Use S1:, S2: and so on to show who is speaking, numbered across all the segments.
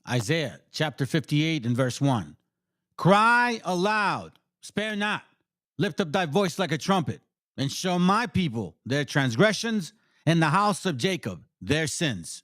S1: Isaiah chapter 58 and verse 1. Cry aloud, spare not, lift up thy voice like a trumpet, and show my people their transgressions, and the house of Jacob their sins.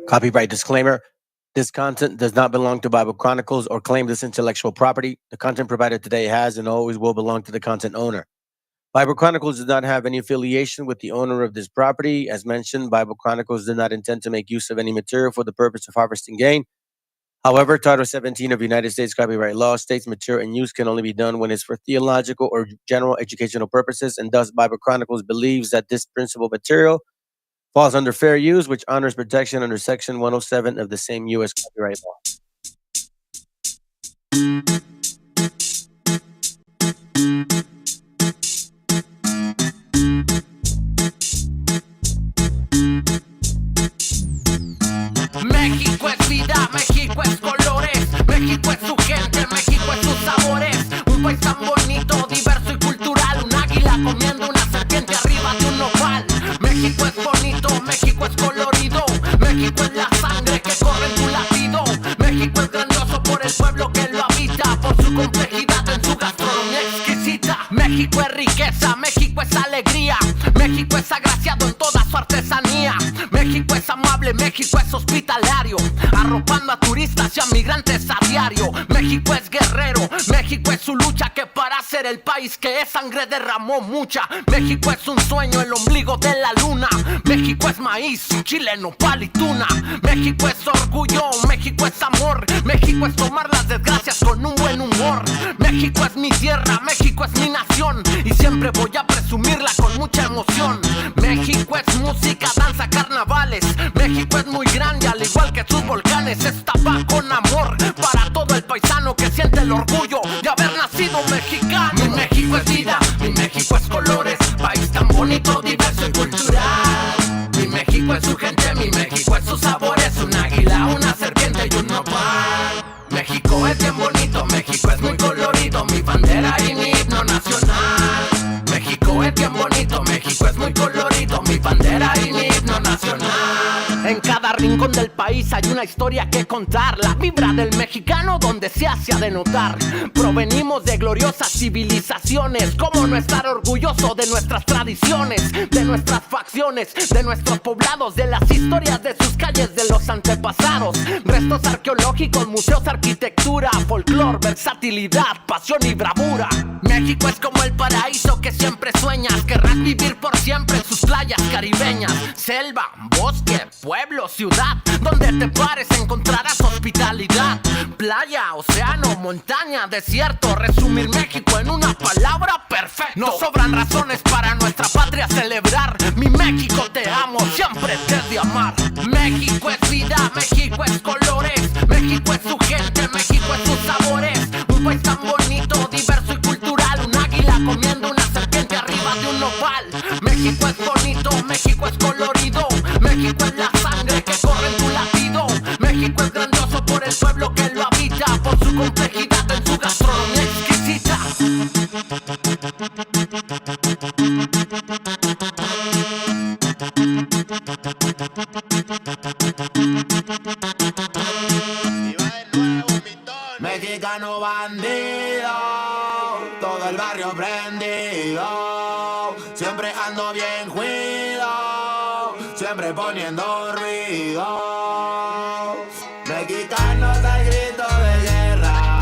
S2: Copyright disclaimer. This content does not belong to Bible Chronicles or claim this intellectual property. The content provided today has and always will belong to the content owner. Bible Chronicles does not have any affiliation with the owner of this property. As mentioned, Bible Chronicles does not intend to make use of any material for the purpose of harvesting gain. However, Title 17 of United States copyright law states material and use can only be done when it's for theological or general educational purposes, and thus Bible Chronicles believes that this principal material falls under fair use, which honors protection under Section 107 of the same U.S. copyright law.
S3: México es vida, México es colores, México es su gente, México es sus sabores. Un país tan bonito, diverso y cultural, un águila comiendo una serpiente arriba de un nopal. México es bonito, México es colorido, México es la sangre que corre en tu latido. México es grandioso por el pueblo que lo habita, por su complejidad en su gastronomía exquisita. México es riqueza, México es alegría, México es agraciado en toda su artesanía. México es amable, México es hospitalario, arropando a turistas y a migrantes a diario. México es guerrero, México es su lucha, que para ser el país que es sangre derramó mucha. México es un sueño, el ombligo de la luna. México es maíz, chile, nopal y tuna. México es orgullo, México es amor. México es tomar las desgracias con un buen humor. México es mi tierra, México es mi nación, y siempre voy a presumirla con mucha emoción. México es música, danza, carnavales. México es muy grande, al igual que sus volcanes. Esta va con amor para todo el paisano que siente el orgullo de haber nacido mexicano. Mi México es vida, mi México es colores, país tan bonito, diverso y cultural. Mi México es su gente, mi México es sus sabores, un águila, una serpiente y un nopal. México es bien bonito, México es muy colorido, mi bandera y mi himno nacional. México es bien bonito, México es muy colorido, mi bandera y mi himno nacional. En cada rincón del país hay una historia que contar, la vibra del mexicano donde se hace de notar. Provenimos de gloriosas civilizaciones, ¿cómo no estar orgulloso de nuestras tradiciones, de nuestras facciones, de nuestros poblados, de las historias de sus calles, de los antepasados? Restos arqueológicos, museos, arquitectura, folclor, versatilidad, pasión y bravura. México es como el paraíso que siempre sueñas, querrás vivir por siempre en sus playas caribeñas. Selva, bosque, pueblo, ciudad, donde te pares encontrarás hospitalidad. Playa, océano, montaña, desierto, resumir México en una palabra, perfecto. No sobran razones para nuestra patria celebrar. Mi México te amo, siempre te he de amar. México es vida, México es colores, México es su gente, México es sus sabores. Un país tan bonito, diverso y cultural, un águila comiendo una serpiente arriba de un nopal. México es bonito, México es colorido, México es la sangre que corre en tu latido. México es grandioso por el pueblo que lo habita, por su complejidad en su gastronomía exquisita. Mexicano bandido, todo el barrio prendido, siempre ando bien cuido,
S4: siempre poniendo ruido. Mexicanos al grito de guerra,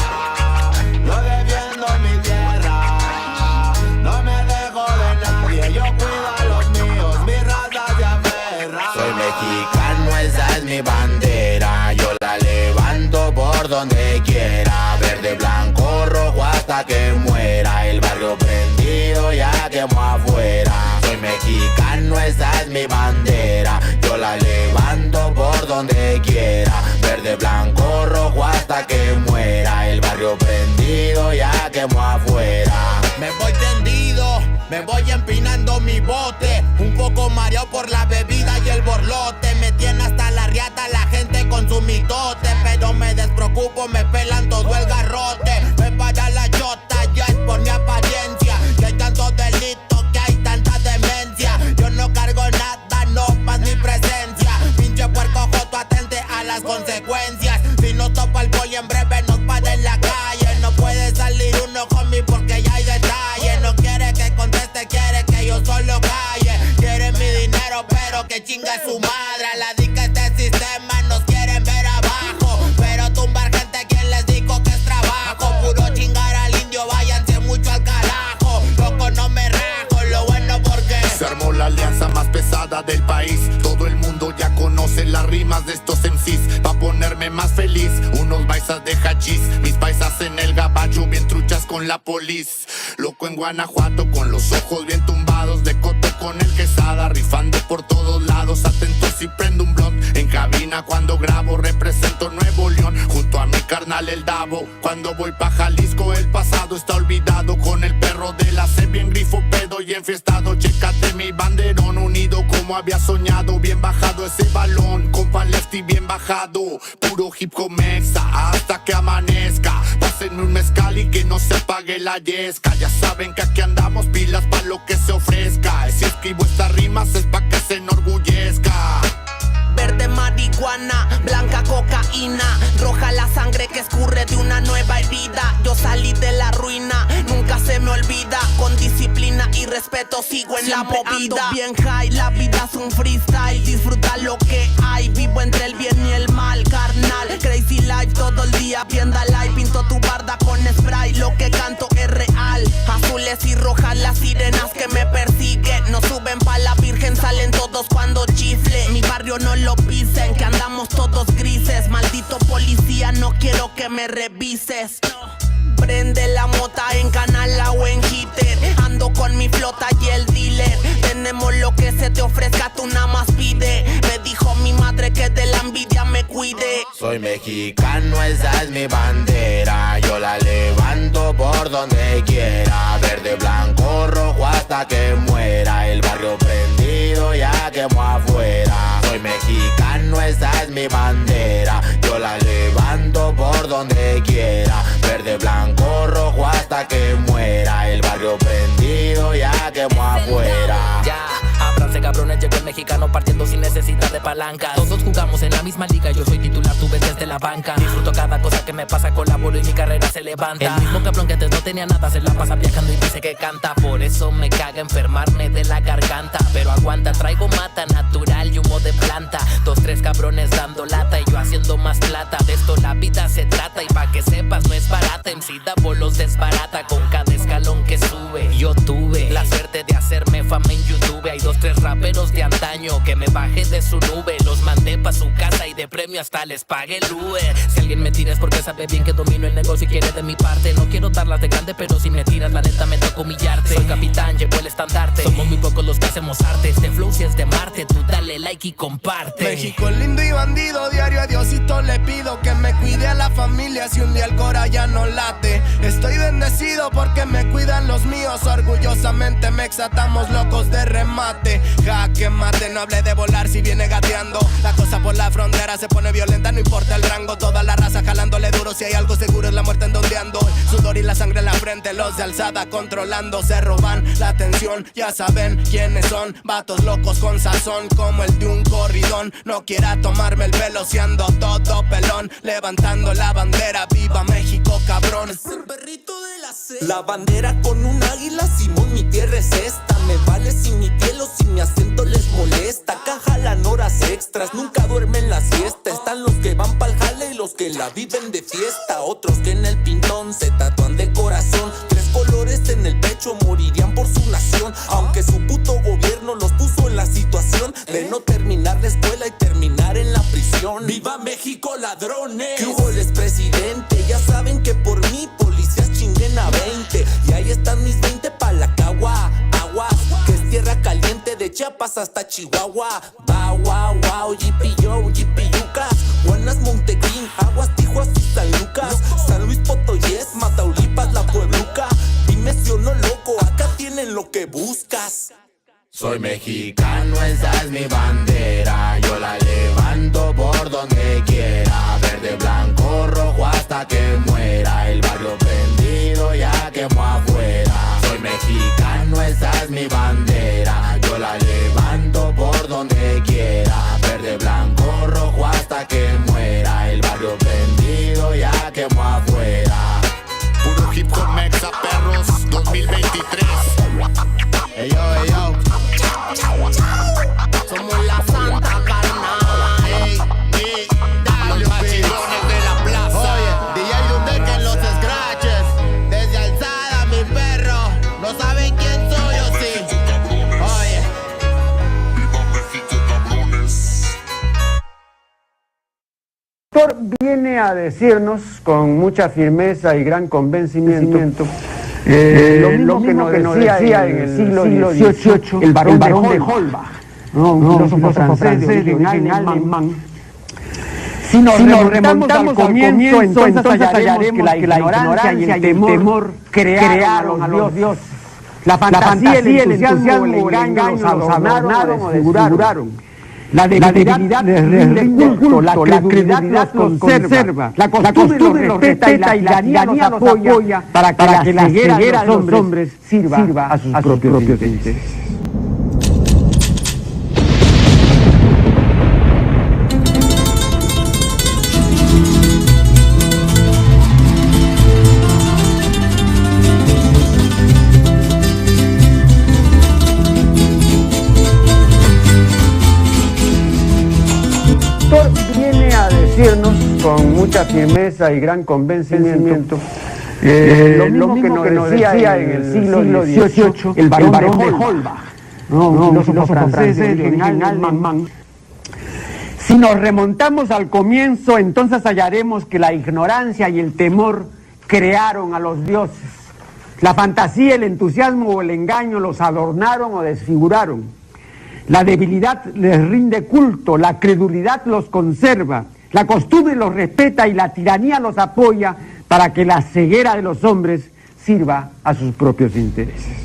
S4: yo defiendo mi tierra. No me dejo de nadie, yo cuido a los míos, mi raza se aferra.
S3: Soy mexicano, esa es mi bandera. Yo la levanto por donde quiera. Verde, blanco, rojo hasta que muera. El barrio prendido ya quemó afuera. Soy mexicano, esa es mi bandera. Yo la levanto por donde quiera. Verde, blanco, rojo hasta que muera. El barrio prendido ya quemó afuera. Me voy tendido, me voy empinando mi bote. Un poco mareado por la bebida y el borlote. Me tiene hasta la riata la gente con su mitote. Pero me despreocupo, me pelan todo el garrote. Me para la chota, ya es por mi apariencia. Que hay tantos delitos, que hay tanta demencia. Yo no cargo nada, no más mi presencia. Pinche puerco joto, atente a las consecuencias. Si no topa el poli en breve nos para en la calle. No puede salir uno conmigo porque ya hay detalle. No quiere que conteste, quiere que yo solo calle. Quiere mi dinero pero que chinga su madre. A la dica este sistema nos quieren ver abajo. Pero tumbar gente, quien les dijo que es trabajo. Puro chingar al indio, váyanse mucho al carajo. Loco no me rajo, lo bueno porque
S4: se armó la alianza más pesada del país. Todo el mundo ya conoce las rimas de estos MCs. Pa' ponerme más feliz, unos paisas de hachís. Mis paisas en el gabacho, bien truchas con la polis. Loco en Guanajuato, con los ojos bien tumbados. De coto con el quesada, rifando por todos lados. Atento si prendo un blunt en cabina cuando grabo. Represento Nuevo León, junto a mi carnal el Davo. Cuando voy pa' Jalisco, el pasado está olvidado. Con el perro de la C, bien grifo, pedo y enfiestado. Chécate mi banderón, unido como había soñado. Bien bajado ese balón, compa lefty bien bajado. Puro hip hop mexa, hasta que amanezca. Pásenme un mezcal y que no se apague la yesca. Ya saben que aquí andamos pilas pa' lo que se ofrezca. Si escribo estas rimas es pa' que se enorgullezca.
S3: verde marihuana, blanca cocaína, roja la sangre que escurre de una nueva herida. Yo salí de la ruina, nunca se me olvida. Con disciplina y respeto sigo en siempre la movida. Ando bien high, la vida es un freestyle. Disfruta lo que hay, vivo entre el bien y el mal, carnal. Crazy life todo el día, vienda live. Pinto tu barda con spray, lo que canto es real. Azules y rojas las sirenas que me persiguen. No suben pa' la virgen, salen todos cuando chifle. Mi barrio no lo pisen, que andamos todos grises. Maldito policía, no quiero que me revises. Prende la mota en canala o en hitter. Ando con mi flota y el dealer. Tenemos lo que se te ofrezca, tú nada más pide. Me dijo mi madre que de la envidia me cuide.
S5: Soy mexicano, esa es mi bandera. Yo la levanto por donde quiera. Verde, blanco, rojo hasta que muera. El barrio prendido ya quemó afuera. Soy mexicano, esa es mi bandera. Yo la levanto por donde quiera. Verde, blanco, rojo hasta que muera. El barrio prendido ya quemó afuera.
S6: Ya, ábranse cabrones, llegó el mexicano partiendo sin necesidad de palancas. Todos jugamos en la misma liga, yo soy titular, tú ves desde la banca. Disfruto cada cosa que me pasa, colaboro y mi carrera se levanta. El mismo cabrón que antes no tenía nada se la pasa viajando y dice que canta. Por eso me caga enfermarme de la garganta. Pero aguanta, traigo mata natural y humo de planta. 2, 3 cabrones dando lata y yo haciendo más plata. De esto la vida se trata y pa' que sepas no es barata. MC da bolos desbarata con cada escalón que sube. Yo tuve la suerte de hacerme fama en YouTube. Hay 2, 3 raperos de antaño que me bajé de su nube. Los mandé pa' su casa y de premio hasta les pagué el Uber. Si alguien me tira es porque sabe bien que domino el negocio y quiere de mi parte. No quiero darlas de grande, pero si me tiras la neta me toca humillarte. Soy capitán, llevo el estandarte. Somos muy pocos los que hacemos arte. Este flow si es de Marte, tú dale like y comparte.
S7: México lindo y bandido, diario a Diosito le pido que me cuide a la familia si un día el cora ya no late. Estoy bendecido porque me cuidan los míos. Orgullosamente me exatamos locos de remate. Jaque mate, no hable de volar si viene gateando. La cosa por la frontera se pone violenta, no importa el rango. Toda la raza jalándole duro, si hay algo seguro es la muerte en donde ando. El sudor y la sangre en la frente, los de alzada controlando. Se roban la atención, ya saben quiénes son. Vatos locos con sazón como el de un corridón. No quiera tomarme el pelo si ando todo pelón. Levantando la bandera, viva México cabrón.
S3: Es el perrito de la C.
S8: La bandera con un águila, Simón, mi tierra es esta. Me vale si mi piel o si mi acento les molesta. Caja la no maestras, nunca duermen la siesta. Están los que van pa'l jale y los que la viven de fiesta. Otros que en el pintón se tatúan de corazón 3 colores en el pecho, morirían por su nación. Aunque su puto gobierno los puso en la situación de no terminar la escuela y terminar en la prisión. ¡Viva México, ladrones! ¿Qué hubo el expresidente? Ya saben que por mí policías chinguen a 20. Y ahí están mis 20 pa' la cagua. Aguas, que es tierra caliente de Chiapas hasta Chihuahua. Wow, wow, wow, yipi-yo, yipi-yuca. Buenas, Montegreen, Aguas, Tijuas y San Lucas. San Luis Potoyes, Mataulipas, La Puebluca. Dime si o no, loco, acá tienen lo que buscas.
S5: Soy mexicano, esa es mi bandera. Yo la levanto por donde quiera. Verde, blanco, rojo hasta que muera. El barrio prendido ya quemó afuera. Soy mexicano, esa es mi bandera. Yo la levanto por donde quiera. Verde, blanco, rojo hasta que muera. El barrio prendido ya quemó afuera.
S4: Puro hip hop mexa, perros, 2023.
S5: Ey yo, ey yo.
S3: Somos la santa carnal.
S4: Ey, los machidones de la plaza.
S5: Oye, DJ Dundeca en los scratches. Desde alzada, mi perro. No saben quién soy o sí. Oye.
S9: El autor viene a decirnos con mucha firmeza y gran convencimiento lo mismo que nos decía en el siglo XVIII el barón de Holbach, un filósofo francés de origen alemán. Si nos remontamos al comienzo, entonces hallaremos que la ignorancia y el temor crearon a los dioses. La fantasía, el entusiasmo, el engaño los adornaron o desfiguraron. La debilidad les rinde culto, la credulidad los conserva, la costumbre los respeta y la tiranía los apoya para que la ceguera de los hombres sirva a sus propios intereses. Viene a decirnos con mucha firmeza y gran convencimiento lo mismo que nos decía en el siglo XVIII el barón de Holbach, un filósofo francés de origen alemán. Si nos remontamos al comienzo, entonces hallaremos que la ignorancia y el temor crearon a los dioses. La fantasía, el entusiasmo o el engaño los adornaron o desfiguraron. La debilidad les rinde culto, la credulidad los conserva, la costumbre los respeta y la tiranía los apoya para que la ceguera de los hombres sirva a sus propios intereses.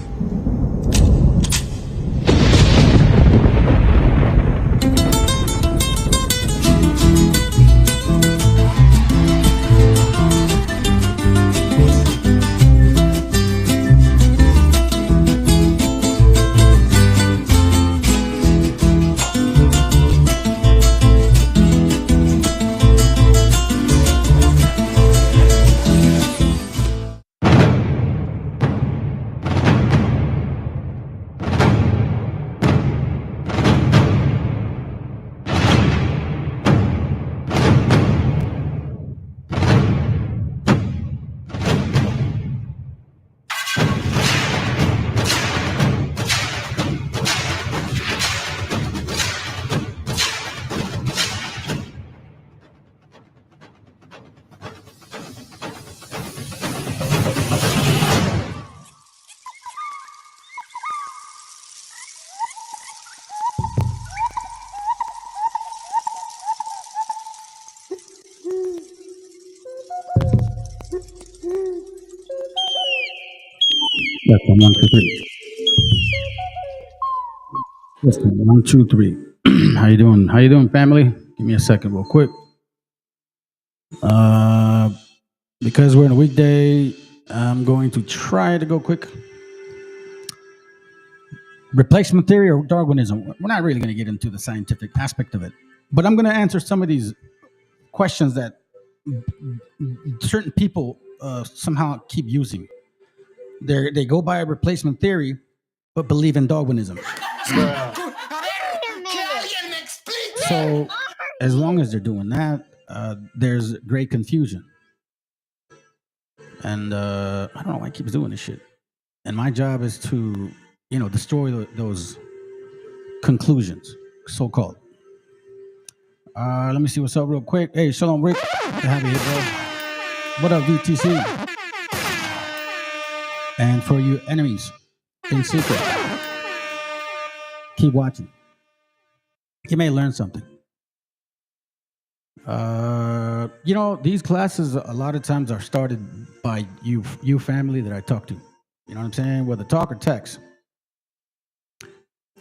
S1: Yes, 1, 2, 3. Yes, 1, 2, 3. How you doing? How you doing, family? Give me a second, real quick. Because we're in a weekday, I'm going to try to go quick. Replacement theory or Darwinism? We're not really going to get into the scientific aspect of it, but I'm going to answer some of these questions that certain people somehow keep using. They go by a replacement theory, but believe in Darwinism.
S3: ¡Que alguien me explique!
S1: So as long as they're doing that, there's great confusion. And I don't know why he keeps doing this shit. And my job is to, destroy those conclusions, so-called. Let me see what's up real quick. Hey, Shalom, Rick. Good to have you here, bro. What up, VTC? And for you enemies in secret, keep watching. You may learn something. These classes a lot of times are started by you family that I talk to. You know what I'm saying? Whether talk or text.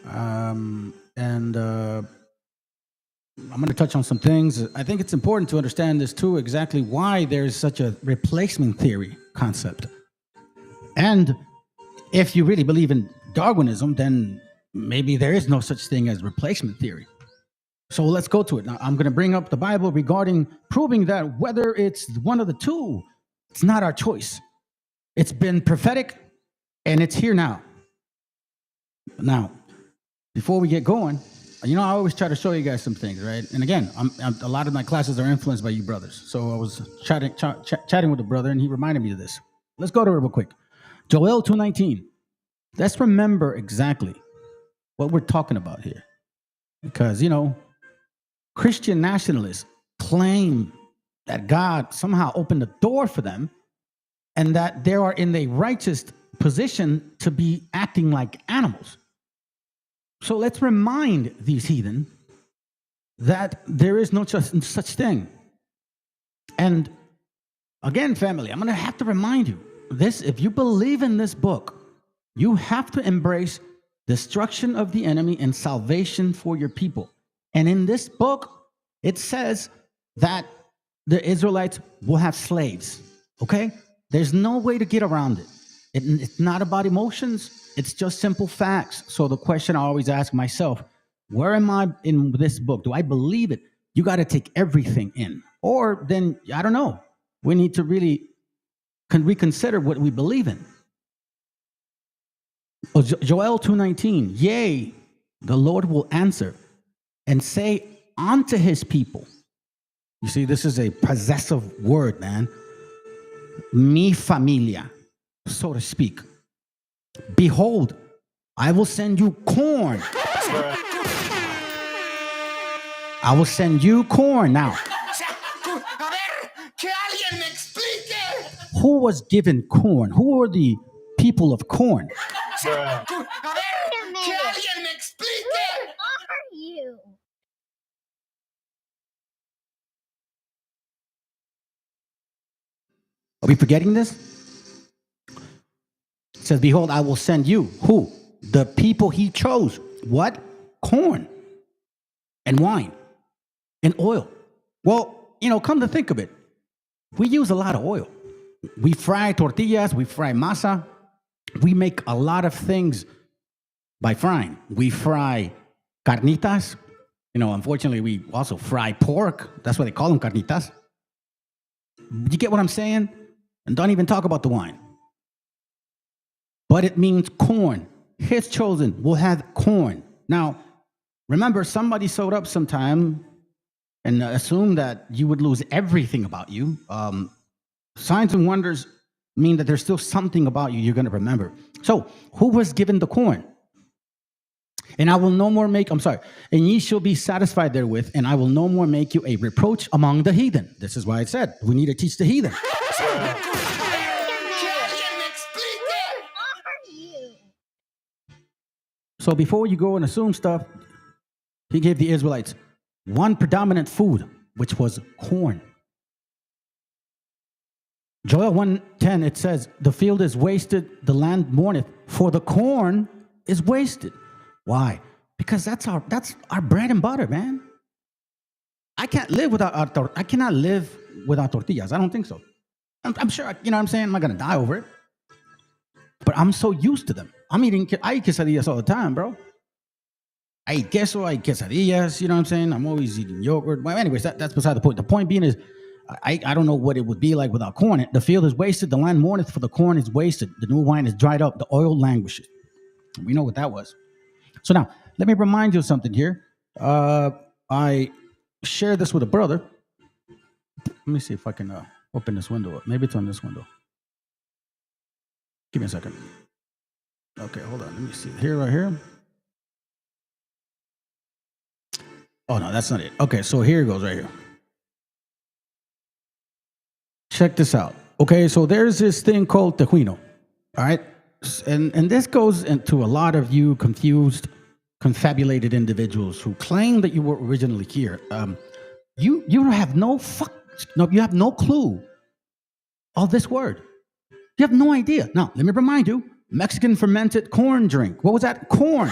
S1: I'm going to touch on some things. I think it's important to understand this too, exactly why there's such a replacement theory concept. And if you really believe in Darwinism, then maybe there is no such thing as replacement theory. So let's go to it. Now, I'm going to bring up the Bible regarding proving that whether it's one of the two, it's not our choice. It's been prophetic, and it's here now. Now, before we get going, I always try to show you guys some things, right? And again, a lot of my classes are influenced by you brothers. So I was chatting with a brother, and he reminded me of this. Let's go to it real quick. Joel 2:19. Let's remember exactly what we're talking about here. Because, Christian nationalists claim that God somehow opened the door for them and that they are in a righteous position to be acting like animals. So let's remind these heathen that there is no such thing. And again, family, I'm going to have to remind you this: if you believe in this book, you have to embrace destruction of the enemy and salvation for your people. And in this book, it says that the Israelites will have slaves. Okay? There's no way to get around it. It's not about emotions. It's just simple facts. So the question I always ask myself, where am I in this book? Do I believe it? You got to take everything in. Or then, I don't know. We need to really reconsider what we believe in. Joel 2:19, yea, the Lord will answer and say unto his people. You see, this is a possessive word, man. Mi familia, so to speak. Behold, I will send you corn. I will send you corn. Now, who was given corn? Who are the people of corn?
S10: Who are you?
S1: Are we forgetting this? It says, behold, I will send you. Who? The people he chose. What? Corn and wine and oil. Well, come to think of it, we use a lot of oil. We fry tortillas, we fry masa. We make a lot of things by frying. We fry carnitas. Unfortunately, we also fry pork. That's why they call them carnitas. You get what I'm saying? And don't even talk about the wine. But it means corn. His chosen will have corn. Now, remember, somebody showed up sometime and assumed that you would lose everything about you. Signs and wonders mean that there's still something about you you're going to remember. So, who was given the corn? And I will no more make, and ye shall be satisfied therewith, and I will no more make you a reproach among the heathen. This is why I said we need to teach the heathen. So before you go and assume stuff, he gave the Israelites one predominant food, which was corn. Joel 1:10, it says, the field is wasted, the land mourneth, for the corn is wasted. Why? Because that's our bread and butter, man. I cannot live without tortillas. I don't think so. I'm sure, you know what I'm saying? I'm not going to die over it. But I'm so used to them. I eat quesadillas all the time, bro. I eat queso, I eat quesadillas, you know what I'm saying? I'm always eating yogurt. Well, anyways, that's beside the point. The point being is, I don't know what it would be like without corn. The field is wasted, the land mourneth, for the corn is wasted. The new wine is dried up, the oil languishes. We know what that was. So now, let me remind you of something here. I shared this with a brother. Let me see if I can open this window up. Maybe it's on this window. Give me a second. Okay, hold on. Let me see. Here, right here. Oh, no, that's not it. Okay, so here it goes right here. Check this out. Okay, so there's this thing called tejuino. All right? And this goes into a lot of you confused, confabulated individuals who claim that you were originally here. You have no you have no clue of this word. You have no idea. Now, let me remind you, Mexican fermented corn drink. What was that? Corn.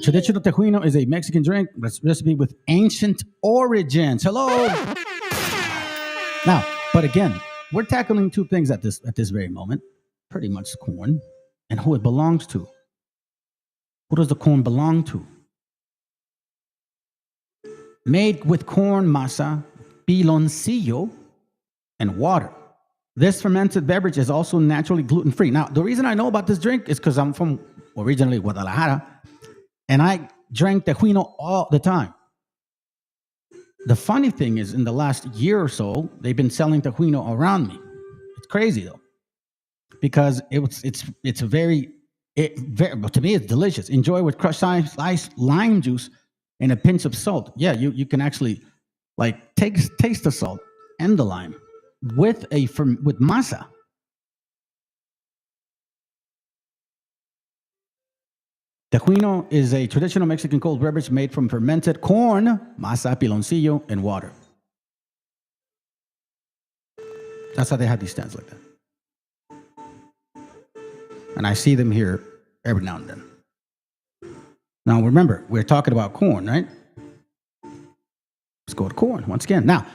S1: Traditional tejuino is a Mexican drink recipe with ancient origins. Hello. Now, but again, we're tackling two things at this very moment. Pretty much corn and who it belongs to. Who does the corn belong to? Made with corn masa, piloncillo, and water. This fermented beverage is also naturally gluten-free. Now, the reason I know about this drink is because I'm from originally Guadalajara, and I drank tejuino all the time. The funny thing is, in the last year or so, they've been selling tejuino around me. It's crazy though, because it's very to me it's delicious. Enjoy with crushed ice, lime juice, and a pinch of salt. Yeah, you can actually like taste the salt and the lime with masa. Tejuino is a traditional Mexican cold beverage made from fermented corn, masa, piloncillo, and water. That's how they have these stands like that. And I see them here every now and then. Now remember, we're talking about corn, right? Let's go to corn once again. Now,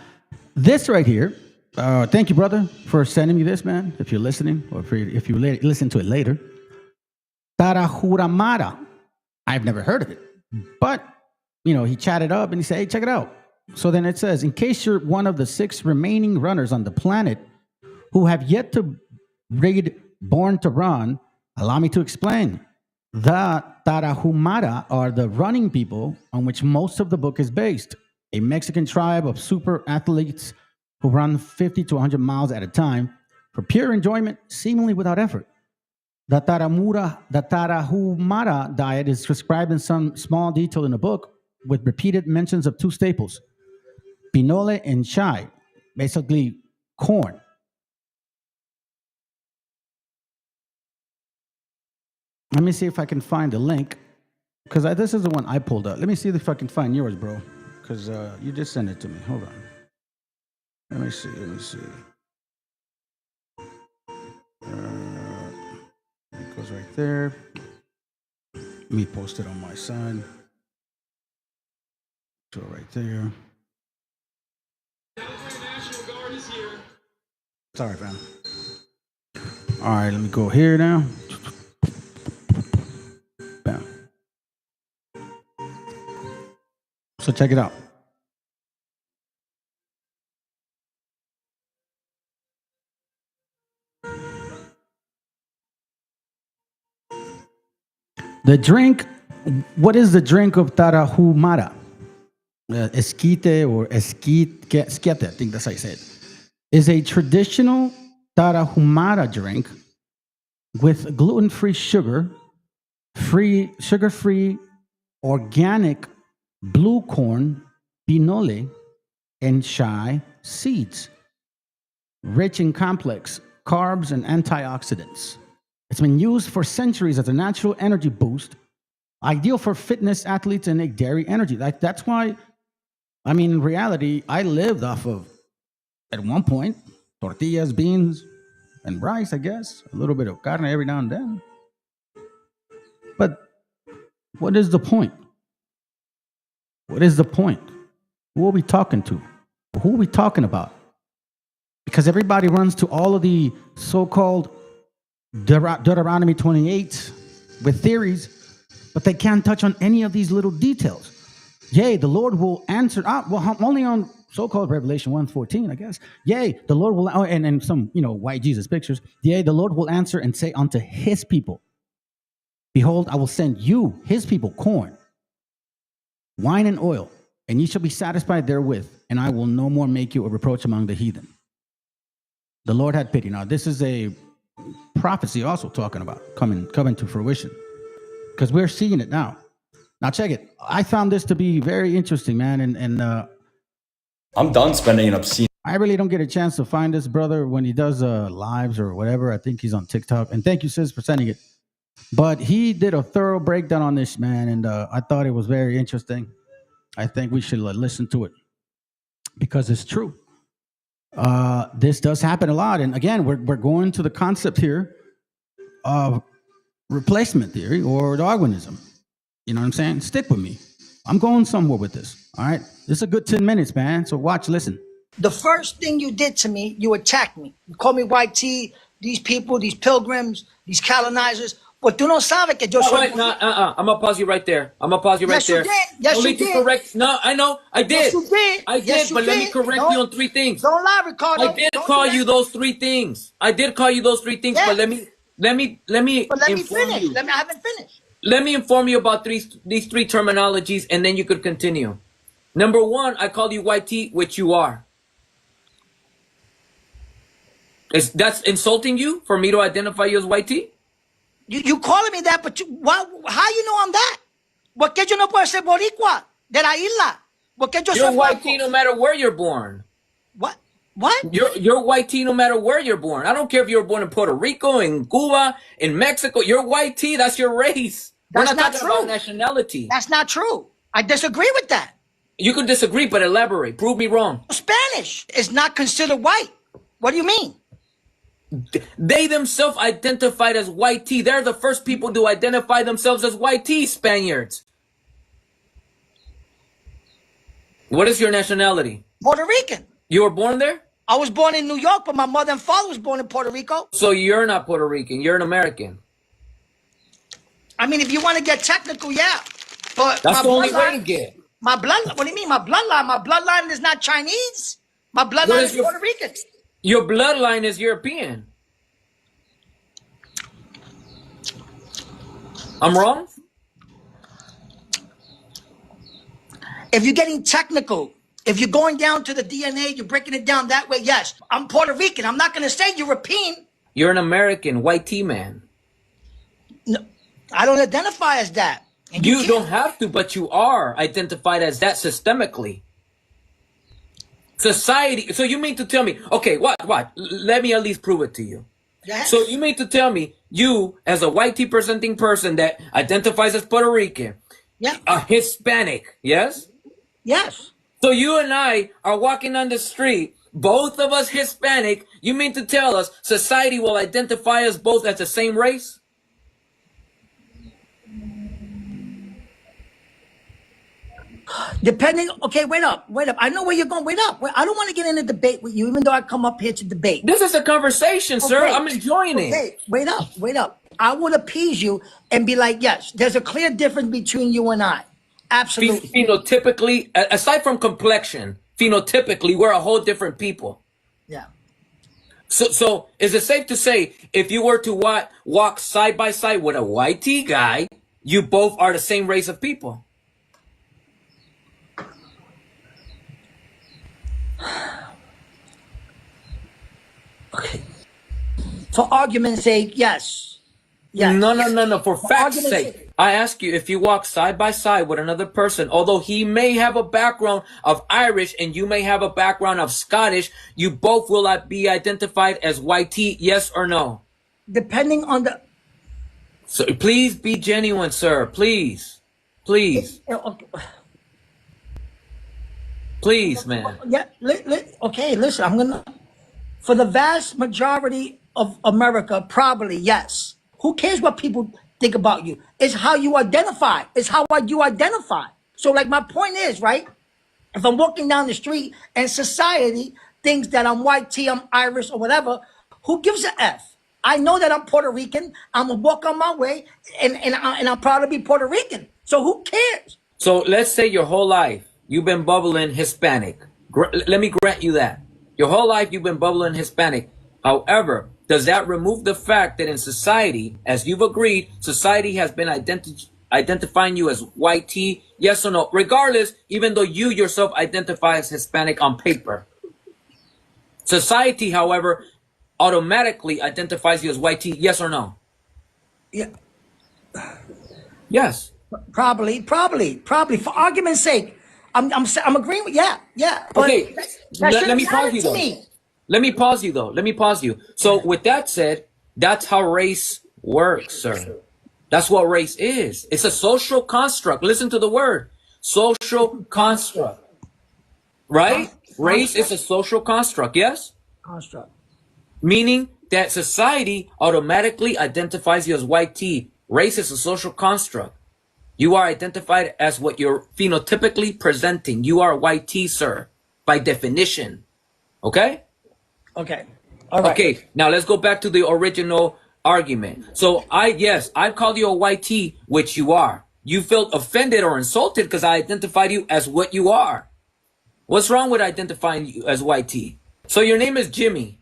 S1: this right here, thank you, brother, for sending me this, man. If you're listening, or if you listen to it later. Tarahuramara. I've never heard of it. But, he chatted up and he said, hey, check it out. So then it says, in case you're one of the 6 remaining runners on the planet who have yet to read Born to Run, allow me to explain. The Tarahumara are the running people on which most of the book is based. A Mexican tribe of super athletes who run 50 to 100 miles at a time for pure enjoyment, seemingly without effort. The Tarahumara diet is described in some small detail in the book with repeated mentions of 2 staples, pinole and chai, basically corn. Let me see if I can find the link, because this is the one I pulled up. Let me see if I can find yours, bro, because you just sent it to me. Hold on. Let me see. It goes right there. Let me post it on my side. So right there. Sorry, fam. All right, let me go here now. Bam. So check it out. The drink, what is the drink of Tarahumara? Esquite or esquite, I think that's how you say it, is a traditional Tarahumara drink with gluten-free sugar-free, organic blue corn, pinole, and chai seeds, rich in complex carbs and antioxidants. It's been used for centuries as a natural energy boost, ideal for fitness athletes and a dairy energy. That's why, in reality, I lived off of, at one point, tortillas, beans, and rice, I guess. A little bit of carne every now and then. But what is the point? What is the point? Who are we talking to? Who are we talking about? Because everybody runs to all of the so-called Deuteronomy 28 with theories, but they can't touch on any of these little details. Yea, the Lord will answer, only on so-called Revelation 1:14, I guess. Yea, the Lord will, and some, white Jesus pictures. Yea, the Lord will answer and say unto his people, Behold, I will send you, his people, corn, wine, and oil, and ye shall be satisfied therewith, and I will no more make you a reproach among the heathen. The Lord had pity. Now, this is a prophecy also talking about coming to fruition, because we're seeing it now. Now, check it. I found this to be very interesting, man, and
S11: I'm done spending an obscene.
S1: I really don't get a chance to find this brother when he does lives or whatever. I think he's on TikTok. And thank you, sis, for sending it. But he did a thorough breakdown on this, man, and I thought it was very interesting. I think we should listen to it because it's true. This does happen a lot. And again, we're going to the concept here of replacement theory or Darwinism. You know what I'm saying? Stick with me. I'm going somewhere with this. All right? This is a good 10 minutes, man. So watch, listen.
S12: The first thing you did to me, you attacked me. You called me white tea, these people, these pilgrims, these colonizers. But tú no sabes que yo soy...
S13: I'm gonna pause you right there. Yes,
S12: you did. Yes, you did.
S13: Correct. No, I know. I did.
S12: Yes, you did.
S13: I did,
S12: yes,
S13: but
S12: did.
S13: let me correct you on 3 things.
S12: Don't lie, Ricardo.
S13: I did call you those 3 things. I did call you those 3 things,
S12: yes.
S13: but let me
S12: finish.
S13: You.
S12: I haven't finished.
S13: Let me inform you about these 3 terminologies, and then you could continue. Number 1, I called you white tea, which you are. That's insulting you for me to identify you as white tea?
S12: You calling me that, but how you know I'm that? ¿Por qué yo no puedo ser boricua de la isla?
S13: You're white tea no matter where you're born.
S12: What?
S13: You're white tea no matter where you're born. I don't care if you were born in Puerto Rico, in Cuba, in Mexico. You're white tea. That's your race. We're not talking about nationality.
S12: That's not true. I disagree with that.
S13: You can disagree, but elaborate. Prove me wrong.
S12: Spanish is not considered white. What do you mean?
S13: They themselves identified as white tea. They're the first people to identify themselves as white tea, Spaniards. What is your nationality?
S12: Puerto Rican.
S13: You were born there?
S12: I was born in New York, but my mother and father was born in Puerto Rico.
S13: So you're not Puerto Rican. You're an American.
S12: I mean, if you want to get technical, yeah. But
S13: that's the only way to get.
S12: My bloodline. What do you mean? My bloodline is not Chinese. My bloodline is Puerto Rican.
S13: Your bloodline is European. I'm wrong?
S12: If you're getting technical, if you're going down to the DNA, you're breaking it down that way, yes. I'm Puerto Rican. I'm not going to say European.
S13: You're an American white tea man.
S12: No, I don't identify as that.
S13: You don't have to, but you are identified as that systemically. Society. So you mean to tell me, okay, what? Let me at least prove it to you.
S12: Yes.
S13: So you mean to tell me, you as a white tea presenting person that identifies as Puerto Rican, a Hispanic, yes?
S12: Yes.
S13: So you and I are walking on the street, both of us Hispanic. You mean to tell us society will identify us both as the same race?
S12: Depending, okay, wait up. I know where you're going. Wait up. I don't want to get in a debate with you, even though I come up here to debate.
S13: This is a conversation, sir. I'm enjoying it.
S12: Okay, wait up. I would appease you and be like, yes, there's a clear difference between you and I. Absolutely.
S13: Phenotypically, aside from complexion, phenotypically, we're a whole different people.
S12: Yeah.
S13: So is it safe to say if you were to walk side by side with a white tea guy, you both are the same race of people?
S12: Okay. For argument's sake, yes.
S13: No. For fact's sake. I ask you, if you walk side by side with another person, although he may have a background of Irish and you may have a background of Scottish, you both will be identified as white tea, yes or no?
S12: Depending on the...
S13: So please be genuine, sir. Please. Please, man.
S12: Yeah. Okay, listen, I'm going to... For the vast majority of America, probably, yes. Who cares what people think about you? It's how you identify. It's how you identify. So, like, my point is, right? If I'm walking down the street and society thinks that I'm white tea, I'm Irish or whatever, who gives a F? I know that I'm Puerto Rican. I'm going to walk on my way, and I'm proud to be Puerto Rican. So who cares?
S13: So let's say your whole life you've been bubbling Hispanic. Let me grant you that. Your whole life you've been bubbling Hispanic. However, does that remove the fact that in society, as you've agreed, society has been identifying you as white tea? Yes or no? Regardless, even though you yourself identify as Hispanic on paper. Society, however, automatically identifies you as white tea. Yes or no?
S12: Yeah.
S13: Yes.
S12: Probably. For argument's sake, I'm agreeing with yeah. But
S13: Okay. Let me pause you
S12: to
S13: though.
S12: me.
S13: Let me pause you. So with that said, that's how race works, sir. That's what race is. It's a social construct. Listen to the word. Social construct. Right? Race is a social construct, yes?
S12: Construct.
S13: Meaning that society automatically identifies you as white tea. Race is a social construct. You are identified as what you're phenotypically presenting. You are white tea, sir, by definition. Okay?
S12: Okay. All right.
S13: Okay, now let's go back to the original argument. So I've called you a white tea, which you are. You felt offended or insulted because I identified you as what you are. What's wrong with identifying you as white tea? So your name is Jimmy.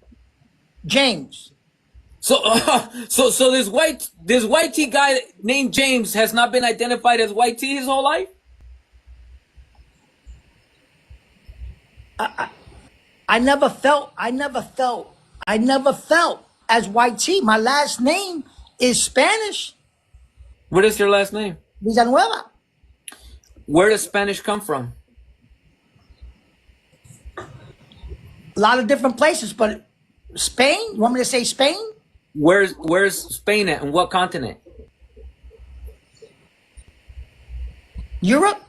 S12: James.
S13: So this white tea guy named James has not been identified as white tea his whole life?
S12: I never felt as white tea. My last name is Spanish.
S13: What is your last name?
S12: Villanueva.
S13: Where does Spanish come from?
S12: A lot of different places, but Spain? You want me to say Spain?
S13: Where's Spain at? And what continent?
S12: Europe.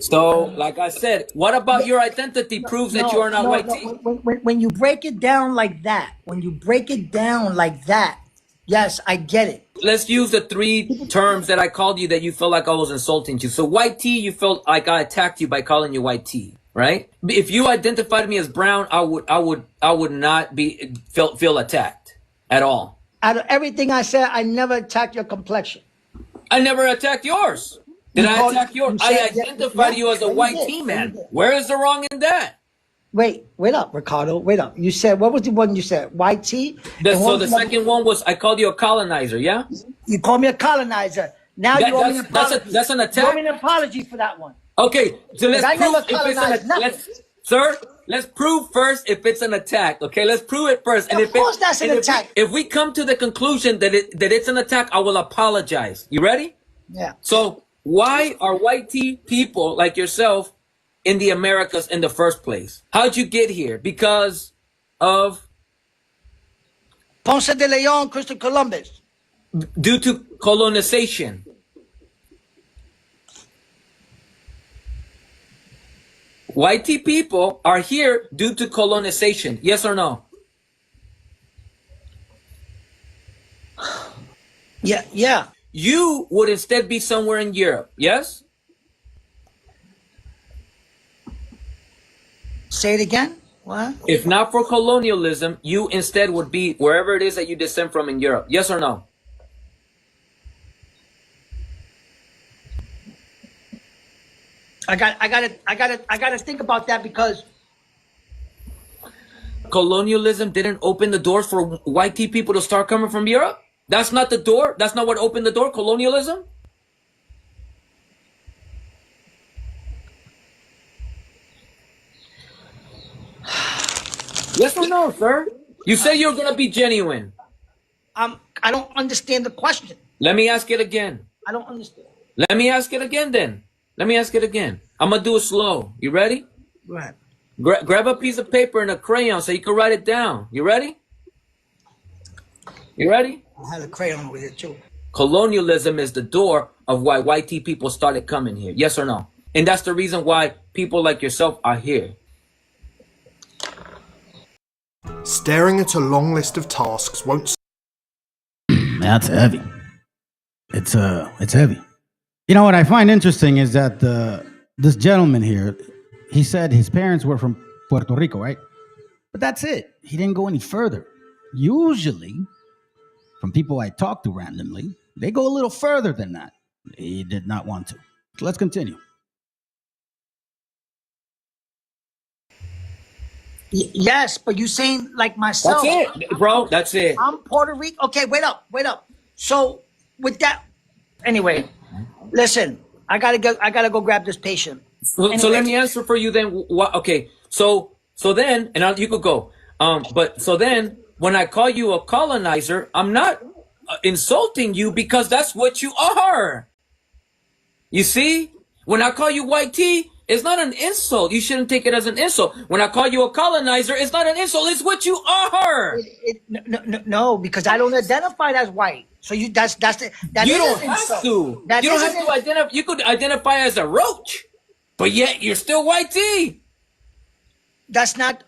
S13: So, like I said, what about your identity proves that you are not white tea?
S12: When you break it down like that, yes, I get it.
S13: Let's use the three terms that I called you that you felt like I was insulting you. So white tea, you felt like I attacked you by calling you white tea, right? If you identified me as brown, I would not feel attacked at all.
S12: Out of everything I said, I never attacked your complexion.
S13: I never attacked yours. Did I attack yours? I identified you as a white tea man. Where is the wrong in that?
S12: Wait up, Ricardo. Wait up. You said, what was the one you said? White tea?
S13: So the second one was, I called you a colonizer, yeah?
S12: You called me a colonizer. Now you owe me an apology.
S13: That's an attack?
S12: You owe me an apology for that one.
S13: Okay, so let's prove
S12: if
S13: let's prove first if it's an attack. Okay, let's prove it first.
S12: And of course that's an attack.
S13: If we come to the conclusion that it's an attack, I will apologize. You ready?
S12: Yeah.
S13: So why are white tea people like yourself in the Americas in the first place? How'd you get here? Because of
S12: Ponce de Leon, Christopher Columbus.
S13: Due to colonization. White tea people are here due to colonization. Yes or no?
S12: Yeah.
S13: You would instead be somewhere in Europe, yes?
S12: Say it again. What?
S13: If not for colonialism, you instead would be wherever it is that you descend from in Europe. Yes or no?
S12: I gotta think about that because
S13: colonialism didn't open the doors for white tea people to start coming from Europe? That's not the door? That's not what opened the door? Colonialism? Yes or no, sir? You say you're going to be genuine.
S12: I don't understand the question.
S13: Let me ask it again.
S12: I don't understand.
S13: Let me ask it again then. Let me ask it again. I'm going to do it slow. You ready?
S12: Go ahead.
S13: Grab a piece of paper and a crayon so you can write it down. You ready? You ready?
S12: I had a crayon over here too.
S13: Colonialism is the door of why white tea people started coming here. Yes or no? And that's the reason why people like yourself are here.
S14: Staring at a long list of tasks won't...
S1: That's heavy. It's heavy. You know what I find interesting is that this gentleman here, he said his parents were from Puerto Rico, right? But that's it. He didn't go any further. Usually, from people I talk to randomly, they go a little further than that. He did not want to. So let's continue.
S12: Yes, but you saying like myself.
S13: That's it, bro. That's it.
S12: I'm Puerto Rico. Okay, wait up. So with that, anyway, listen, I gotta go grab this patient.
S13: So let me answer for you then. What? Okay. So then, and you could go. But so then, when I call you a colonizer, I'm not insulting you because that's what you are. You see, when I call you white tea, it's not an insult. You shouldn't take it as an insult. When I call you a colonizer, it's not an insult. It's what you are.
S12: No, because I don't identify as white. So you that
S13: you don't have to. You don't have to identify. You could identify as a roach, but yet you're still white tea.
S12: That's not.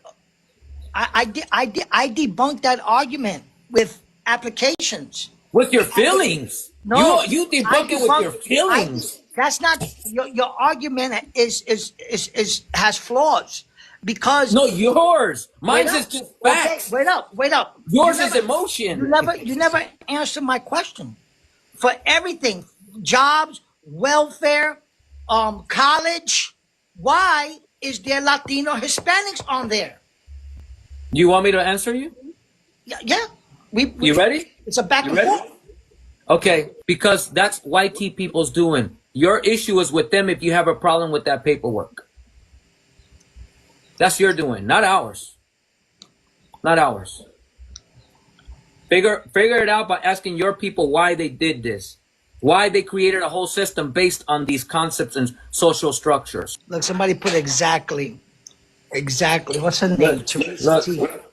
S12: I debunked that argument with applications.
S13: With your feelings.
S12: No,
S13: you debunk it with your feelings.
S12: That's not your argument. Has flaws because
S13: no, yours. Mine's is just facts.
S12: Okay, wait up.
S13: Yours is emotion.
S12: You never answered my question. For everything, jobs, welfare, college. Why is there Latino Hispanics on there?
S13: You want me to answer you?
S12: Yeah.
S13: You ready?
S12: It's a back and forth.
S13: Okay, because that's white tea people's doing. Your issue is with them if you have a problem with that paperwork. That's your doing, not ours. Not ours. Figure it out by asking your people why they did this. Why they created a whole system based on these concepts and social structures.
S12: Look, somebody put exactly. What's her name?
S13: Look.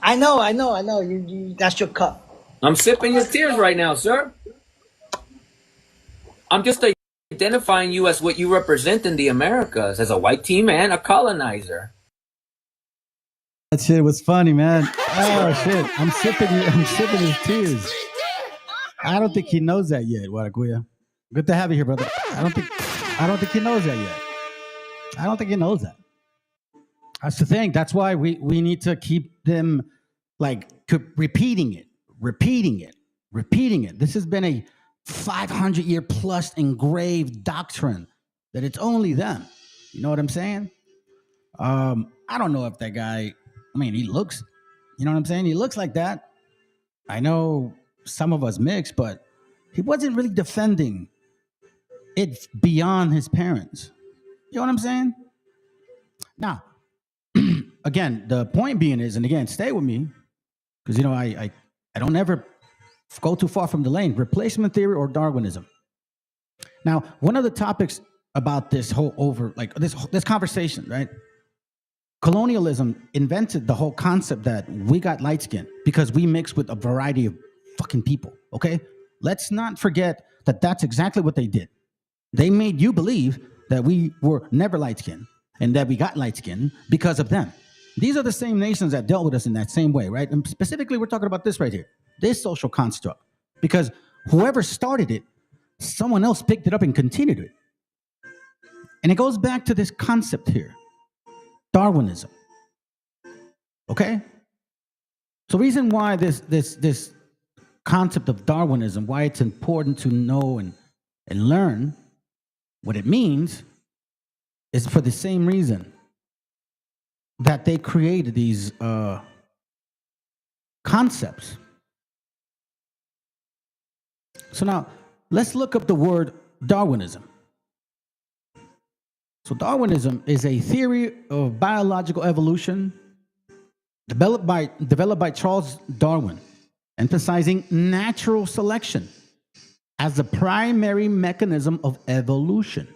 S12: I know. You that's your cup.
S13: I'm sipping your tears right now, sir. I'm just identifying you as what you represent in the Americas, as a white tea man, a colonizer.
S1: That shit was funny, man. Oh shit! I'm sipping his tears. I don't think he knows that yet, Guaracuya. Good to have you here, brother. I don't think he knows that yet. I don't think he knows that. That's the thing. That's why we need to keep them like repeating it. This has been a 500-year plus engraved doctrine that it's only them. You know what I'm saying? I don't know if that guy, I mean, he looks, you know what I'm saying? He looks like that. I know some of us mix, but he wasn't really defending it beyond his parents. You know what I'm saying? Now, again, the point being is, and again, stay with me, because, you know, I don't ever go too far from the lane, replacement theory or Darwinism. Now, one of the topics about this whole this conversation, right? Colonialism invented the whole concept that we got light skin because we mix with a variety of fucking people, okay? Let's not forget that that's exactly what they did. They made you believe that we were never light skinned and that we got light skin because of them. These are the same nations that dealt with us in that same way, right? And specifically, we're talking about this right here, this social construct, because whoever started it, someone else picked it up and continued it. And it goes back to this concept here, Darwinism. Okay? So the reason why this concept of Darwinism, why it's important to know and learn what it means is for the same reason that they created these concepts. So now, let's look up the word Darwinism. So Darwinism is a theory of biological evolution developed by Charles Darwin, emphasizing natural selection as the primary mechanism of evolution.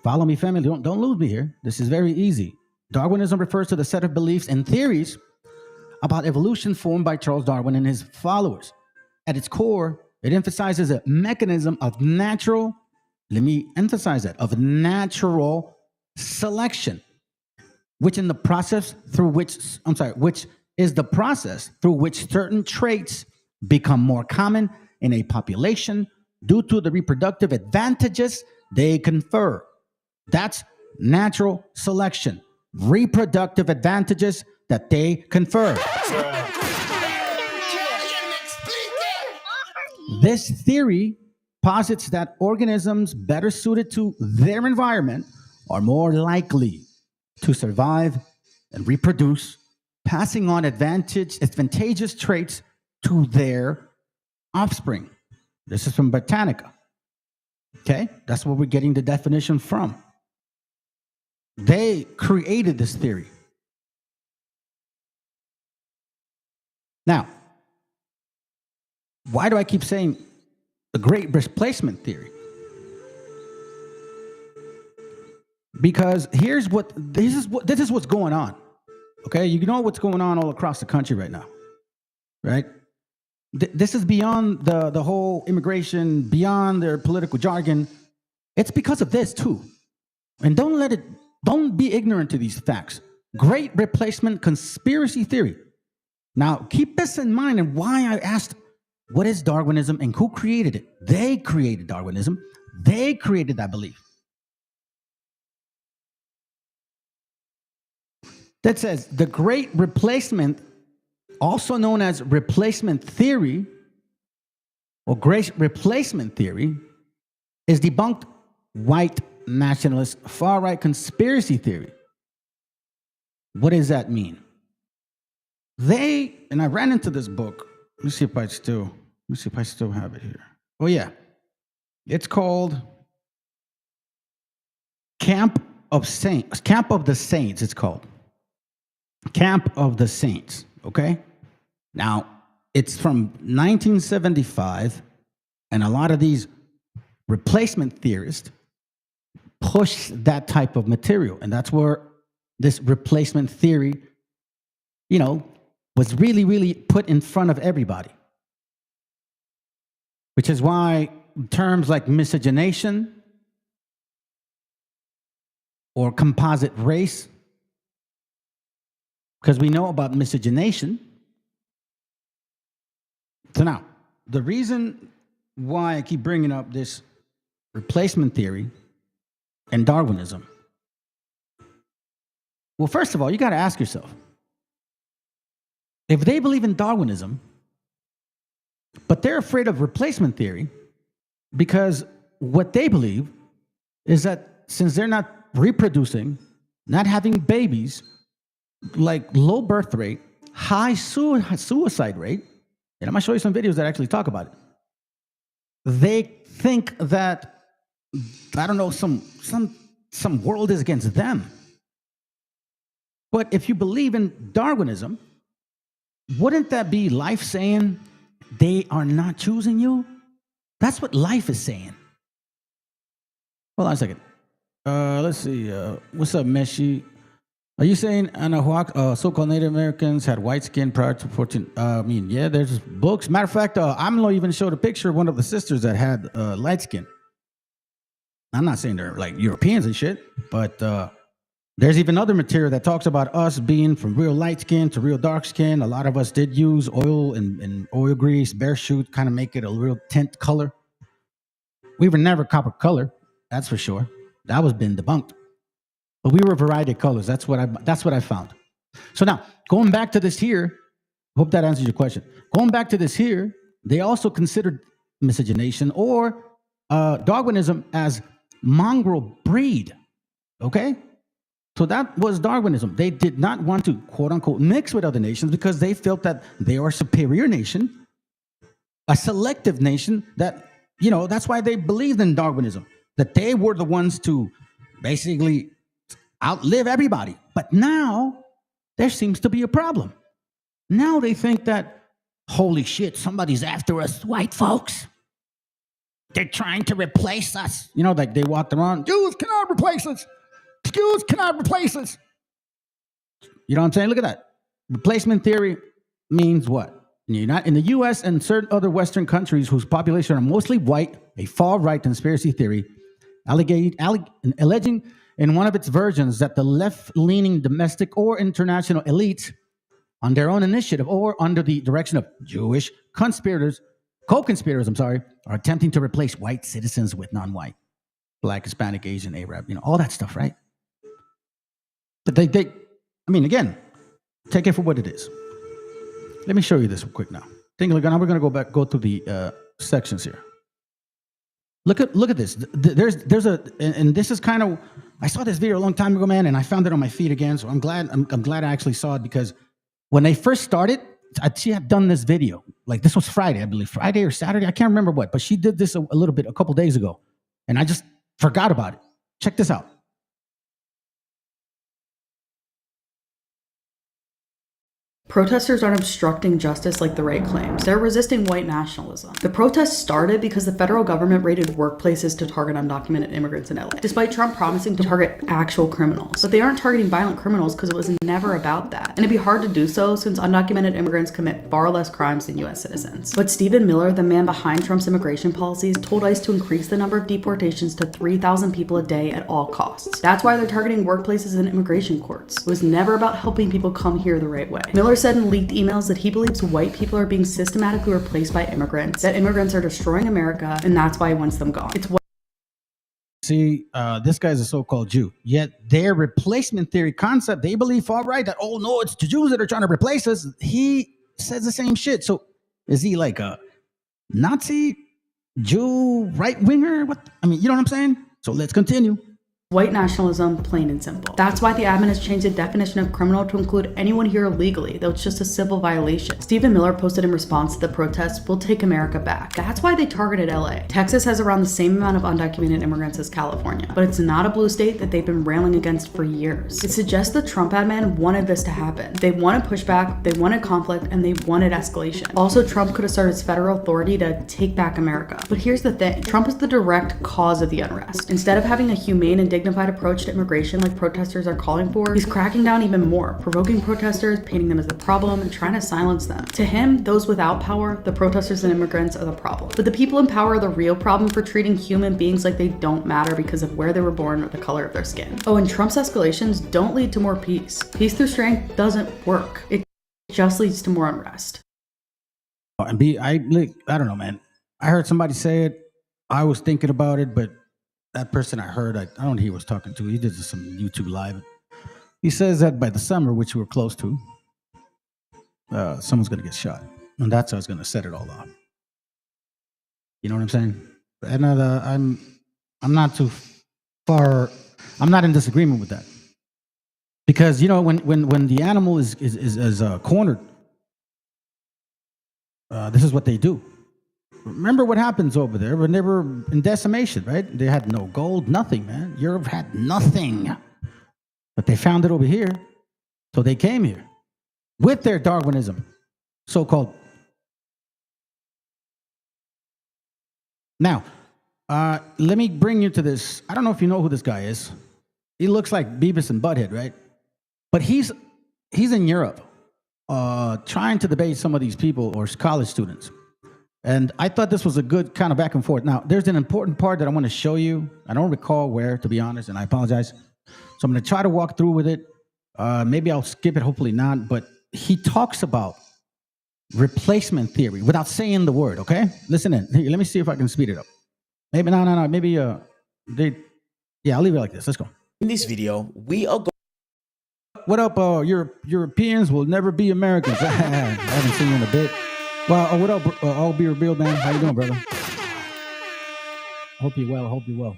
S1: Follow me, family. Don't lose me here. This is very easy. Darwinism refers to the set of beliefs and theories about evolution formed by Charles Darwin and his followers. At its core, it emphasizes a mechanism of natural, let me emphasize that, of natural selection, which is the process through which certain traits become more common in a population due to the reproductive advantages they confer. That's natural selection, reproductive advantages that they confer. This theory posits that organisms better suited to their environment are more likely to survive and reproduce, passing on advantageous traits to their offspring. This is from Britannica. Okay? That's where we're getting the definition from. They created this theory. Now, why do I keep saying the great replacement theory? Because this is what's going on. Okay, you know what's going on all across the country right now, right? This is beyond the whole immigration, beyond their political jargon. It's because of this too. And don't be ignorant to these facts. Great replacement conspiracy theory. Now, keep this in mind and why I asked, what is Darwinism and who created it? They created Darwinism. They created that belief. That says the great replacement, also known as replacement theory or great replacement theory, is debunked white nationalist far-right conspiracy theory. What does that mean? And I ran into this book. Let me see if I still have it here. Oh yeah. It's called Camp of the Saints, it's called. Camp of the Saints, okay? Now, it's from 1975, and a lot of these replacement theorists push that type of material, and that's where this replacement theory, was really, really put in front of everybody. Which is why terms like miscegenation or composite race, because we know about miscegenation. So now, the reason why I keep bringing up this replacement theory and Darwinism, well, first of all, you got to ask yourself, if they believe in Darwinism, but they're afraid of replacement theory, because what they believe is that since they're not reproducing, not having babies, like low birth rate, high suicide rate, and I'm going to show you some videos that actually talk about it. They think that, I don't know, some world is against them. But if you believe in Darwinism, wouldn't that be life saying they are not choosing you? That's what life is saying. Hold on a second. Let's see. What's up, Meshi? Are you saying Anahuac, so-called Native Americans had white skin prior to 14? Yeah, there's books. Matter of fact, AMLO even showed a picture of one of the sisters that had light skin. I'm not saying they're like Europeans and shit, but there's even other material that talks about us being from real light skin to real dark skin. A lot of us did use oil and oil grease, bear shoot, kind of make it a real tint color. We were never copper color, that's for sure. That was been debunked. But we were a variety of colors. That's what I found. So now, going back to this here, hope that answers your question. Going back to this here, they also considered miscegenation or Darwinism as mongrel breed. Okay? So that was Darwinism. They did not want to, quote unquote, mix with other nations because they felt that they are a superior nation, a selective nation that, that's why they believed in Darwinism, that they were the ones to basically outlive everybody. But now there seems to be a problem. Now they think that, holy shit, somebody's after us, white folks. They're trying to replace us. Like they walked around, Jews cannot replace us. Jews cannot replace us. You know what I'm saying? Look at that. Replacement theory means what? You're not in the U.S. and certain other Western countries whose population are mostly white, a far-right conspiracy theory, alleging in one of its versions that the left-leaning domestic or international elites, on their own initiative or under the direction of Jewish co-conspirators, are attempting to replace white citizens with non-white, Black, Hispanic, Asian, Arab, all that stuff, right? But again, take it for what it is. Let me show you this real quick now. Now we're going to go through the sections here. Look at this. There's a, and this is kind of, I saw this video a long time ago, man, and I found it on my feed again. So I'm glad I actually saw it, because when they first started, she had done this video. Like, this was Friday, I believe, Friday or Saturday. I can't remember what, but she did this a little bit, a couple days ago, and I just forgot about it. Check this out.
S15: Protesters aren't obstructing justice like the right claims. They're resisting white nationalism. The protests started because the federal government raided workplaces to target undocumented immigrants in LA, despite Trump promising to target actual criminals. But they aren't targeting violent criminals because it was never about that. And it'd be hard to do so since undocumented immigrants commit far less crimes than US citizens. But Stephen Miller, the man behind Trump's immigration policies, told ICE to increase the number of deportations to 3,000 people a day at all costs. That's why they're targeting workplaces and immigration courts. It was never about helping people come here the right way. Miller said in leaked emails that he believes white people are being systematically replaced by immigrants, that immigrants are destroying America, and that's why he wants them gone. It's
S1: See, this guy's a so-called Jew, yet their replacement theory concept, they believe far right that, oh no, it's the Jews that are trying to replace us. He says the same shit. So is he like a Nazi, Jew, right-winger? What? I mean, you know what I'm saying? So let's continue.
S15: white nationalism, plain and simple. That's why the admin has changed the definition of criminal to include anyone here illegally, though it's just a civil violation. Stephen Miller posted in response to the protests, "We'll take America back." That's why they targeted LA. Texas has around the same amount of undocumented immigrants as California, but it's not a blue state that they've been railing against for years. It suggests the Trump admin wanted this to happen. They wanted pushback, they wanted conflict, and they wanted escalation. Also, Trump could assert his federal authority to take back America. But here's the thing, Trump is the direct cause of the unrest. Instead of having a humane and dignified approach to immigration like protesters are calling for, he's cracking down even more, provoking protesters, painting them as the problem, and trying to silence them. To him, those without power, the protesters and immigrants, are the problem. But the people in power are the real problem for treating human beings like they don't matter because of where they were born or the color of their skin. Oh, and Trump's escalations don't lead to more peace. Peace through strength doesn't work. It just leads to more unrest.
S1: And I don't know, man. I heard somebody say it. I was thinking about it, but that person I heard, I don't know who he was talking to. He did some YouTube live. He says that by the summer, which we're close to, someone's going to get shot. And that's how it's going to set it all off. You know what I'm saying? And I'm not too far. I'm not in disagreement with that. Because, you know, when the animal is cornered, this is what they do. Remember what happens over there when they were in decimation, right? They had no gold, nothing, man. Europe had nothing. But they found it over here. So they came here with their Darwinism, so-called. Now, let me bring you to this. I don't know if you know who this guy is. He looks like Beavis and Butthead, right? But he's in Europe trying to debate some of these people or college students. And I thought this was a good kind of back and forth. Now, there's an important part that I want to show you. I don't recall where, to be honest, and I apologize. So I'm going to try to walk through with it. Maybe I'll skip it, hopefully not. But he talks about replacement theory without saying the word, okay? Listen in. Here, let me see if I can speed it up. Maybe, no. Maybe, yeah, I'll leave it like this. Let's go.
S16: In this video, we are going.
S1: What up, Europeans will never be Americans. I haven't seen you in a bit. Well, what up, All Be Revealed, man? How you doing, brother? Hope you're well.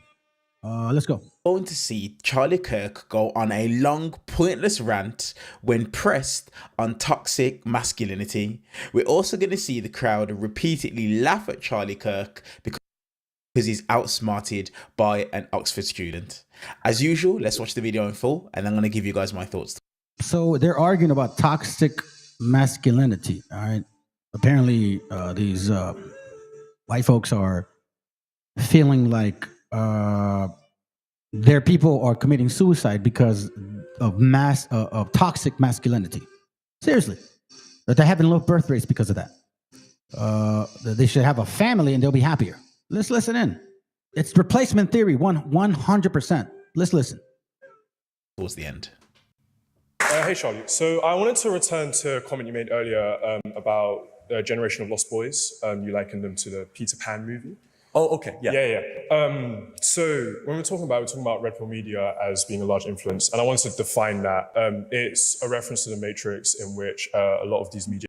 S1: Let's go.
S16: Going to see Charlie Kirk go on a long, pointless rant when pressed on toxic masculinity. We're also going to see the crowd repeatedly laugh at Charlie Kirk because he's outsmarted by an Oxford student. As usual, let's watch the video in full, and I'm going to give you guys my thoughts.
S1: So they're arguing about toxic masculinity, all right? Apparently, these white folks are feeling like their people are committing suicide because of toxic masculinity. Seriously, that they're having low birth rates because of that. That they should have a family and they'll be happier. Let's listen in. It's replacement theory, 100%. Let's listen.
S16: Towards the end.
S17: Hey, Charlie. So I wanted to return to a comment you made earlier about a generation of lost boys. You likened them to the Peter Pan movie.
S11: Oh, okay. Yeah.
S17: So when we're talking about Red Pill Media as being a large influence, and I wanted to define that. It's a reference to the Matrix in which a lot of these media.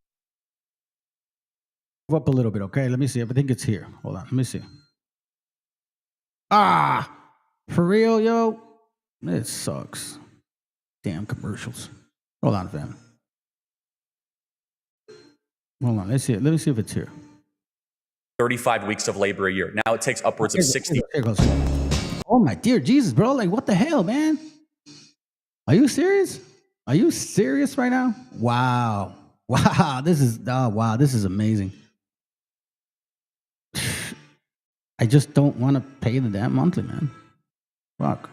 S1: Up a little bit, okay? Let me see. I think it's here. Hold on. Let me see. Ah, for real, yo? It sucks. Damn commercials. Hold on, fam. Hold on. Let's see. Let me see if it's here.
S11: 35 weeks of labor a year. Now it takes upwards of 60.
S1: Here it goes. Oh my dear Jesus, bro! Like, what the hell, man? Are you serious? Are you serious right now? Wow. Wow. This is This is amazing. I just don't want to pay the damn monthly, man. Fuck.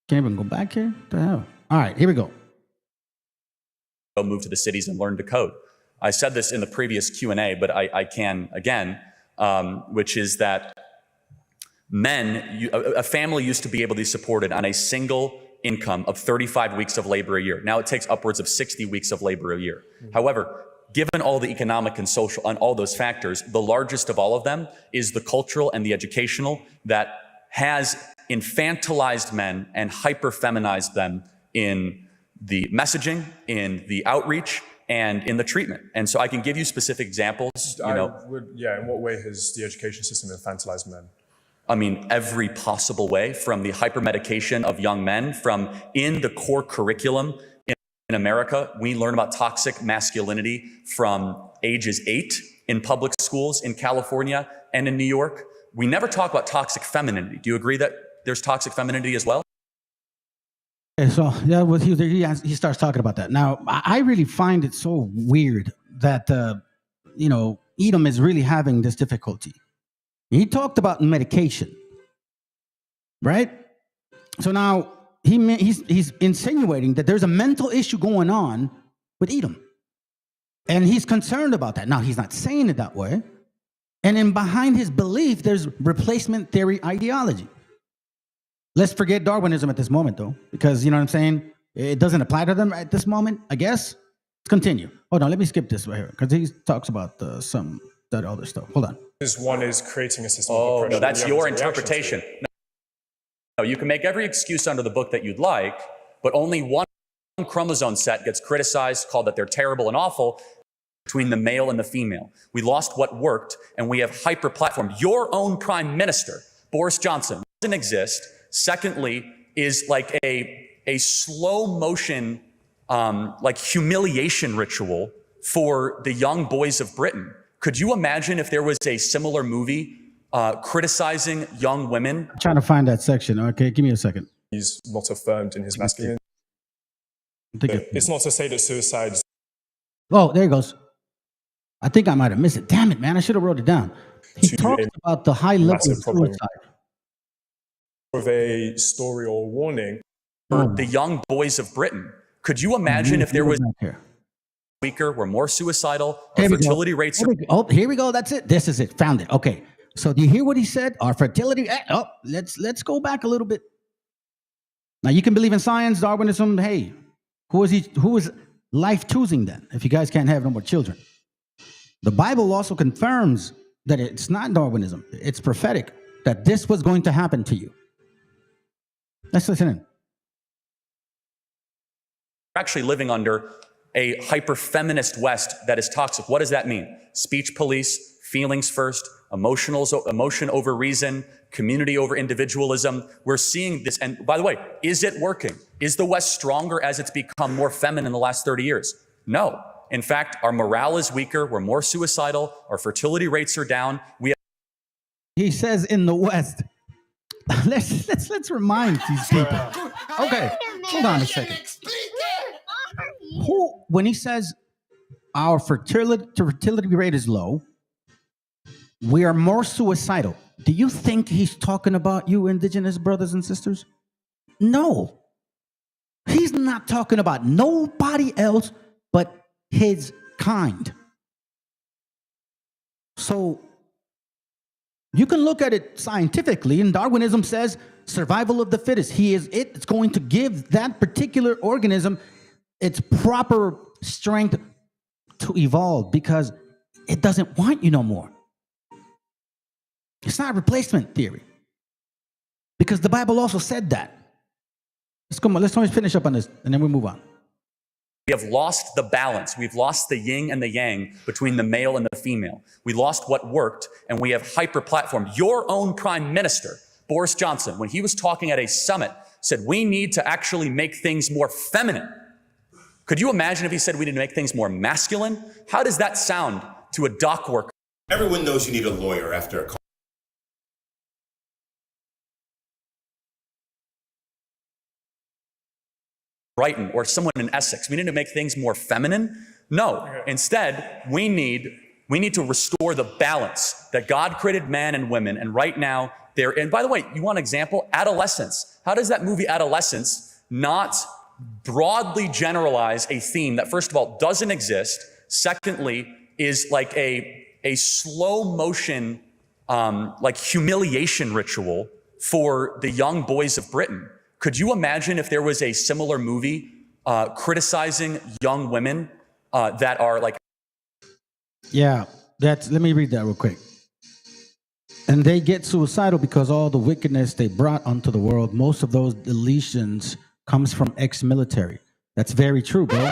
S1: Can't even go back here? What the hell? All right, here we go.
S11: Go move to the cities and learn to code. I said this in the previous Q&A, but I can again, which is that a family used to be able to be supported on a single income of 35 weeks of labor a year. Now it takes upwards of 60 weeks of labor a year. However, given all the economic and social and all those factors, the largest of all of them is the cultural and the educational that has infantilized men and hyper-feminized them in the messaging, in the outreach, and in the treatment. And so I can give you specific examples.
S17: In what way has the education system infantilized men?
S11: I mean, every possible way, from the hypermedication of young men, from in the core curriculum in America, we learn about toxic masculinity from ages 8 in public schools in California and in New York. We never talk about toxic femininity. Do you agree that there's toxic femininity as well?
S1: Okay, so yeah, he starts talking about that. Now, I really find it so weird that Edom is really having this difficulty. He talked about medication, right? So now he's insinuating that there's a mental issue going on with Edom, and he's concerned about that. Now, he's not saying it that way, and then behind his belief, there's replacement theory ideology. Let's forget Darwinism at this moment, though, because, you know what I'm saying? It doesn't apply to them at this moment, I guess. Let's continue. Hold on, let me skip this right here, because he talks about that other stuff. Hold on.
S17: One is creating a system of
S11: Oh,
S17: oppression.
S11: no, that's your interpretation. No, you can make every excuse under the book that you'd like, but only one chromosome set gets criticized, called that they're terrible and awful, between the male and the female. We lost what worked, and we have hyper-platformed. Your own prime minister, Boris Johnson, doesn't exist. Secondly, is like a slow motion, like humiliation ritual for the young boys of Britain. Could you imagine if there was a similar movie criticizing young women?
S1: I'm trying to find that section. Okay, give me a second.
S17: He's not affirmed in his masculinity. It's not to say that suicide.
S1: Oh, there he goes. I think I might have missed it. Damn it, man. I should have wrote it down. He talks about the high level of suicide.
S17: Of a story or warning.
S11: For the young boys of Britain. Could you imagine if there was weaker, we're more suicidal, our fertility rates are...
S1: Here we go. That's it. This is it. Found it. Okay. So do you hear what he said? Our fertility... let's go back a little bit. Now, you can believe in science, Darwinism. Hey, who is life choosing then, if you guys can't have no more children? The Bible also confirms that it's not Darwinism. It's prophetic, that this was going to happen to you. Let's listen in.
S11: We're actually living under a hyper-feminist West that is toxic. What does that mean? Speech police, feelings first, emotion over reason, community over individualism. We're seeing this. And by the way, is it working? Is the West stronger as it's become more feminine in the last 30 years? No. In fact, our morale is weaker. We're more suicidal. Our fertility rates are down.
S1: He says in the West. Let's remind these people. Okay, hold on a second. When he says our fertility rate is low, we are more suicidal. Do you think he's talking about you, Indigenous brothers and sisters? No. He's not talking about nobody else but his kind. So you can look at it scientifically, and Darwinism says survival of the fittest. It's going to give that particular organism its proper strength to evolve because it doesn't want you no more. It's not replacement theory. Because the Bible also said that. Let's finish up on this, and then we move on.
S11: We have lost the balance. We've lost the yin and the yang between the male and the female. We lost what worked, and we have hyper-platformed. Your own prime minister, Boris Johnson, when he was talking at a summit, said we need to actually make things more feminine. Could you imagine if he said we need to make things more masculine? How does that sound to a dock worker?
S18: Everyone knows you need a lawyer after a call.
S11: Brighton or someone in Essex. We need to make things more feminine. No, instead, we need to restore the balance that God created man and women. And right now, they're in. By the way, you want an example? Adolescence. How does that movie Adolescence not broadly generalize a theme that, first of all, doesn't exist? Secondly, is like a slow motion, like humiliation ritual for the young boys of Britain. Could you imagine if there was a similar movie criticizing young women that are like...
S1: Yeah, let me read that real quick. And they get suicidal because all the wickedness they brought onto the world, most of those deletions comes from ex-military. That's very true, bro.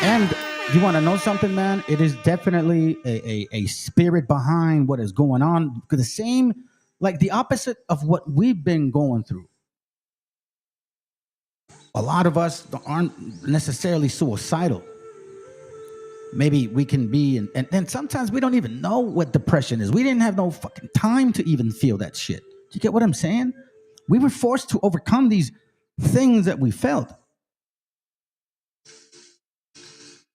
S1: And you want to know something, man? It is definitely a spirit behind what is going on. The same, like the opposite of what we've been going through. A lot of us aren't necessarily suicidal. Maybe we can be, and then sometimes we don't even know what depression is. We didn't have no fucking time to even feel that shit. Do you get what I'm saying? We were forced to overcome these things that we felt.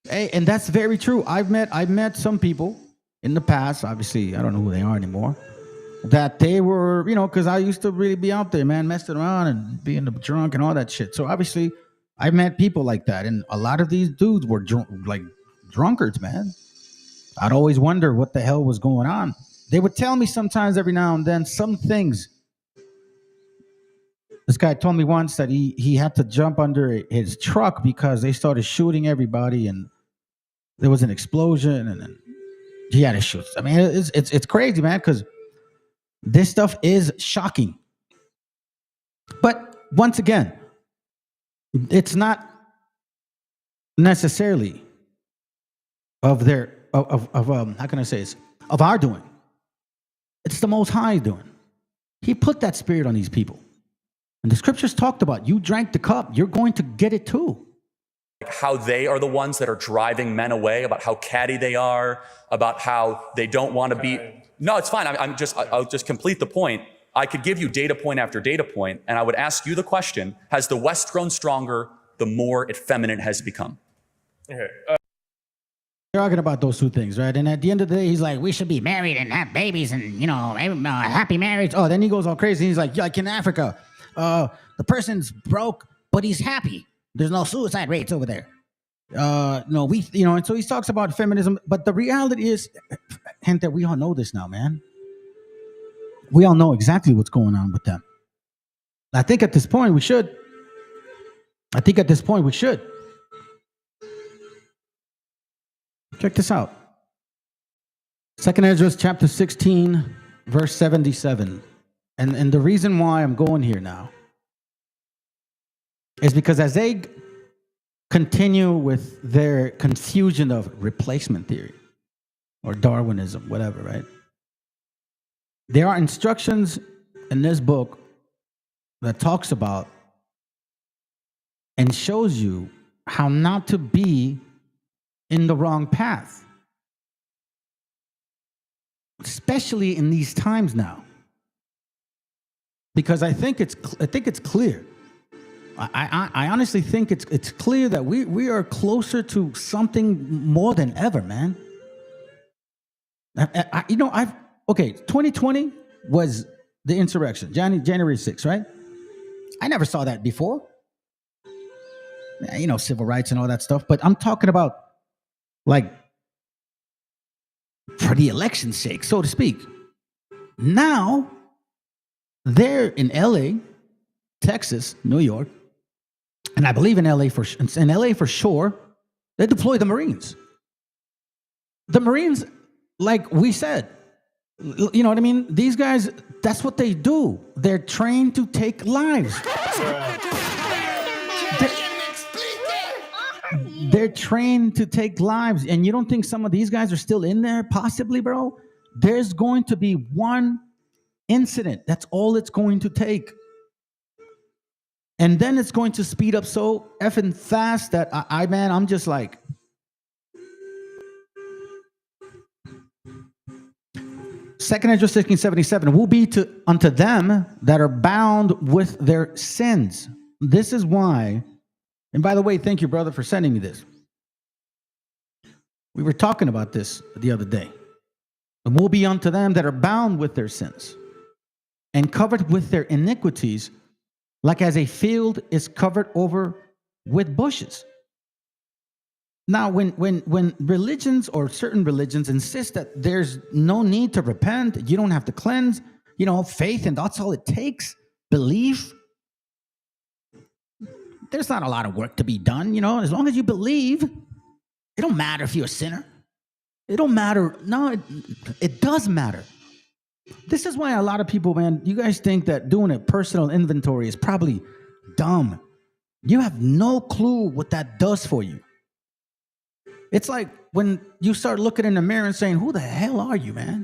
S1: Hey, and that's very true. I've met some people in the past, obviously, I don't know who they are anymore, that they were, because I used to really be out there, man, messing around and being drunk and all that shit. So obviously, I met people like that, and a lot of these dudes were drunkards, man. I'd always wonder what the hell was going on. They would tell me sometimes, every now and then, some things. This guy told me once that he had to jump under his truck because they started shooting everybody, and there was an explosion, and then he had to shoot. I mean, it's crazy, man, because this stuff is shocking. But once again, it's not necessarily of how can I say this? Of our doing. It's the Most High doing. He put that spirit on these people. And the scriptures talked about, you drank the cup, you're going to get it too.
S11: How they are the ones that are driving men away, about how catty they are, about how they don't want to be... No, it's fine. I'll just complete the point. I could give you data point after data point, and I would ask you the question, has the West grown stronger the more effeminate has become?
S17: Okay.
S1: You're talking about those two things, right? And at the end of the day, he's like, we should be married and have babies and, happy marriage. Oh, then he goes all crazy. He's like in Africa, the person's broke, but he's happy. There's no suicide rates over there. And so he talks about feminism, but the reality is, gente, we all know this now, man. We all know exactly what's going on with them. I think at this point we should. Check this out. 2nd Ezra chapter 16, verse 77. And the reason why I'm going here now is because as they continue with their confusion of replacement theory or Darwinism, whatever, right? There are instructions in this book that talks about and shows you how not to be in the wrong path, especially in these times now. Because I think it's clear. I honestly think it's clear that we are closer to something more than ever, man. 2020 was the insurrection, January 6th, right? I never saw that before. Civil rights and all that stuff, but I'm talking about like for the election's sake, so to speak. Now they're in LA, Texas, New York, and I believe in LA for sure. They deploy the Marines. The Marines, like we said, you know what I mean? These guys, that's what they do. They're trained to take lives. They're trained to take lives. And you don't think some of these guys are still in there? Possibly, bro. There's going to be one incident. That's all it's going to take. And then it's going to speed up so effing fast that man, I'm just like, Second Ezra 16:77 will be unto them that are bound with their sins. This is why, and by the way, thank you, brother, for sending me this. We were talking about this the other day. And will be unto them that are bound with their sins and covered with their iniquities, like as a field is covered over with bushes. Now, when religions or certain religions insist that there's no need to repent, you don't have to cleanse, faith, and that's all it takes, belief, there's not a lot of work to be done, as long as you believe, it don't matter if you're a sinner. It don't matter. No, it does matter. This is why a lot of people, man, you guys think that doing a personal inventory is probably dumb. You have no clue what that does for you. It's like when you start looking in the mirror and saying, who the hell are you, man?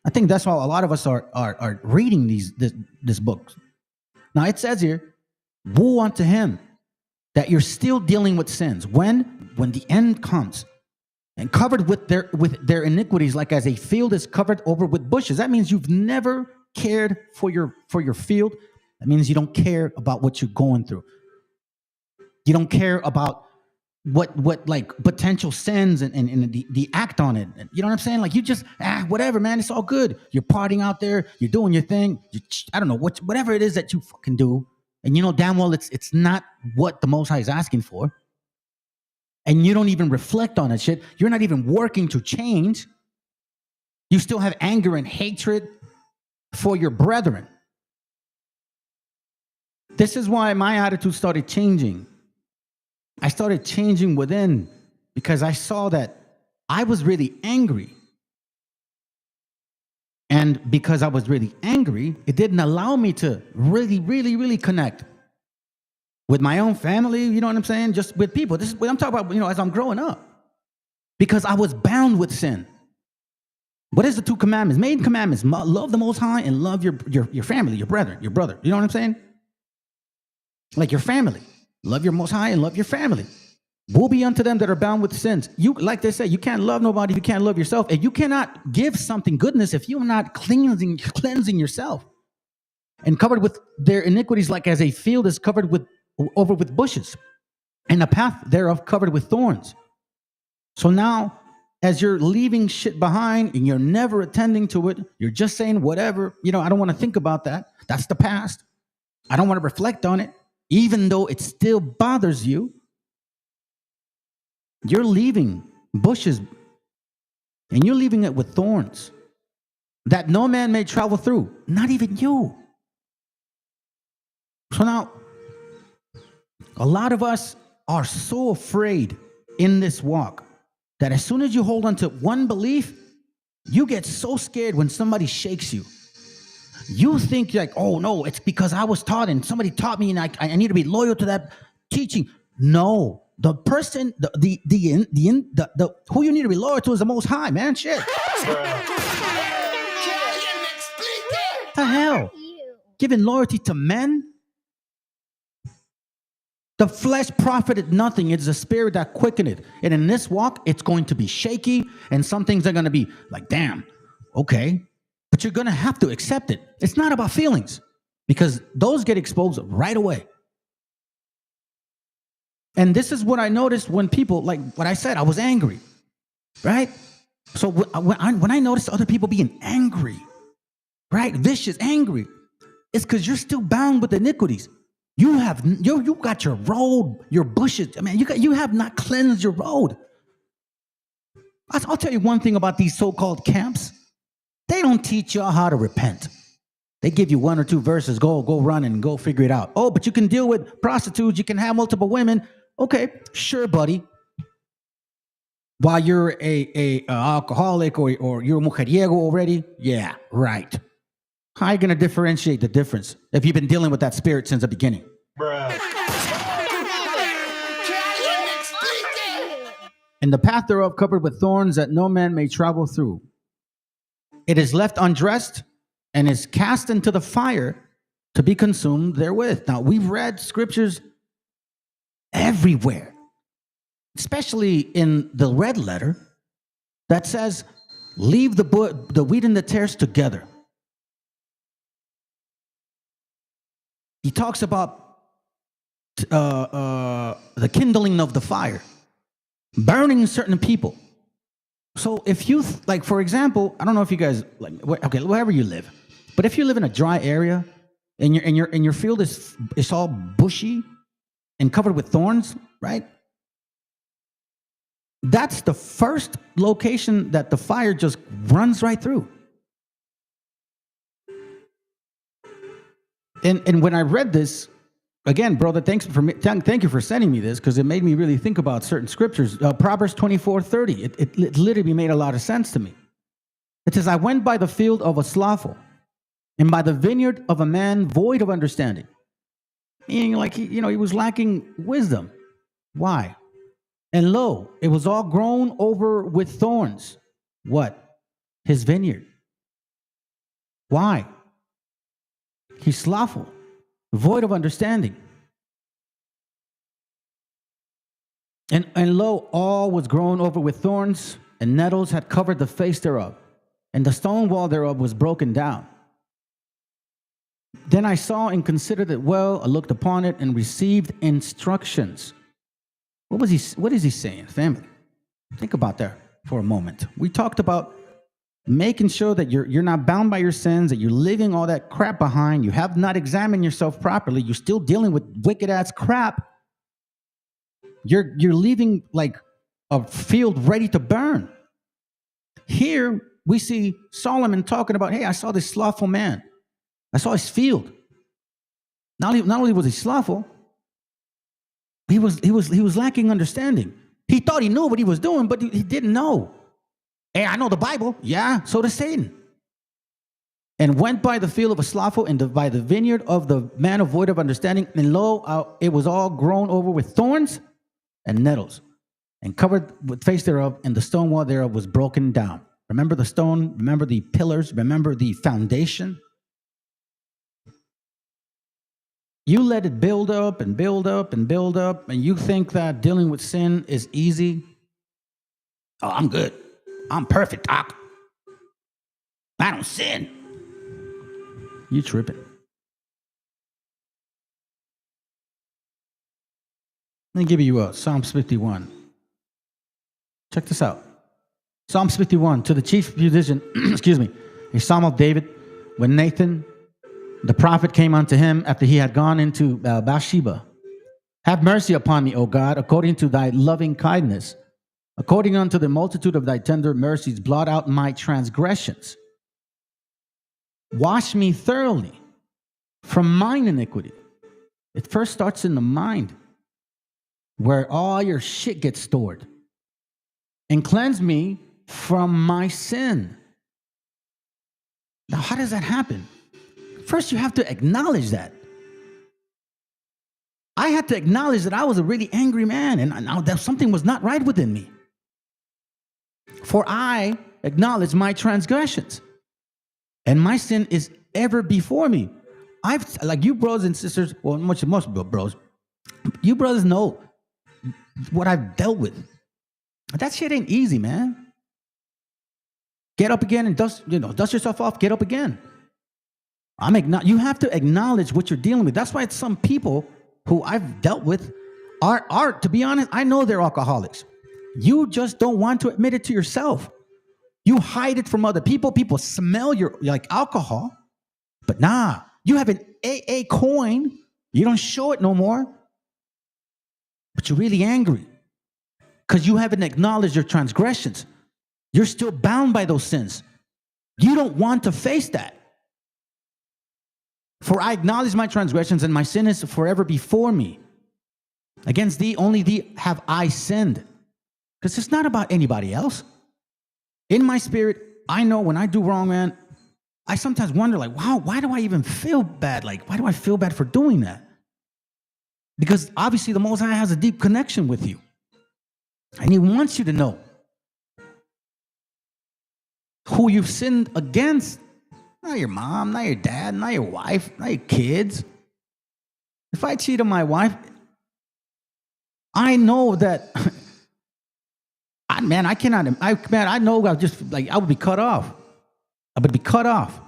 S1: I think that's why a lot of us are reading this book. Now it says here, woe unto him that you're still dealing with sins. When the end comes, and covered with their iniquities, like as a field is covered over with bushes. That means you've never cared for your field. That means you don't care about what you're going through. You don't care about what like potential sins and the act on it. You know what I'm saying? Like you just whatever, man. It's all good. You're partying out there. You're doing your thing. I don't know whatever it is that you fucking do, and you know damn well it's not what the Most High is asking for. And you don't even reflect on that shit. You're not even working to change. You still have anger and hatred for your brethren. This is why my attitude started changing. I started changing within because I saw that I was really angry. And because I was really angry, it didn't allow me to really, really, really connect with my own family, you know what I'm saying? Just with people. This is what I'm talking about, as I'm growing up. Because I was bound with sin. What is the two commandments? Main commandments, love the Most High and love your family, your brethren, your brother. You know what I'm saying? Like your family. Love your Most High and love your family. Woe be unto them that are bound with sins. You, like they say, you can't love nobody if you can't love yourself. And you cannot give something goodness if you're not cleansing yourself. And covered with their iniquities, like as a field is covered over with bushes, and a path thereof covered with thorns. So now, as you're leaving shit behind and you're never attending to it, you're just saying whatever, I don't want to think about that. That's the past. I don't want to reflect on it, even though it still bothers you. You're leaving bushes and you're leaving it with thorns that no man may travel through, not even you. So now, a lot of us are so afraid in this walk that as soon as you hold on to one belief, you get so scared when somebody shakes you. You think like, oh no, it's because I was taught and somebody taught me and I need to be loyal to that teaching. No, the person, the who you need to be loyal to is the Most High, man. Shit. What the hell? Giving loyalty to men? The flesh profited nothing. It is the spirit that quickeneth. And in this walk, it's going to be shaky. And some things are going to be like, damn, okay. But you're going to have to accept it. It's not about feelings because those get exposed right away. And this is what I noticed when people, like what I said, I was angry, right? So when I noticed other people being angry, right, vicious, angry, it's because you're still bound with iniquities. You got your road, your bushes. I mean, you have not cleansed your road. I'll tell you one thing about these so-called camps. They don't teach y'all how to repent. They give you one or two verses. Go run and go figure it out. Oh, but you can deal with prostitutes. You can have multiple women. Okay, sure, buddy. While you're a alcoholic or you're a mujeriego already, yeah, right. How are you going to differentiate the difference if you've been dealing with that spirit since the beginning?
S10: Bruh.
S1: and the path thereof covered with thorns that no man may travel through. It is left undressed and is cast into the fire to be consumed therewith. Now, we've read scriptures everywhere, especially in the red letter, that says, leave the wheat and the tares together. He talks about the kindling of the fire, burning certain people. So if you, like, for example, I don't know if you guys, like, okay, wherever you live, but if you live in a dry area and your field is all bushy and covered with thorns, right? That's the first location that the fire just runs right through. And when I read this, again, brother, thank you for sending me this, because it made me really think about certain scriptures. Proverbs 24:30, it literally made a lot of sense to me. It says, I went by the field of a slothful, and by the vineyard of a man void of understanding. Meaning, like, he was lacking wisdom. Why? And lo, it was all grown over with thorns. What? His vineyard. Why? He's slothful, void of understanding. And lo, all was grown over with thorns, and nettles had covered the face thereof, and the stone wall thereof was broken down. Then I saw and considered it well, I looked upon it, and received instructions. What is he saying, family? Think about that for a moment. We talked about making sure that you're not bound by your sins, that you're leaving all that crap behind. You have not examined yourself properly. You're still dealing with wicked ass crap. You're leaving like a field ready to burn. Here we see Solomon talking about, hey, I saw this slothful man. I saw his field. Not only was he slothful, he was lacking understanding. He thought he knew what he was doing, but he didn't know. Hey, I know the Bible. Yeah, so does Satan. And went by the field of a slothful, and by the vineyard of the man of void of understanding, and lo, it was all grown over with thorns and nettles, and covered with face thereof, and the stone wall thereof was broken down. Remember the stone, remember the pillars, remember the foundation. You let it build up and build up and build up, and you think that dealing with sin is easy. Oh, I'm good. I'm perfect, Doc. I don't sin. You tripping. Let me give you Psalms 51. Check this out. Psalms 51, to the chief musician, excuse me, a psalm of David, when Nathan, the prophet, came unto him after he had gone into Bathsheba. Have mercy upon me, O God, according to thy loving kindness. According unto the multitude of thy tender mercies, blot out my transgressions. Wash me thoroughly from mine iniquity. It first starts in the mind, where all your shit gets stored. And cleanse me from my sin. Now, how does that happen? First, you have to acknowledge that. I had to acknowledge that I was a really angry man, and that something was not right within me. For I acknowledge my transgressions, and my sin is ever before me. Like you brothers and sisters, well, most bros, you brothers know what I've dealt with. That shit ain't easy, man. Get up again and dust yourself off. Get up again. You have to acknowledge what you're dealing with. That's why it's some people who I've dealt with are, to be honest, I know they're alcoholics. You just don't want to admit it to yourself. You hide it from other people. People smell your like alcohol, but nah, you have an AA coin. You don't show it no more, but you're really angry because you haven't acknowledged your transgressions. You're still bound by those sins. You don't want to face that. For I acknowledge my transgressions, and my sin is forever before me. Against thee, only thee have I sinned. Because it's not about anybody else. In my spirit, I know when I do wrong, man, I sometimes wonder, like, wow, why do I even feel bad? Like, why do I feel bad for doing that? Because obviously the Most High has a deep connection with you. And he wants you to know who you've sinned against. Not your mom, not your dad, not your wife, not your kids. If I cheat on my wife, I know that, I know I would be cut off. I would be cut off.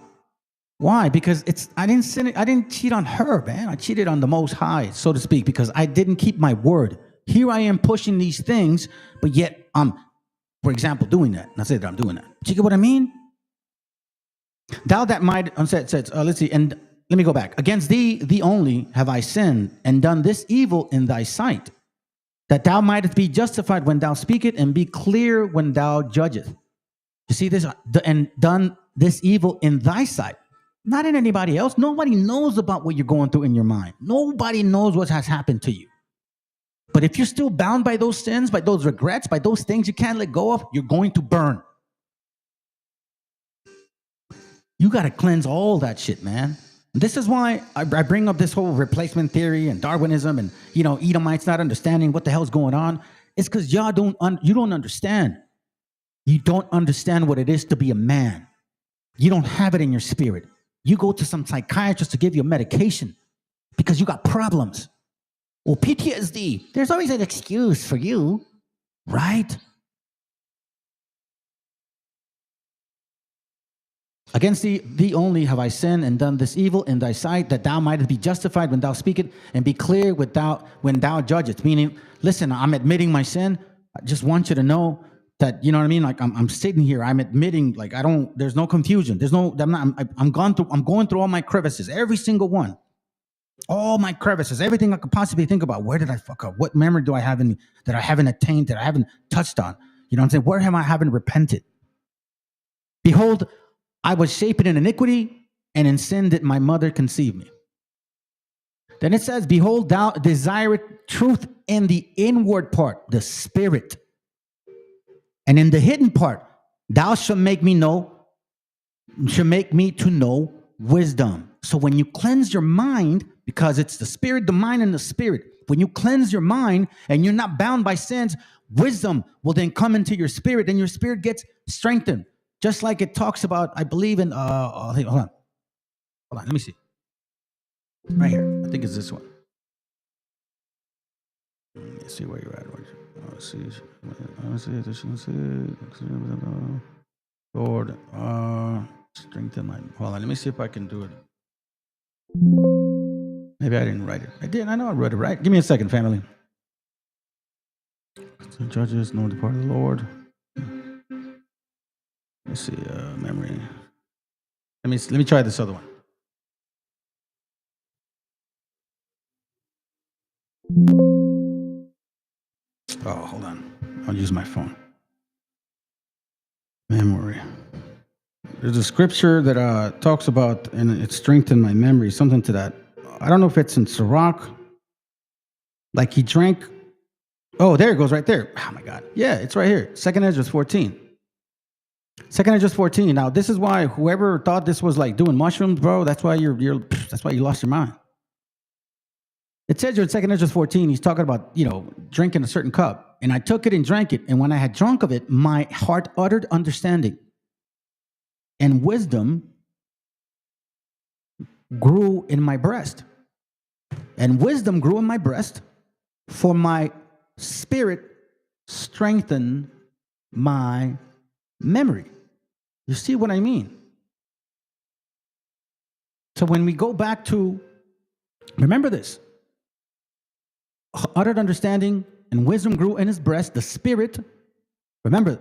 S1: Why? Because I didn't cheat on her, man. I cheated on the Most High, so to speak, because I didn't keep my word. Here I am pushing these things, but yet I'm, for example, doing that. Not say that I'm doing that. Do you get what I mean? Thou that might, let's see, and let me go back. Against thee only have I sinned and done this evil in thy sight, that thou mightest be justified when thou speakest and be clear when thou judgest. You see this? And done this evil in thy sight, not in anybody else. Nobody knows about what you're going through in your mind. Nobody knows what has happened to you. But if you're still bound by those sins, by those regrets, by those things you can't let go of, you're going to burn. You got to cleanse all that shit, man. This is why I bring up this whole replacement theory and Darwinism and, Edomites not understanding what the hell's going on. It's because you don't understand. You don't understand what it is to be a man. You don't have it in your spirit. You go to some psychiatrist to give you a medication because you got problems. Well, PTSD, there's always an excuse for you, right? Against thee only have I sinned and done this evil in thy sight, that thou mightest be justified when thou speakest and be clear when thou judgest. Meaning, listen, I'm admitting my sin. I just want you to know that, you know what I mean? Like I'm sitting here, I'm admitting, like there's no confusion. I'm going through all my crevices, every single one. All my crevices, everything I could possibly think about. Where did I fuck up? What memory do I have in me that I haven't attained, that I haven't touched on? You know what I'm saying? Where have I haven't repented? Behold, I was shapen in iniquity, and in sin did my mother conceive me. Then it says, behold, thou desirest truth in the inward part, the spirit. And in the hidden part, thou shalt make me to know wisdom. So when you cleanse your mind, because it's the spirit, the mind, and the spirit, when you cleanse your mind and you're not bound by sins, wisdom will then come into your spirit, and your spirit gets strengthened. Just like it talks about, I believe in, hold on, let me see. Right here, I think it's this one. Let me see where you're at. Lord, strengthen my, hold on, let me see if I can do it. Maybe I didn't write it. I did, I know I wrote it right. Give me a second, family. So judges know the part of the Lord. Let's see, memory. Let me try this other one. Oh, hold on. I'll use my phone. Memory. There's a scripture that talks about, and it strengthened my memory, something to that. I don't know if it's in Sirach. Like he drank. Oh, there it goes right there. Oh my God. Yeah, it's right here. 2 Ezra 14. 2 Ezra 14. Now, this is why whoever thought this was like doing mushrooms, bro, that's why that's why you lost your mind. It says in 2 Ezra 14, he's talking about, drinking a certain cup. And I took it and drank it. And when I had drunk of it, my heart uttered understanding. And wisdom grew in my breast. And wisdom grew in my breast, for my spirit strengthened my memory. You see what I mean? So when we go back to, remember this, uttered understanding and wisdom grew in his breast, the spirit, remember,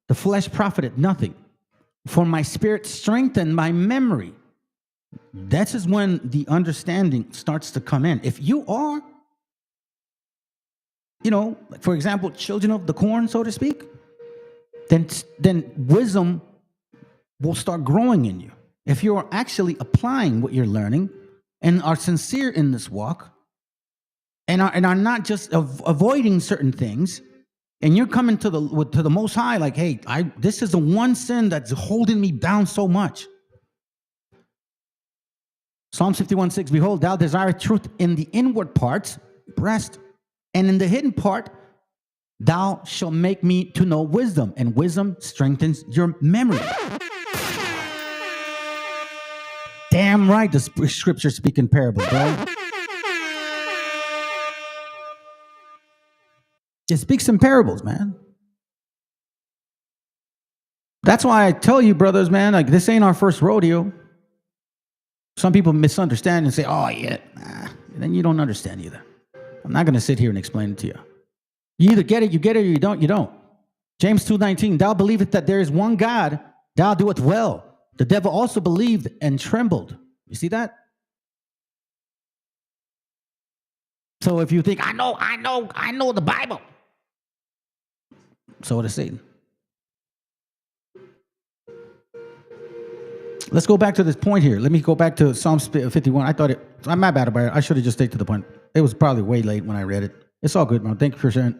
S1: the flesh profited nothing. For my spirit strengthened my memory. That is when the understanding starts to come in. If you are, like for example, children of the corn, so to speak, then wisdom will start growing in you. If you're actually applying what you're learning and are sincere in this walk and are not just avoiding certain things, and you're coming to the Most High like, hey, this is the one sin that's holding me down so much. Psalms 51:6, behold, thou desirest truth in the inward parts, breast, and in the hidden part, Thou shalt make me to know wisdom, and wisdom strengthens your memory. Damn right, the scripture speak in parables, bro. It speaks in parables, man. That's why I tell you, brothers, man, like this ain't our first rodeo. Some people misunderstand and say, oh, yeah, nah. Then you don't understand either. I'm not going to sit here and explain it to you. You either get it, or you don't, James 2:19, thou believest that there is one God, thou doest well. The devil also believed and trembled. You see that? So if you think, I know the Bible. So does Satan. Let's go back to this point here. Let me go back to Psalm 51. I'm my bad about it. I should have just stayed to the point. It was probably way late when I read it. It's all good, man. Thank you for sharing.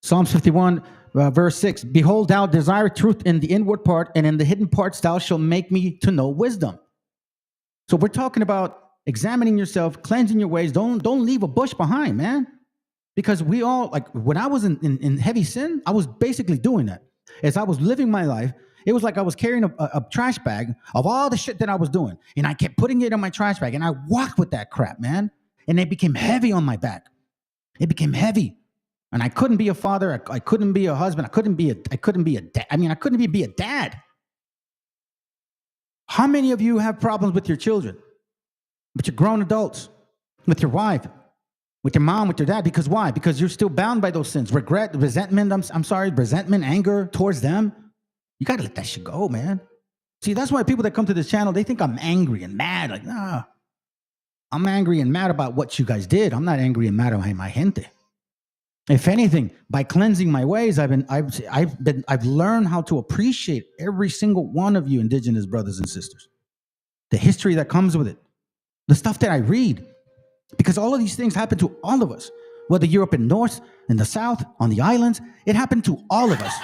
S1: Psalms 51, verse 6. Behold, thou desire truth in the inward part, and in the hidden parts thou shalt make me to know wisdom. So we're talking about examining yourself, cleansing your ways. Don't leave a bush behind, man. Because we all, like when I was in heavy sin, I was basically doing that. As I was living my life, it was like I was carrying a trash bag of all the shit that I was doing. And I kept putting it in my trash bag. And I walked with that crap, man. And it became heavy on my back. It became heavy. And I couldn't be a father. I couldn't be a husband. I couldn't be a dad. I couldn't even be a dad. How many of you have problems with your children? With your grown adults? With your wife? With your mom? With your dad? Because why? Because you're still bound by those sins. Regret, resentment, resentment, anger towards them. You got to let that shit go, man. See, that's why people that come to this channel, they think I'm angry and mad. Like, nah. I'm angry and mad about what you guys did. I'm not angry and mad at my gente. If anything, by cleansing my ways, I've learned how to appreciate every single one of you indigenous brothers and sisters. The history that comes with it. The stuff that I read. Because all of these things happen to all of us. Whether you're up in North, in the South, on the islands, it happened to all of us.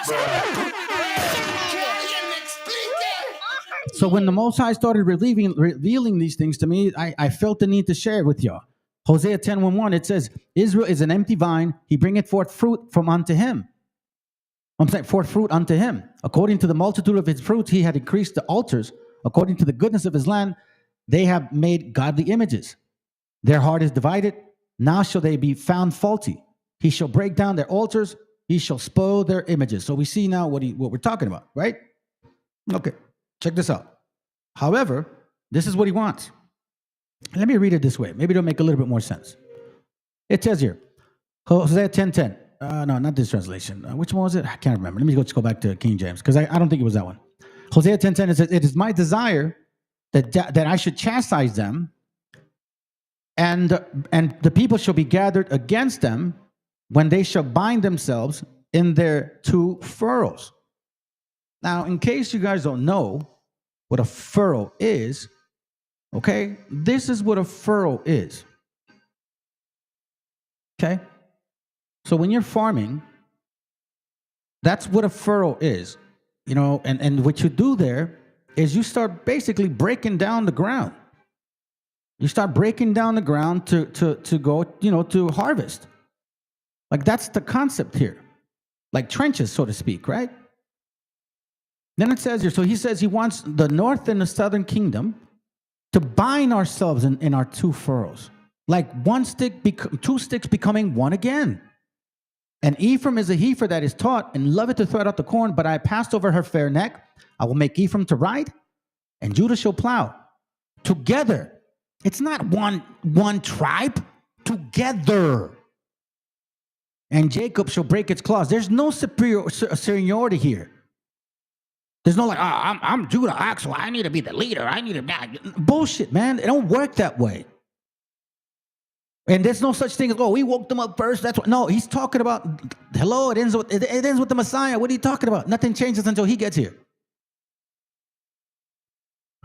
S1: So when the Most High started revealing these things to me, I felt the need to share it with y'all. Hosea 10:1, it says, Israel is an empty vine. He bringeth forth fruit from unto him. Forth fruit unto him. According to the multitude of his fruits, he had increased the altars. According to the goodness of his land, they have made godly images. Their heart is divided. Now shall they be found faulty. He shall break down their altars. He shall spoil their images. So we see now what we're talking about, right? Okay, check this out. However, this is what he wants. Let me read it this way. Maybe it'll make a little bit more sense. It says here, Hosea 10:10. No, not this translation. Which one was it? I can't remember. Let me go back to King James because I don't think it was that one. Hosea 10:10, it says, it is my desire that I should chastise them, and the people shall be gathered against them when they shall bind themselves in their two furrows. Now, in case you guys don't know what a furrow is, okay, this is what a furrow is. Okay? So when you're farming, that's what a furrow is. You know, and what you do there is you start basically breaking down the ground. You start breaking down the ground to go, to harvest. Like that's the concept here. Like trenches, so to speak, right? Then it says here, so he says he wants the north and the southern kingdom to bind ourselves in our two furrows. Like two sticks becoming one again. And Ephraim is a heifer that is taught and loveth to thread out the corn, but I passed over her fair neck. I will make Ephraim to ride, and Judah shall plow. Together. It's not one tribe. Together. And Jacob shall break its claws. There's no seniority here. There's no like, I'm Judah, so I need to be the leader. I need to... Bullshit, man. It don't work that way. And there's no such thing as, we woke them up first. That's what. No, he's talking about, hello, it ends with the Messiah. What are you talking about? Nothing changes until he gets here.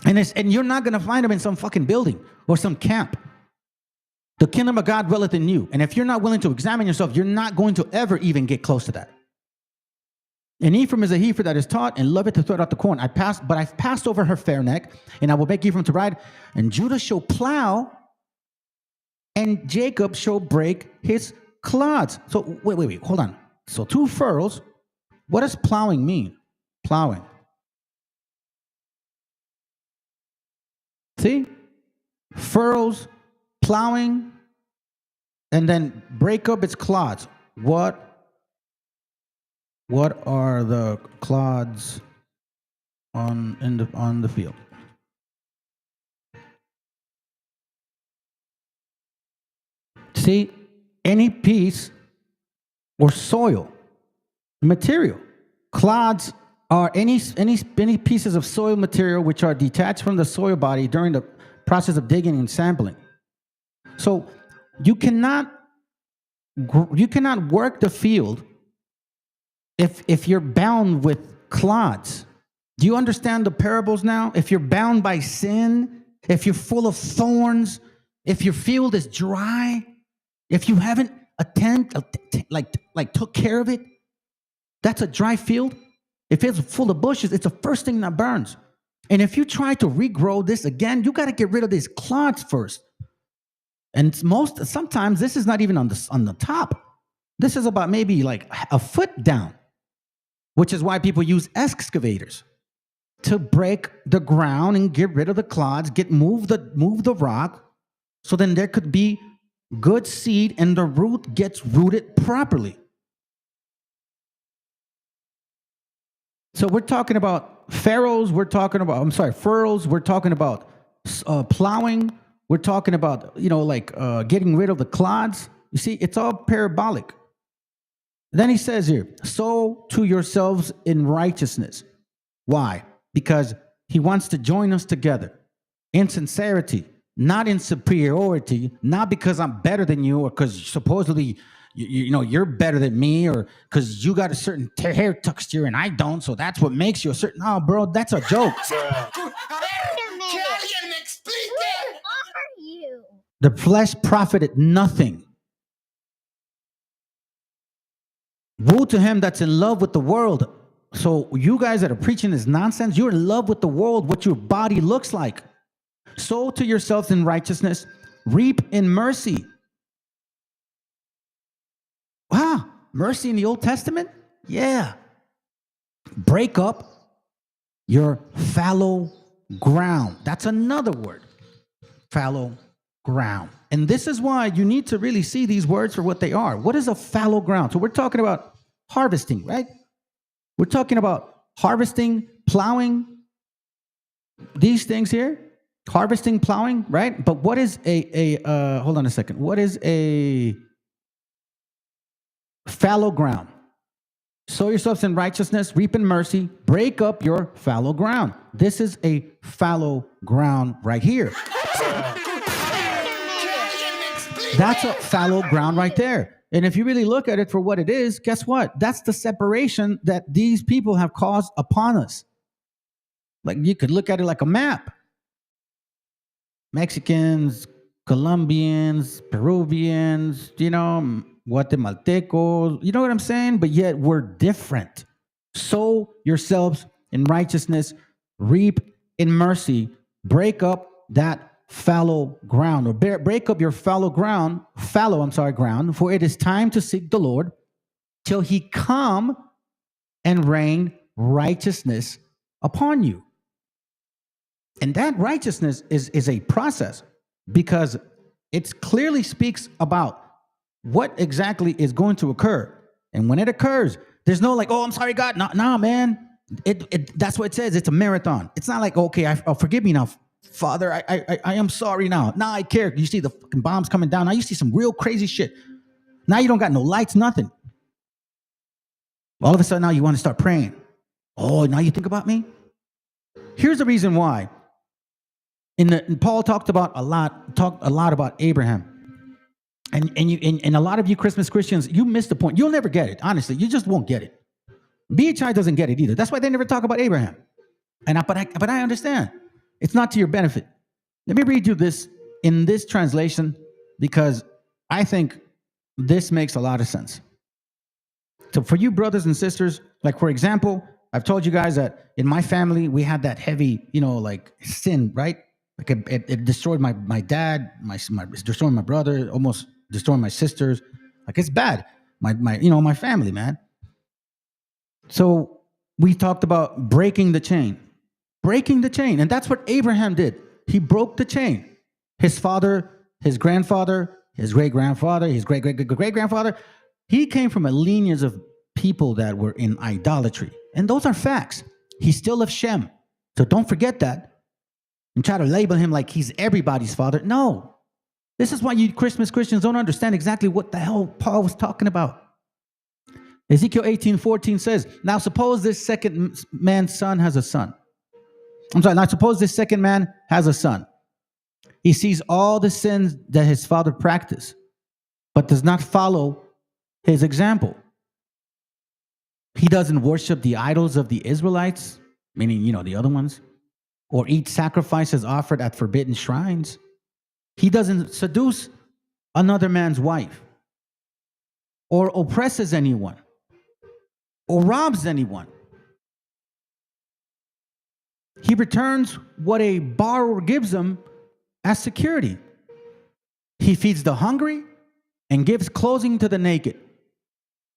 S1: And you're not going to find him in some fucking building or some camp. The kingdom of God dwelleth in you. And if you're not willing to examine yourself, you're not going to ever even get close to that. And Ephraim is a heifer that is taught and loveth to thread out the corn. I've passed over her fair neck, and I will make Ephraim to ride, and Judah shall plow, and Jacob shall break his clods. So wait, hold on. So 2 furrows. What does plowing mean? Plowing. See? Furrows, plowing, and then break up its clods. What are the clods on the field? See, any piece or soil material. Clods are any pieces of soil material which are detached from the soil body during the process of digging and sampling. So you cannot work the field if you're bound with clods. Do you understand the parables now? If you're bound by sin, if you're full of thorns, if your field is dry, if you haven't took care of it, that's a dry field. If it's full of bushes, it's the first thing that burns. And if you try to regrow this again, you got to get rid of these clods first. And sometimes this is not even on the top. This is about maybe like a foot down, which is why people use excavators to break the ground and get rid of the clods, move the rock, so then there could be good seed and the root gets rooted properly. So we're talking about furrows, furrows, we're talking about plowing, we're talking about, getting rid of the clods. You see, it's all parabolic. Then he says here, sow to yourselves in righteousness. Why? Because he wants to join us together in sincerity, not in superiority, not because I'm better than you or because supposedly you're better than me or because you got a certain hair texture and I don't, so that's what makes you a certain... No, bro, that's a joke. The flesh profited nothing. Woe to him that's in love with the world. So you guys that are preaching this nonsense, you're in love with the world, what your body looks like. Sow to yourselves in righteousness, reap in mercy. Wow, mercy in the Old Testament? Yeah. Break up your fallow ground. That's another word. Fallow ground. And this is why you need to really see these words for what they are. What is a fallow ground? So we're talking about harvesting, right? We're talking about harvesting, plowing, these things here. Harvesting, plowing, right? But what is hold on a second. What is a fallow ground? Sow yourselves in righteousness, reap in mercy, break up your fallow ground. This is a fallow ground right here. That's a fallow ground right there. And if you really look at it for what it is, guess what? That's the separation that these people have caused upon us. Like you could look at it like a map. Mexicans, Colombians, Peruvians, Guatemaltecos, you know what I'm saying? But yet we're different. Sow yourselves in righteousness, reap in mercy, break up that fallow ground, or break up your ground, for it is time to seek the Lord till he come and rain righteousness upon you. And that righteousness is a process, because it clearly speaks about what exactly is going to occur. And when it occurs, there's no like, oh, I'm sorry, God. Nah, man. That's what it says. It's a marathon. It's not like, okay, forgive me now, Father. I am sorry now. Now I care. You see the fucking bombs coming down. Now you see some real crazy shit. Now you don't got no lights, nothing. All of a sudden now you want to start praying. Oh, now you think about me? Here's the reason why. Paul talked a lot about Abraham. And a lot of you Christmas Christians, you miss the point. You'll never get it. Honestly, you just won't get it. BHI doesn't get it either. That's why they never talk about Abraham. But I understand. It's not to your benefit. Let me read you this in this translation, because I think this makes a lot of sense. So for you brothers and sisters, like for example, I've told you guys that in my family, we had that heavy, sin, right? Like it destroyed my dad, destroyed my brother, almost destroyed my sisters. Like it's bad. my family, man. So we talked about breaking the chain. Breaking the chain. And that's what Abraham did. He broke the chain. His father, his grandfather, his great-grandfather, his great-great-great-great-grandfather, he came from a lineage of people that were in idolatry. And those are facts. He's still of Shem. So don't forget that. And try to label him like he's everybody's father. No. This is why you Christians don't understand exactly what the hell Paul was talking about. Ezekiel 18:14 says, now suppose this second man's son has a son. Now suppose this second man has a son. He sees all the sins that his father practiced, but does not follow his example. He doesn't worship the idols of the Israelites, meaning, the other ones, or eat sacrifices offered at forbidden shrines. He doesn't seduce another man's wife, or oppresses anyone, or robs anyone. He returns what a borrower gives him as security. He feeds the hungry and gives clothing to the naked.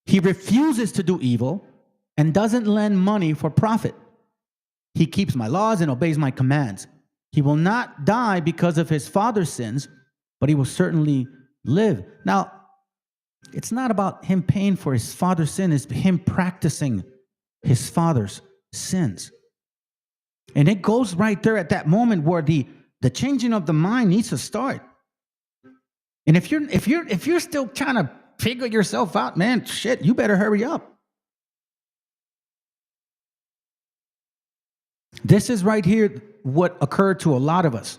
S1: He refuses to do evil and doesn't lend money for profit. He keeps my laws and obeys my commands. He will not die because of his father's sins, but he will certainly live. Now, it's not about him paying for his father's sin, it's him practicing his father's sins. And it goes right there at that moment where the changing of the mind needs to start. And if you're still trying to figure yourself out, man, shit, you better hurry up. This is right here what occurred to a lot of us.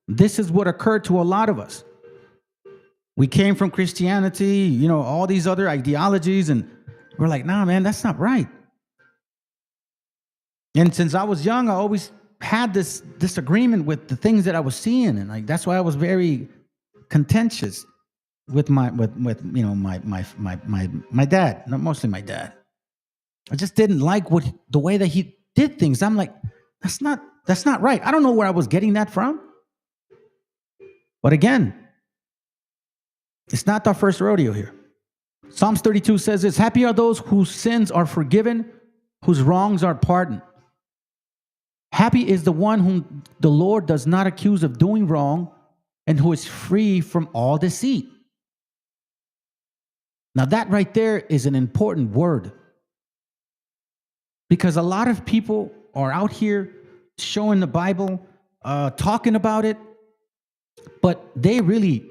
S1: This is what occurred to a lot of us. We came from Christianity, all these other ideologies, and we're like, nah, man, that's not right. And since I was young, I always had this disagreement with the things that I was seeing, and that's why I was very contentious with my dad, mostly my dad. I just didn't like the way that he did things. I'm like, that's not right. I don't know where I was getting that from. But again, it's not our first rodeo here. Psalms 32 says this, happy are those whose sins are forgiven, whose wrongs are pardoned. Happy is the one whom the Lord does not accuse of doing wrong and who is free from all deceit. Now that right there is an important word, because a lot of people are out here showing the Bible, talking about it, but they really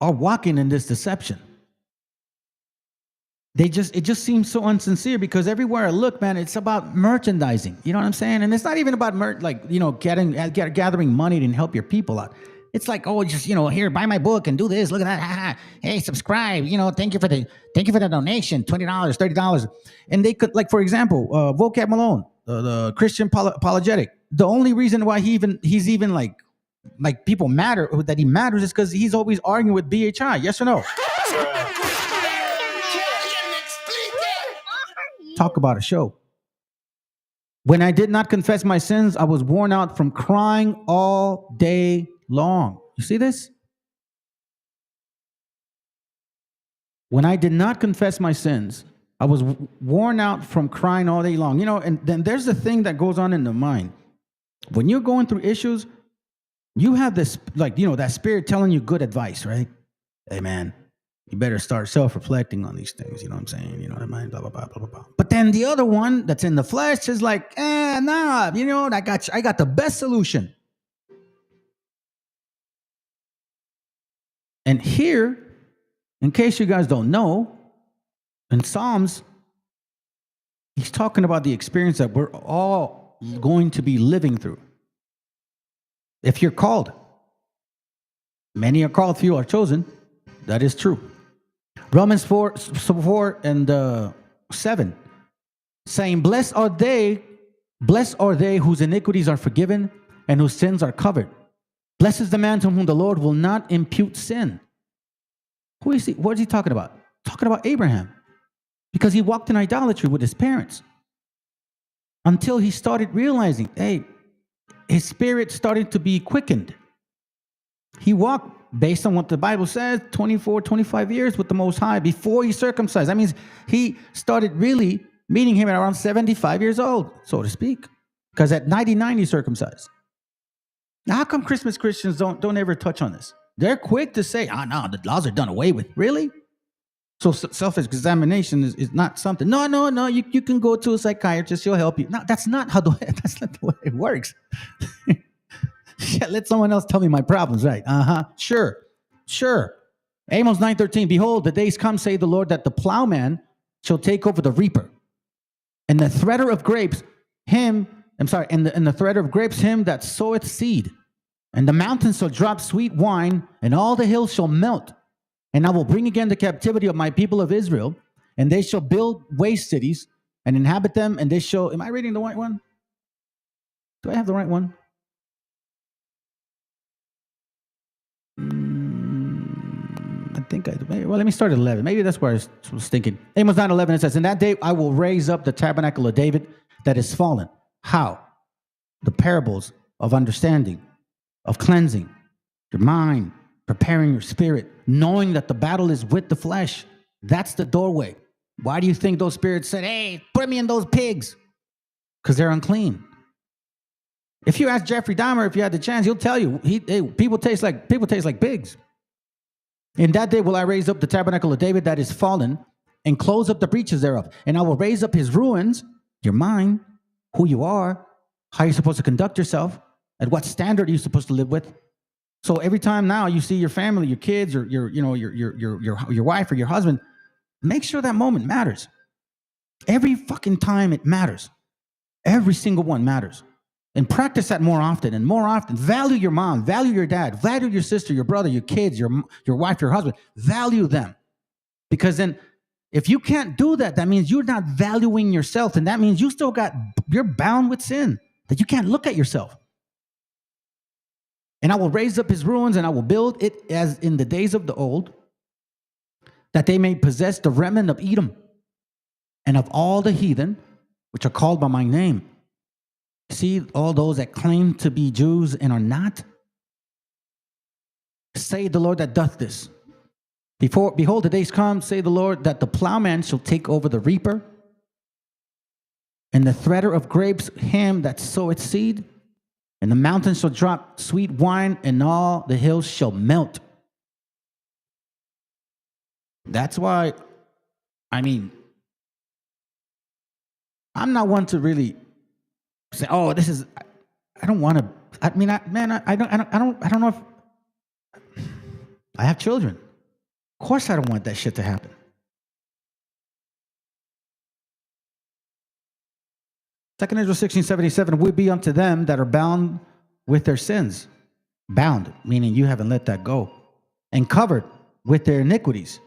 S1: are walking in this deception. It just seems so unsincere, because everywhere I look, man, it's about merchandising. You know what I'm saying? And it's not even about gathering money to help your people out. It's like, oh, just here, buy my book and do this. Look at that. Hey, subscribe. Thank you for the donation, $20, $30. And they could, like, for example, Vocab Malone, the Christian apologetic. The only reason why he's even like people matter, that he matters, is because he's always arguing with BHI. Yes or no? Talk about a show. When I did not confess my sins, I was worn out from crying all day long. You see this? When I did not confess my sins, I was worn out from crying all day long. And then there's the thing that goes on in the mind. When you're going through issues, you have this, that spirit telling you good advice, right? Hey, man, you better start self-reflecting on these things. You know what I'm saying? You know what I mean? Blah, blah, blah, blah, blah, blah. But then the other one that's in the flesh is like, nah, I got the best solution. And here, in case you guys don't know, in Psalms, he's talking about the experience that we're all going to be living through. If you're called, many are called, few are chosen. That is true. Romans 4 and 7, saying, blessed are they whose iniquities are forgiven and whose sins are covered. Blessed is the man to whom the Lord will not impute sin. Who is he? What is he talking about? Talking about Abraham. Because he walked in idolatry with his parents until he started realizing, hey, his spirit started to be quickened. He walked based on what the Bible says, 24, 25 years with the Most High before he circumcised. That means he started really meeting him at around 75 years old, so to speak. Because at 99, he circumcised. Now, how come Christmas Christians don't ever touch on this? They're quick to say, oh, no, the laws are done away with. Really? So self-examination is not something. No, you can go to a psychiatrist, he'll help you. No, that's not that's not the way it works. Yeah, let someone else tell me my problems, right? Sure. Amos 9:13, behold, the days come, say the Lord, that the plowman shall take over the reaper, and the thredder of grapes, and the thredder of grapes, him that soweth seed. And the mountains shall drop sweet wine, and all the hills shall melt. And I will bring again the captivity of my people of Israel, and they shall build waste cities and inhabit them, and they shall... Am I reading the right one? Do I have the right one? I think I do. Well, let me start at 11. Maybe that's where I was thinking. Amos 9:11, it says, in that day I will raise up the tabernacle of David that is fallen. How? The parables of understanding, of cleansing your mind, preparing your spirit, knowing that the battle is with the flesh. That's the doorway. Why do you think those spirits said, hey, put me in those pigs? Because they're unclean. If you ask Jeffrey Dahmer, if you had the chance, he'll tell you, people taste like pigs. In that day will I raise up the tabernacle of David that is fallen, and close up the breaches thereof. And I will raise up his ruins, your mind, who you are, how you're supposed to conduct yourself, at what standard are you supposed to live with. So every time now you see your family, your kids, or your wife or your husband, make sure that moment matters. Every fucking time it matters. Every single one matters. And practice that more often and more often. Value your mom, value your dad, value your sister, your brother, your kids, your wife, your husband. Value them. Because then if you can't do that, that means you're not valuing yourself. And that means you're bound with sin, that you can't look at yourself. And I will raise up his ruins, and I will build it as in the days of the old, that they may possess the remnant of Edom and of all the heathen, which are called by my name. See, all those that claim to be Jews and are not, say the Lord that doth this. Behold, the days come, say the Lord, that the plowman shall take over the reaper, and the thredder of grapes him that soweth seed, and the mountains shall drop sweet wine, and all the hills shall melt. That's why, I'm not one to really say, oh, this is, I don't want to, I don't know if, I have children. Of course I don't want that shit to happen. Second Ezra 16:77, would be unto them that are bound with their sins. Bound, meaning you haven't let that go. And covered with their iniquities.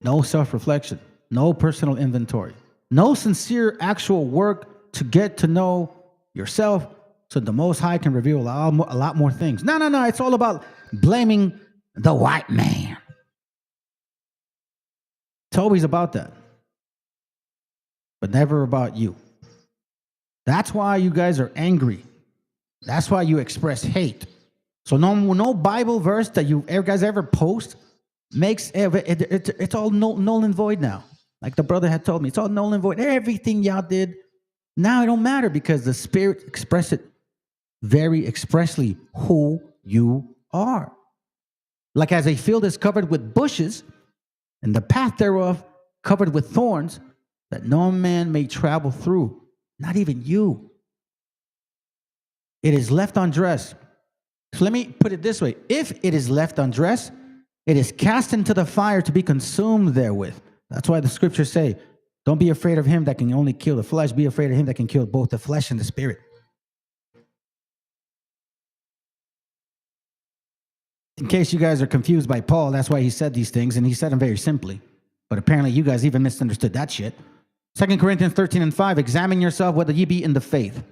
S1: No self-reflection. No personal inventory. No sincere actual work to get to know yourself so the Most High can reveal a lot more things. No. It's all about blaming the white man. It's always about that. But never about you. That's why you guys are angry. That's why you express hate. So no Bible verse that you guys ever post makes it's all null and void now. Like the brother had told me, it's all null and void. Everything y'all did, now it don't matter because the Spirit expressed it very expressly who you are. Like as a field is covered with bushes, and the path thereof covered with thorns, that no man may travel through, not even you. It is left undressed. So let me put it this way. If it is left undressed, it is cast into the fire to be consumed therewith. That's why the scriptures say, don't be afraid of him that can only kill the flesh. Be afraid of him that can kill both the flesh and the spirit. In case you guys are confused by Paul, that's why he said these things, and he said them very simply. But apparently you guys even misunderstood that shit. 2 Corinthians 13:5, examine yourself whether ye be in the faith.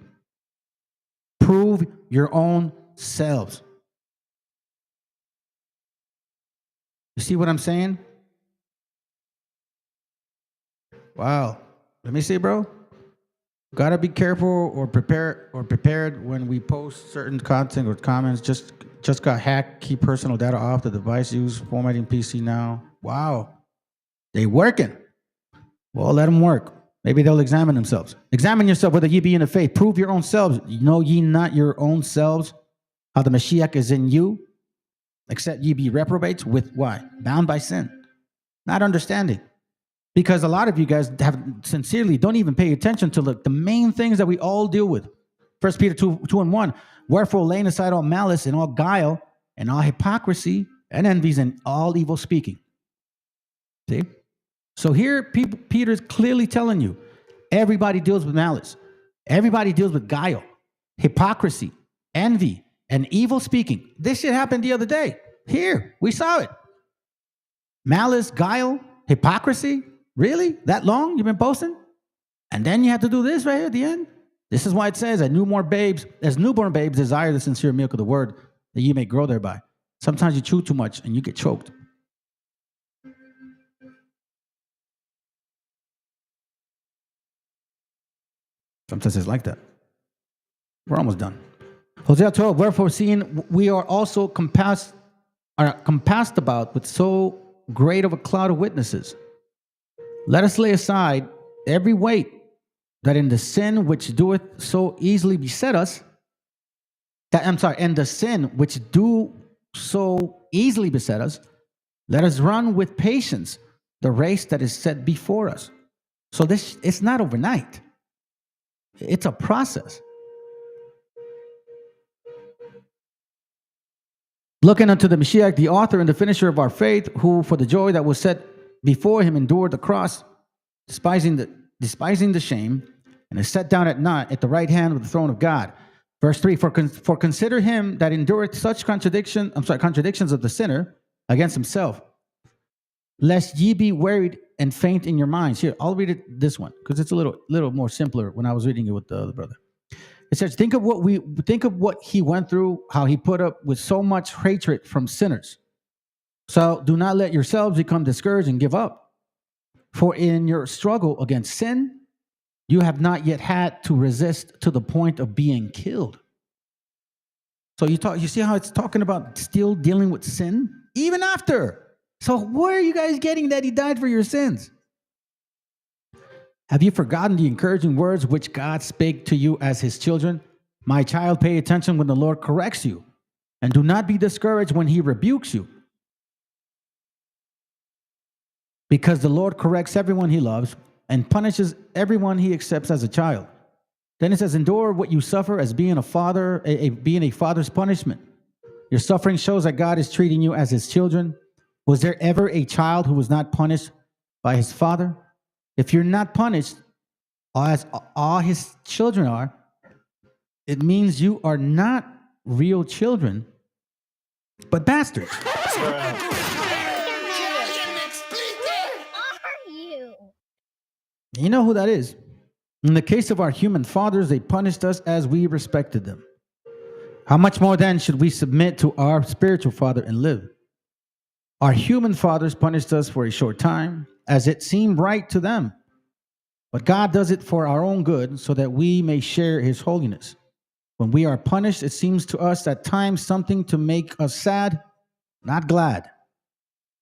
S1: Prove your own selves. You see what I'm saying? Wow. Let me see, bro. Gotta be careful or prepared when we post certain content or comments. Just got hacked. Keep personal data off the device used. Formatting PC now. Wow, they working. Well, let them work. Maybe they'll examine themselves. Examine yourself whether ye be in the faith. Prove your own selves. Know ye not your own selves how the Mashiach is in you? Except ye be reprobates with why? Bound by sin. Not understanding. Because a lot of you guys have sincerely don't even pay attention to the main things that we all deal with. 1 Peter 2:1. Wherefore, laying aside all malice and all guile and all hypocrisy and envies and all evil speaking. See? So here, Peter's clearly telling you, everybody deals with malice. Everybody deals with guile, hypocrisy, envy, and evil speaking. This shit happened the other day. Here, we saw it. Malice, guile, hypocrisy. Really? That long you've been posting? And then you have to do this right here at the end? This is why it says, as newborn babes desire the sincere milk of the word, that you may grow thereby. Sometimes you chew too much and you get choked. Sometimes it's like that. We're almost done. Hosea 12, wherefore seeing we are also compassed about with so great of a cloud of witnesses, let us lay aside every weight that in the sin which doeth so easily beset us, and the sin which do so easily beset us, let us run with patience the race that is set before us. So this, it's not overnight. It's a process. Looking unto the Mashiach, the author and the finisher of our faith, who for the joy that was set before him endured the cross, despising the shame, and is set down at the right hand of the throne of God. Verse 3, for consider him that endureth such contradictions of the sinner against himself, lest ye be wearied and faint in your minds. Here, I'll read it this one, because it's a little more simpler when I was reading it with the other brother. It says, think of what he went through, how he put up with so much hatred from sinners. So do not let yourselves become discouraged and give up. For in your struggle against sin, you have not yet had to resist to the point of being killed. So you see how it's talking about still dealing with sin? Even after. So where are you guys getting that he died for your sins? Have you forgotten the encouraging words which God spake to you as his children? My child, pay attention when the Lord corrects you, and do not be discouraged when he rebukes you. Because the Lord corrects everyone he loves and punishes everyone he accepts as a child. Then it says, endure what you suffer as being a father's punishment. Your suffering shows that God is treating you as his children. Was there ever a child who was not punished by his father? If you're not punished, as all his children are, it means you are not real children, but bastards. You know who that is? In the case of our human fathers, they punished us as we respected them. How much more then should we submit to our spiritual Father and live? Our human fathers punished us for a short time, as it seemed right to them. But God does it for our own good, so that we may share his holiness. When we are punished, it seems to us at times something to make us sad, not glad.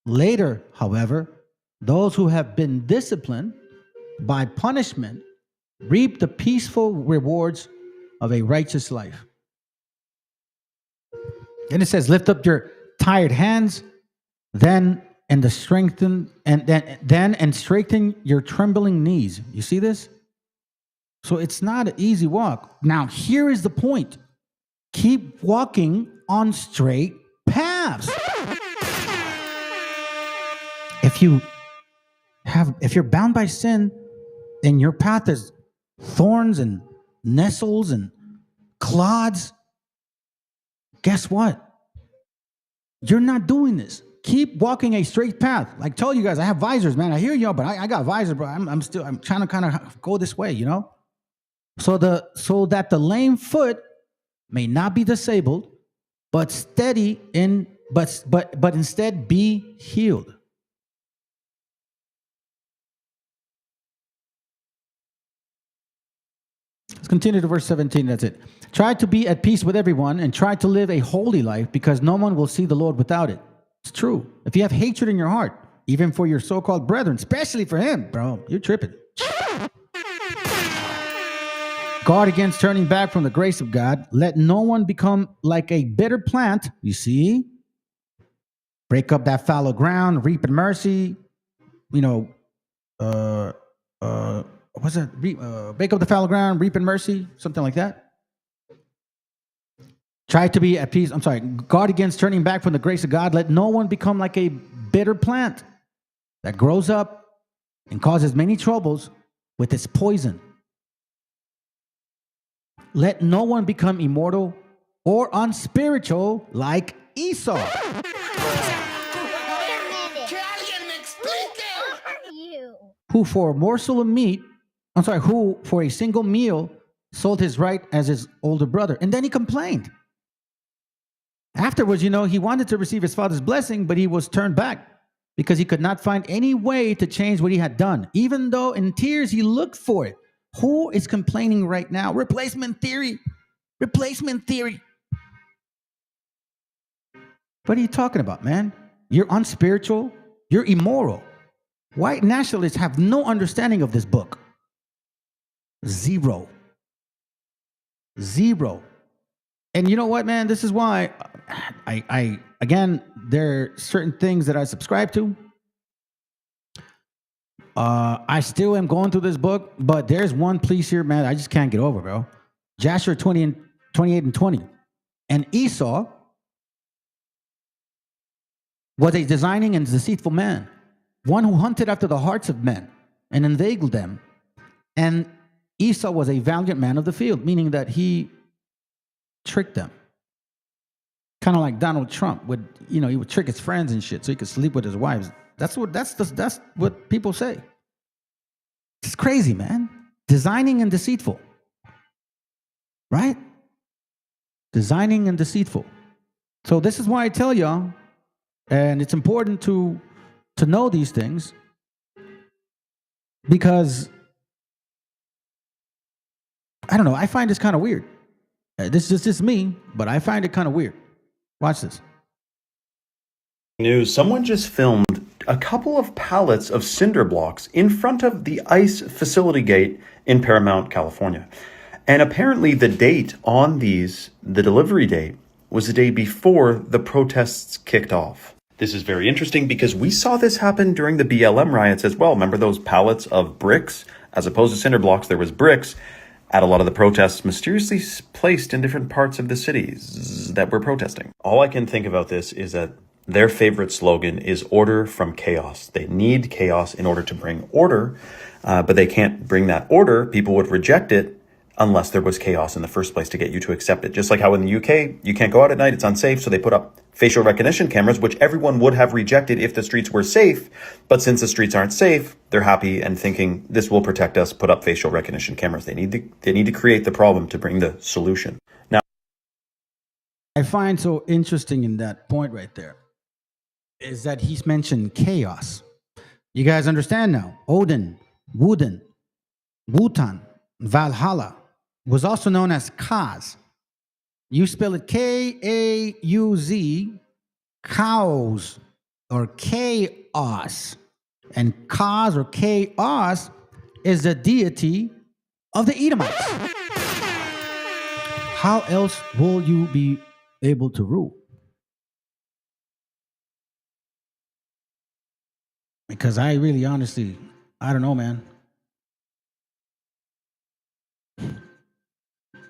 S1: Later, however, those who have been disciplined by punishment reap the peaceful rewards of a righteous life. Then it says, lift up your tired hands, then strengthen your trembling knees. You see this? So it's not an easy walk. Now, here is the point. Keep walking on straight paths. If you're bound by sin and your path is thorns and nettles and clods, guess what? You're not doing this. Keep walking a straight path. Like I told you guys, I have visors, man. I hear y'all, but I got visors, bro. I'm trying to kind of go this way, you know? So that the lame foot may not be disabled, but instead be healed. Let's continue to verse 17. That's it. Try to be at peace with everyone and try to live a holy life because no one will see the Lord without it. It's true. If you have hatred in your heart, even for your so-called brethren, especially for him, bro, you're tripping. Guard against turning back from the grace of God. Let no one become like a bitter plant. You see? Break up that fallow ground, reap in mercy. You know, what's that? Break up the fallow ground, reap in mercy, something like that. Try to be at peace. I'm sorry. Guard against turning back from the grace of God. Let no one become like a bitter plant that grows up and causes many troubles with its poison. Let no one become immortal or unspiritual like Esau, who for a morsel of meat, who for a single meal sold his right as his older brother. And then he complained. Afterwards, he wanted to receive his father's blessing, but he was turned back because he could not find any way to change what he had done. Even though in tears he looked for it. Who is complaining right now? Replacement theory. Replacement theory. What are you talking about, man? You're unspiritual. You're immoral. White nationalists have no understanding of this book. Zero. And you know what, man? This is why I again, there are certain things that I subscribe to. I still am going through this book, but there's one piece here, man, I just can't get over, bro. Joshua 28 and 20. And Esau was a designing and deceitful man, one who hunted after the hearts of men and inveigled them. And Esau was a valiant man of the field, meaning that he tricked them. Kind of like Donald Trump would, he would trick his friends and shit so he could sleep with his wives. That's what people say. It's crazy, man. Designing and deceitful. Right? Designing and deceitful. So this is why I tell y'all, and it's important to know these things, because I don't know, I find this kind of weird. This is just me, but I find it kind of weird. Watch this.
S19: News, someone just filmed a couple of pallets of cinder blocks in front of the ICE facility gate in Paramount, California. And apparently the date on these, the delivery date, was the day before the protests kicked off. This is very interesting because we saw this happen during the BLM riots as well. Remember those pallets of bricks? As opposed to cinder blocks, there was bricks at a lot of the protests mysteriously placed in different parts of the cities that were protesting. All I can think about this is that their favorite slogan is order from chaos. They need chaos in order to bring order, but they can't bring that order. People would reject it unless there was chaos in the first place to get you to accept it. Just like how in the UK, you can't go out at night, it's unsafe, so they put up facial recognition cameras, which everyone would have rejected if the streets were safe. But since the streets aren't safe, they're happy and thinking this will protect us, put up facial recognition cameras. They need to create the problem to bring the solution. Now,
S1: I find so interesting in that point right there is that he's mentioned chaos. You guys understand now? Odin, Woden, Wotan, Valhalla was also known as Kaz. You spell it K-A-U-Z, cows, or chaos. And Kaz or chaos is the deity of the Edomites. How else will you be able to rule? Because I really honestly, I don't know, man.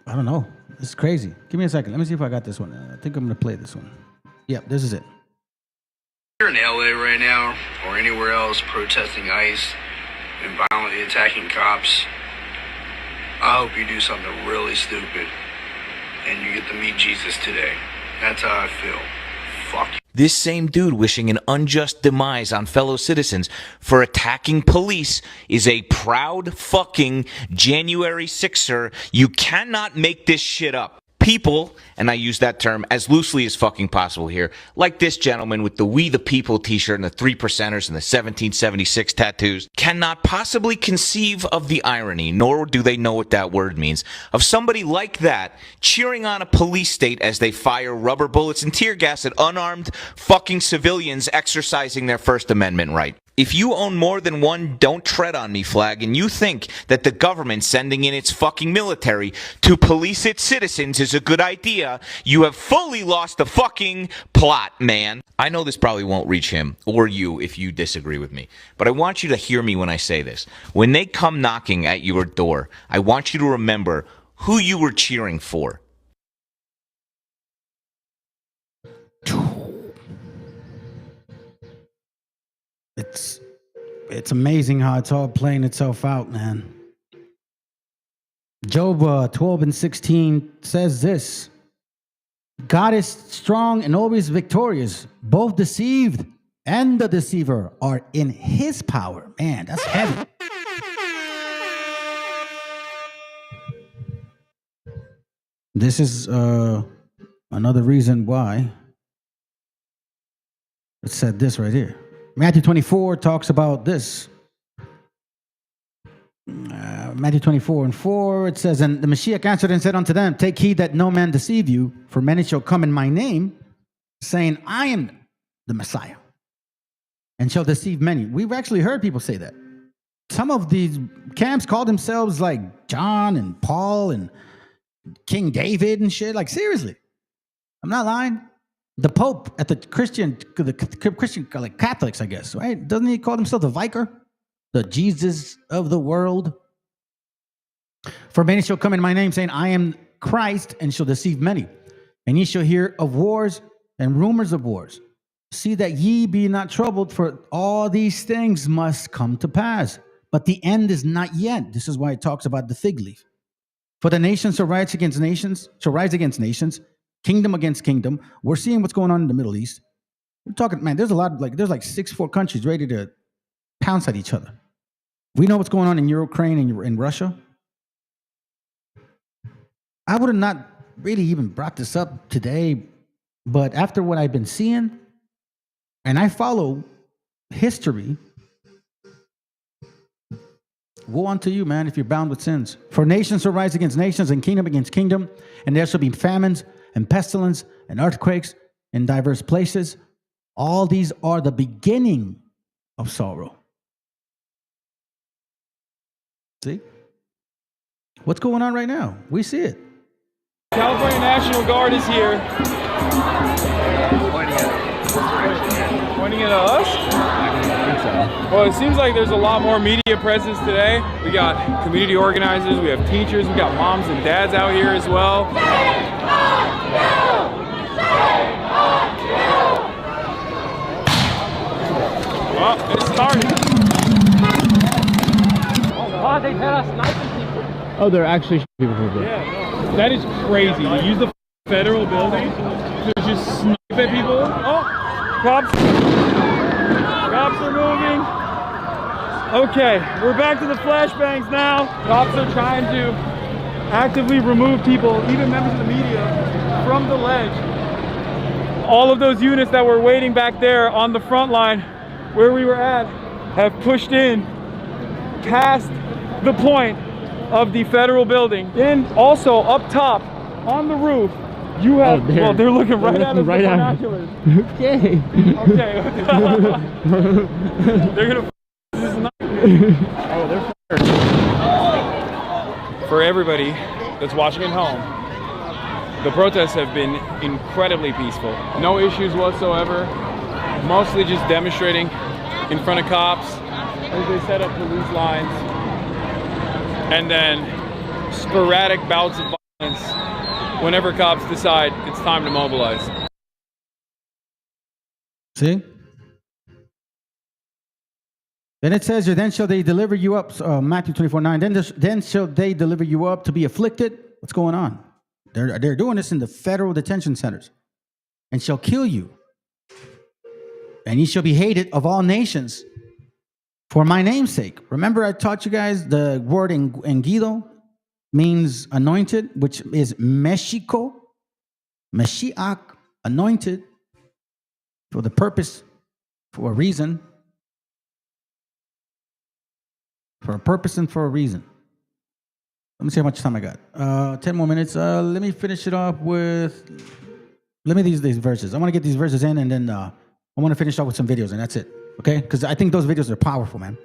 S1: I don't know. It's crazy. Give me a second. Let me see if I got this one. I think I'm going to play this one. Yep, this is it.
S20: You're in LA right now or anywhere else protesting ICE and violently attacking cops. I hope you do something really stupid and you get to meet Jesus today. That's how I feel. Fuck you.
S21: This same dude wishing an unjust demise on fellow citizens for attacking police is a proud fucking January 6er. You cannot make this shit up. people, and I use that term as loosely as fucking possible here, like this gentleman with the We the People t-shirt and the 3%ers and the 1776 tattoos, cannot possibly conceive of the irony, nor do they know what that word means, of somebody like that cheering on a police state as they fire rubber bullets and tear gas at unarmed fucking civilians exercising their First Amendment right. If you own more than one "Don't Tread on Me" flag and you think that the government sending in its fucking military to police its citizens is a good idea, you have fully lost the fucking plot, man. I know this probably won't reach him or you if you disagree with me, but I want you to hear me when I say this. When they come knocking at your door, I want you to remember who you were cheering for.
S1: It's amazing how it's all playing itself out, man. Job 12:16 says this: God is strong and always victorious. Both deceived and the deceiver are in his power. Man, that's heavy. This is another reason why it said this right here. Matthew 24 talks about this. Matthew 24:4, it says, and the Mashiach answered and said unto them, take heed that no man deceive you, for many shall come in my name, saying, I am the Messiah, and shall deceive many. We've actually heard people say that. Some of these camps call themselves like John and Paul and King David and shit. Like, seriously. I'm not lying. The Pope at the Christian like Catholics, I guess, right? Doesn't he call himself the Vicar? The Jesus of the world? For many shall come in my name, saying, I am Christ, and shall deceive many. And ye shall hear of wars and rumors of wars. See that ye be not troubled, for all these things must come to pass. But the end is not yet. This is why it talks about the fig leaf. For the nations shall rise against nations, kingdom against kingdom. We're seeing what's going on in the Middle East. We're talking, man, there's there's like 4 countries ready to pounce at each other. We know what's going on in Ukraine and in Russia. I would have not really even brought this up today, but after what I've been seeing, and I follow history, woe unto you, man, if you're bound with sins. For nations shall rise against nations, and kingdom against kingdom, and there shall be famines and pestilence and earthquakes in diverse places. All these are the beginning of sorrow. See? What's going on right now? We see it.
S2: California National Guard is here. Pointing at us? Well, it seems like there's a lot more media presence today. We got community organizers, we have teachers, we got moms and dads out here as well. Well, it started.
S22: Oh, they had us sniping people.
S23: Oh, they're actually shooting people.
S2: Yeah, no. That is crazy. To use the federal building to just snipe at people. Oh, cops are moving. Okay, we're back to the flashbangs now. Cops are trying to actively remove people, even members of the media, from the ledge. All of those units that were waiting back there on the front line where we were at have pushed in past the point of the federal building. And also up top on the roof, you have, well, they're looking right at us with binoculars.
S23: Okay.
S2: Okay. They're gonna oh, they're fired. For everybody that's watching at home, the protests have been incredibly peaceful. No issues whatsoever. Mostly just demonstrating in front of cops as they set up police lines. And then sporadic bouts of violence whenever cops decide it's time to mobilize.
S1: See? Then it says, then shall they deliver you up, Matthew 24:9, then shall they deliver you up to be afflicted. What's going on? They're doing this in the federal detention centers. And shall kill you. And ye shall be hated of all nations for my name's sake. Remember I taught you guys the word in Guido? means anointed, which is Meshiach, anointed, for the purpose, for a reason, for a purpose and for a reason. Let me see how much time I got. 10 more minutes. Let me finish it off with, these verses. I want to get these verses in, and then I want to finish off with some videos, and that's it. Okay? Because I think those videos are powerful, man.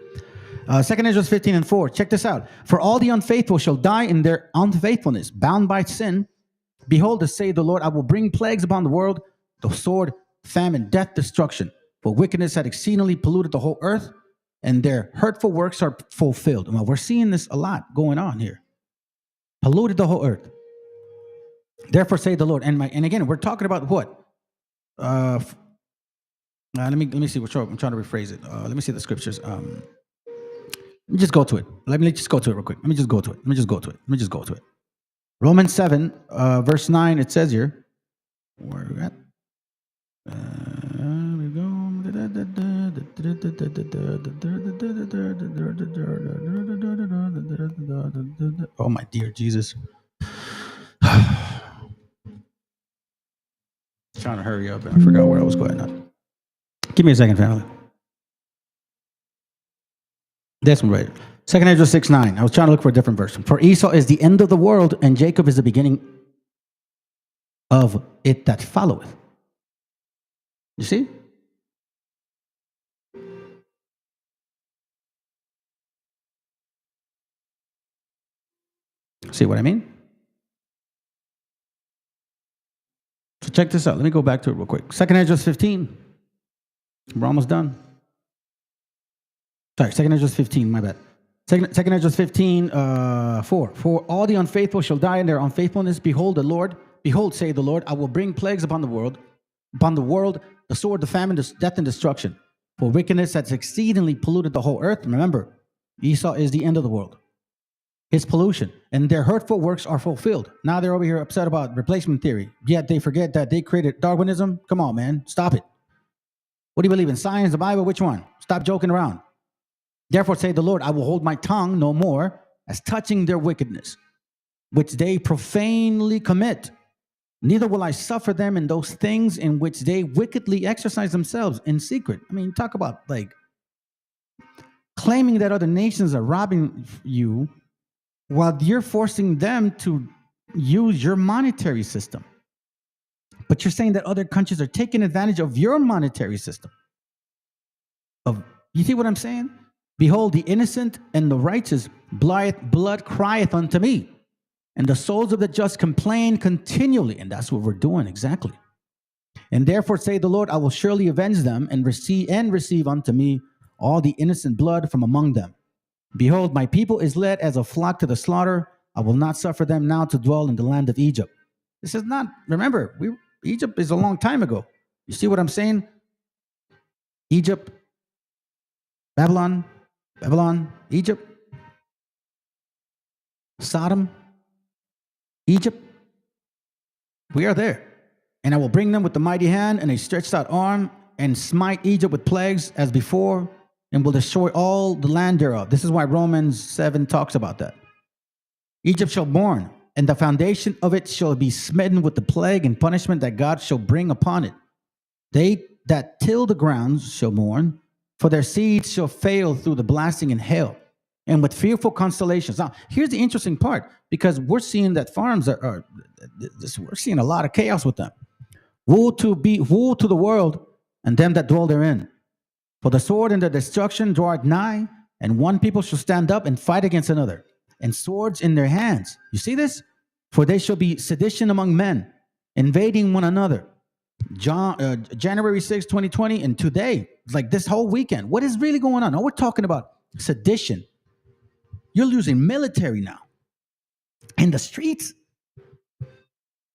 S1: 2 Ezra 15:4. Check this out. For all the unfaithful shall die in their unfaithfulness, bound by sin. Behold, to say the Lord, I will bring plagues upon the world, the sword, famine, death, destruction. For wickedness had exceedingly polluted the whole earth, and their hurtful works are fulfilled. Well, we're seeing this a lot going on here. Polluted the whole earth. Therefore, say the Lord. And again, we're talking about what? Let me see. I'm trying to rephrase it. Let me see the scriptures. Let me just go to it. Let me just go to it real quick. Let me just go to it. Romans 7, verse 9. It says here. Where are we at? We go. Oh my dear Jesus. Trying to hurry up, and I forgot where I was going on. Give me a second, family. This one right. 2 Ezra 6:9. I was trying to look for a different verse. For Esau is the end of the world, and Jacob is the beginning of it that followeth. You see? See what I mean? So check this out. Let me go back to it real quick. 2 Ezra 15. We're almost done. Sorry, 2 Ezra 15, my bad. 2 Ezra 15, 4. For all the unfaithful shall die in their unfaithfulness. Behold, say the Lord, I will bring plagues upon the world, the sword, the famine, the death, and destruction. For wickedness has exceedingly polluted the whole earth. Remember, Esau is the end of the world. His pollution, and their hurtful works are fulfilled. Now they're over here upset about replacement theory, yet they forget that they created Darwinism. Come on, man, stop it. What do you believe in? Science, the Bible? Which one? Stop joking around. Therefore, say the Lord, I will hold my tongue no more as touching their wickedness, which they profanely commit. Neither will I suffer them in those things in which they wickedly exercise themselves in secret. I mean, talk about like claiming that other nations are robbing you while you're forcing them to use your monetary system. But you're saying that other countries are taking advantage of your monetary system. You see what I'm saying? Behold, the innocent and the righteous blood crieth unto me, and the souls of the just complain continually. And that's what we're doing exactly. And therefore say the Lord, I will surely avenge them and receive unto me all the innocent blood from among them. Behold, my people is led as a flock to the slaughter. I will not suffer them now to dwell in the land of Egypt. This is not, remember, Egypt is a long time ago. You see what I'm saying? Egypt, Babylon, Egypt, Sodom, Egypt. We are there. And I will bring them with the mighty hand and a stretched out arm and smite Egypt with plagues as before, and will destroy all the land thereof. This is why Romans 7 talks about that. Egypt shall mourn, and the foundation of it shall be smitten with the plague and punishment that God shall bring upon it. They that till the grounds shall mourn, for their seeds shall fail through the blasting and hail, and with fearful constellations. Now, here's the interesting part, because we're seeing that farms we're seeing a lot of chaos with them. Woe to the world and them that dwell therein. For the sword and the destruction draweth nigh, and one people shall stand up and fight against another, and swords in their hands. You see this? For they shall be sedition among men, invading one another. January 6, 2020, and today, like this whole weekend, what is really going on? Now we're talking about sedition. You're losing military now. In the streets.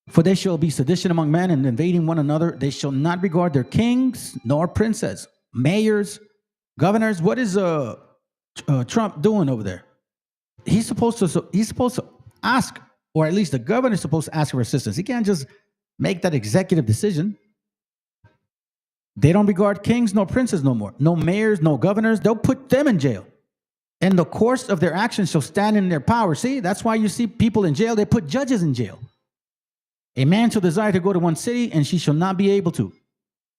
S1: For they shall be sedition among men and invading one another. They shall not regard their kings nor princes, mayors, governors. What is Trump doing over there? He's supposed to ask, or at least the governor is supposed to ask for assistance. He can't just make that executive decision. They don't regard kings nor princes no more. No mayors, no governors. They'll put them in jail. And the course of their actions shall stand in their power. See, that's why you see people in jail. They put judges in jail. A man shall desire to go to one city, and she shall not be able to.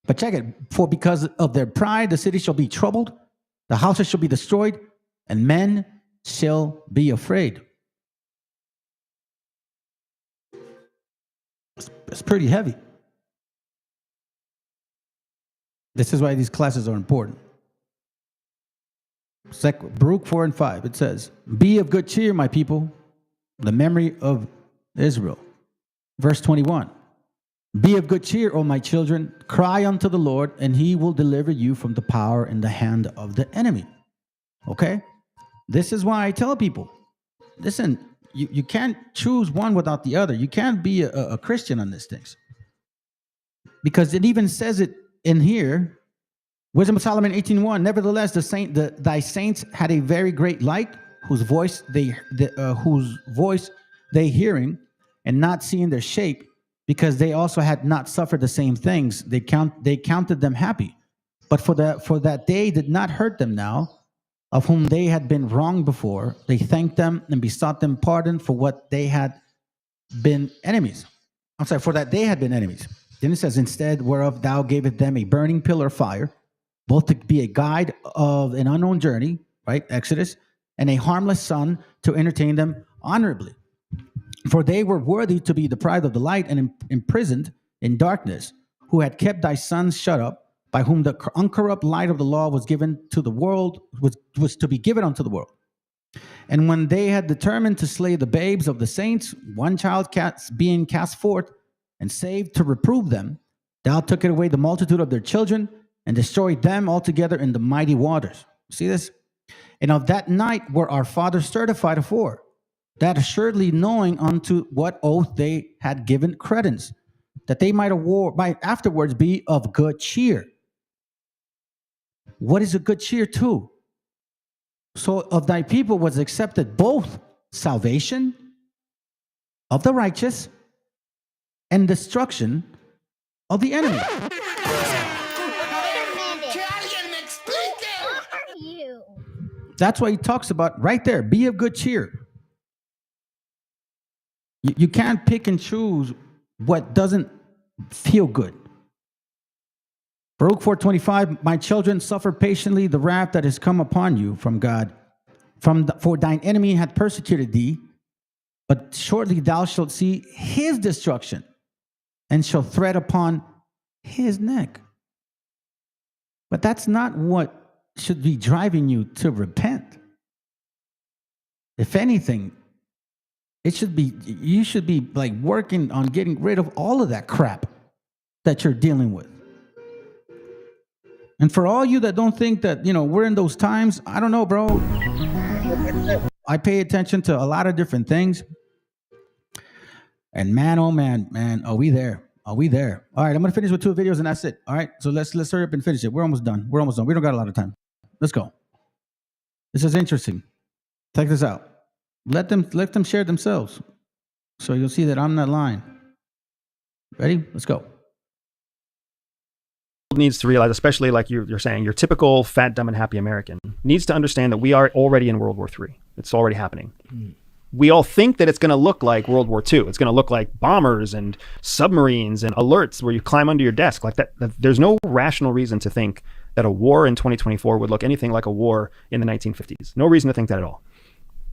S1: But check it. For because of their pride, the city shall be troubled, the houses shall be destroyed, and men shall be afraid. It's pretty heavy. This is why these classes are important. Baruch 4 and 5, it says, be of good cheer, my people, the memory of Israel. Verse 21, be of good cheer, O my children, cry unto the Lord, and he will deliver you from the power and the hand of the enemy. Okay? This is why I tell people, listen, you can't choose one without the other. You can't be a Christian on these things. Because it even says it in here, Wisdom of Solomon 18:1. Nevertheless, thy saints had a very great light, whose voice they hearing, and not seeing their shape, because they also had not suffered the same things. They counted them happy, but for that they did not hurt them now, of whom they had been wronged before. They thanked them and besought them pardon for what they had been enemies. I'm sorry, for that they had been enemies. Then it says, instead whereof thou gavest them a burning pillar of fire, both to be a guide of an unknown journey, right? Exodus, and a harmless sun to entertain them honorably. For they were worthy to be deprived of the light and imprisoned in darkness, who had kept thy sons shut up, by whom the uncorrupt light of the law was given to the world, was to be given unto the world. And when they had determined to slay the babes of the saints, one child being cast forth and saved to reprove them, thou tookest away the multitude of their children, and destroyed them altogether in the mighty waters. See this? And of that night were our fathers certified afore, that assuredly knowing unto what oath they had given credence, that they might afterwards be of good cheer. What is a good cheer too? So of thy people was accepted both salvation of the righteous and destruction of the enemy. That's why he talks about right there, be of good cheer. You can't pick and choose what doesn't feel good. Baruch 4:25, my children, suffer patiently the wrath that has come upon you from God. For thine enemy hath persecuted thee, but shortly thou shalt see his destruction, and shall tread upon his neck. But that's not what should be driving you to repent. If anything, you should be like working on getting rid of all of that crap that you're dealing with. And for all you that don't think that, we're in those times, I don't know, bro. I pay attention to a lot of different things. And man, oh man, are we there? Are we there? All right, I'm going to finish with 2 videos and that's it. All right, so let's hurry up and finish it. We're almost done. We don't got a lot of time. Let's go. This is interesting. Check this out. Let them share themselves. So you'll see that I'm not lying. Ready? Let's go.
S6: Needs to realize, especially like you're saying, your typical fat, dumb, and happy American needs to understand that we are already in World War III. It's already happening. We all think that it's going to look like World War II. It's going to look like bombers and submarines and alerts where you climb under your desk like that. There's no rational reason to think that a war in 2024 would look anything like a war in the 1950s. No reason to think that at all.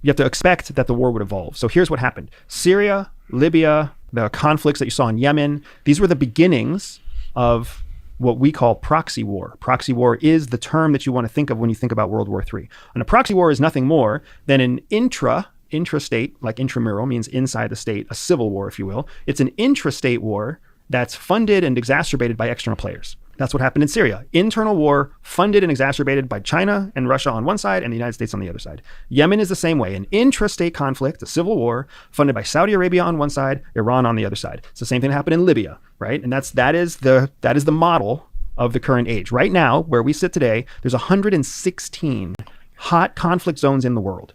S6: You have to expect that the war would evolve. So here's what happened. Syria, Libya, the conflicts that you saw in Yemen, these were the beginnings of what we call proxy war. Proxy war is the term that you want to think of when you think about World War III. And a proxy war is nothing more than an intrastate, like intramural means inside the state, a civil war, if you will. It's an intrastate war that's funded and exacerbated by external players. That's what happened in Syria. Internal war funded and exacerbated by China and Russia on one side and the United States on the other side. Yemen is the same way, an intrastate conflict, a civil war funded by Saudi Arabia on one side, Iran on the other side. It's the same thing that happened in Libya, right? And that is the model of the current age. Right now, where we sit today, there's 116 hot conflict zones in the world.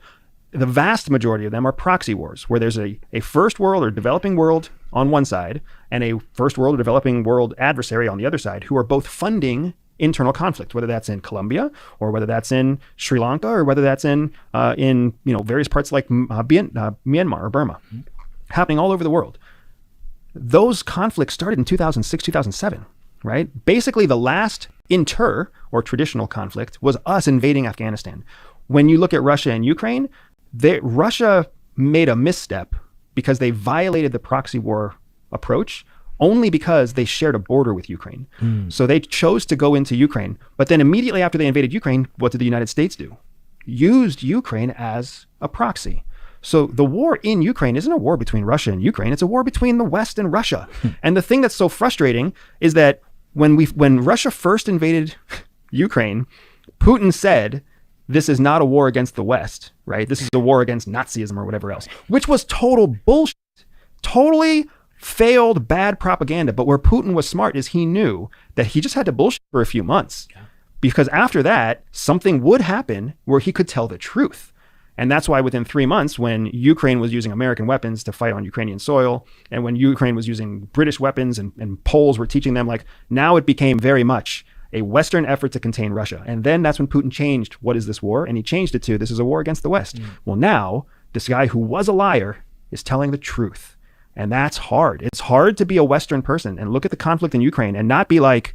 S6: The vast majority of them are proxy wars, where there's a first world or developing world on one side and a first world or developing world adversary on the other side, who are both funding internal conflict, whether that's in Colombia or whether that's in Sri Lanka or whether that's in various parts like Myanmar or Burma, happening all over the world. Those conflicts started in 2006, 2007, right? Basically, the last inter or traditional conflict was us invading Afghanistan. When you look at Russia and Ukraine, Russia made a misstep because they violated the proxy war approach only because they shared a border with Ukraine. So they chose to go into Ukraine. But then immediately after they invaded Ukraine, what did the United States do? Used Ukraine as a proxy. So the war in Ukraine isn't a war between Russia and Ukraine. It's a war between the West and Russia. And the thing that's so frustrating is that when Russia first invaded Ukraine, Putin said, this is not a war against the West, right? This is a war against Nazism or whatever else, which was total bullshit. Totally failed bad propaganda. But where Putin was smart is he knew that he just had to bullshit for a few months, because after that, something would happen where he could tell the truth. And that's why within 3 months, when Ukraine was using American weapons to fight on Ukrainian soil, and when Ukraine was using British weapons and Poles were teaching them, like, now it became very much a Western effort to contain Russia. And then that's when Putin changed, what is this war? And he changed it to, this is a war against the West. Well, now this guy who was a liar is telling the truth. And that's hard. It's hard to be a Western person and look at the conflict in Ukraine and not be like,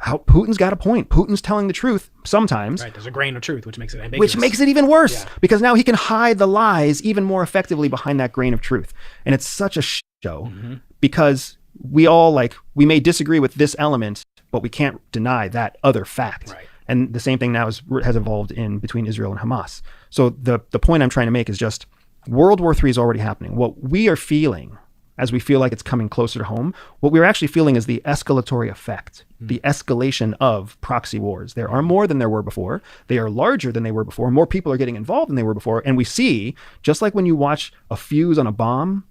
S6: how Putin's got a point. Putin's telling the truth sometimes.
S4: Right, there's a grain of truth, which makes it ambiguous.
S6: Which makes it even worse, because now he can hide the lies even more effectively behind that grain of truth. And it's such a show because we all we may disagree with this element, but we can't deny that other fact. Right. And the same thing now has evolved in between Israel and Hamas. So the point I'm trying to make is just World War III is already happening. What we are feeling as we feel like it's coming closer to home, what we're actually feeling is the escalatory effect, the escalation of proxy wars. There are more than there were before. They are larger than they were before. More people are getting involved than they were before. And we see, just like when you watch a fuse on a bomb,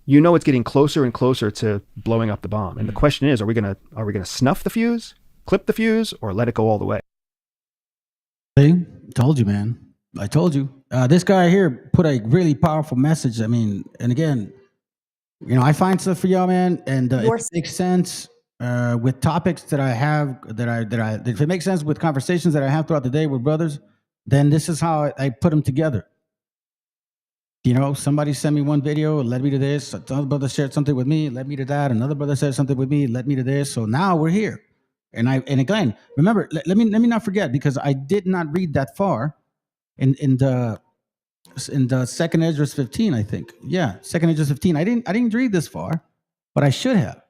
S6: you know it's getting closer and closer to blowing up the bomb. And the question is, are we gonna snuff the fuse, clip the fuse, or let it go all the way?
S1: See, told you, man. I told you. This guy here put a really powerful message. I mean, and again, I find stuff for y'all, man, and if it makes sense with topics that I have, if it makes sense with conversations that I have throughout the day with brothers, then this is how I put them together. Somebody sent me one video, led me to this. Another brother shared something with me, led me to that. Another brother said something with me, led me to this. So now we're here. And again, remember, let me not forget, because I did not read that far in the second Esdras 15, I think. Yeah, second Esdras 15. I didn't read this far, but I should have,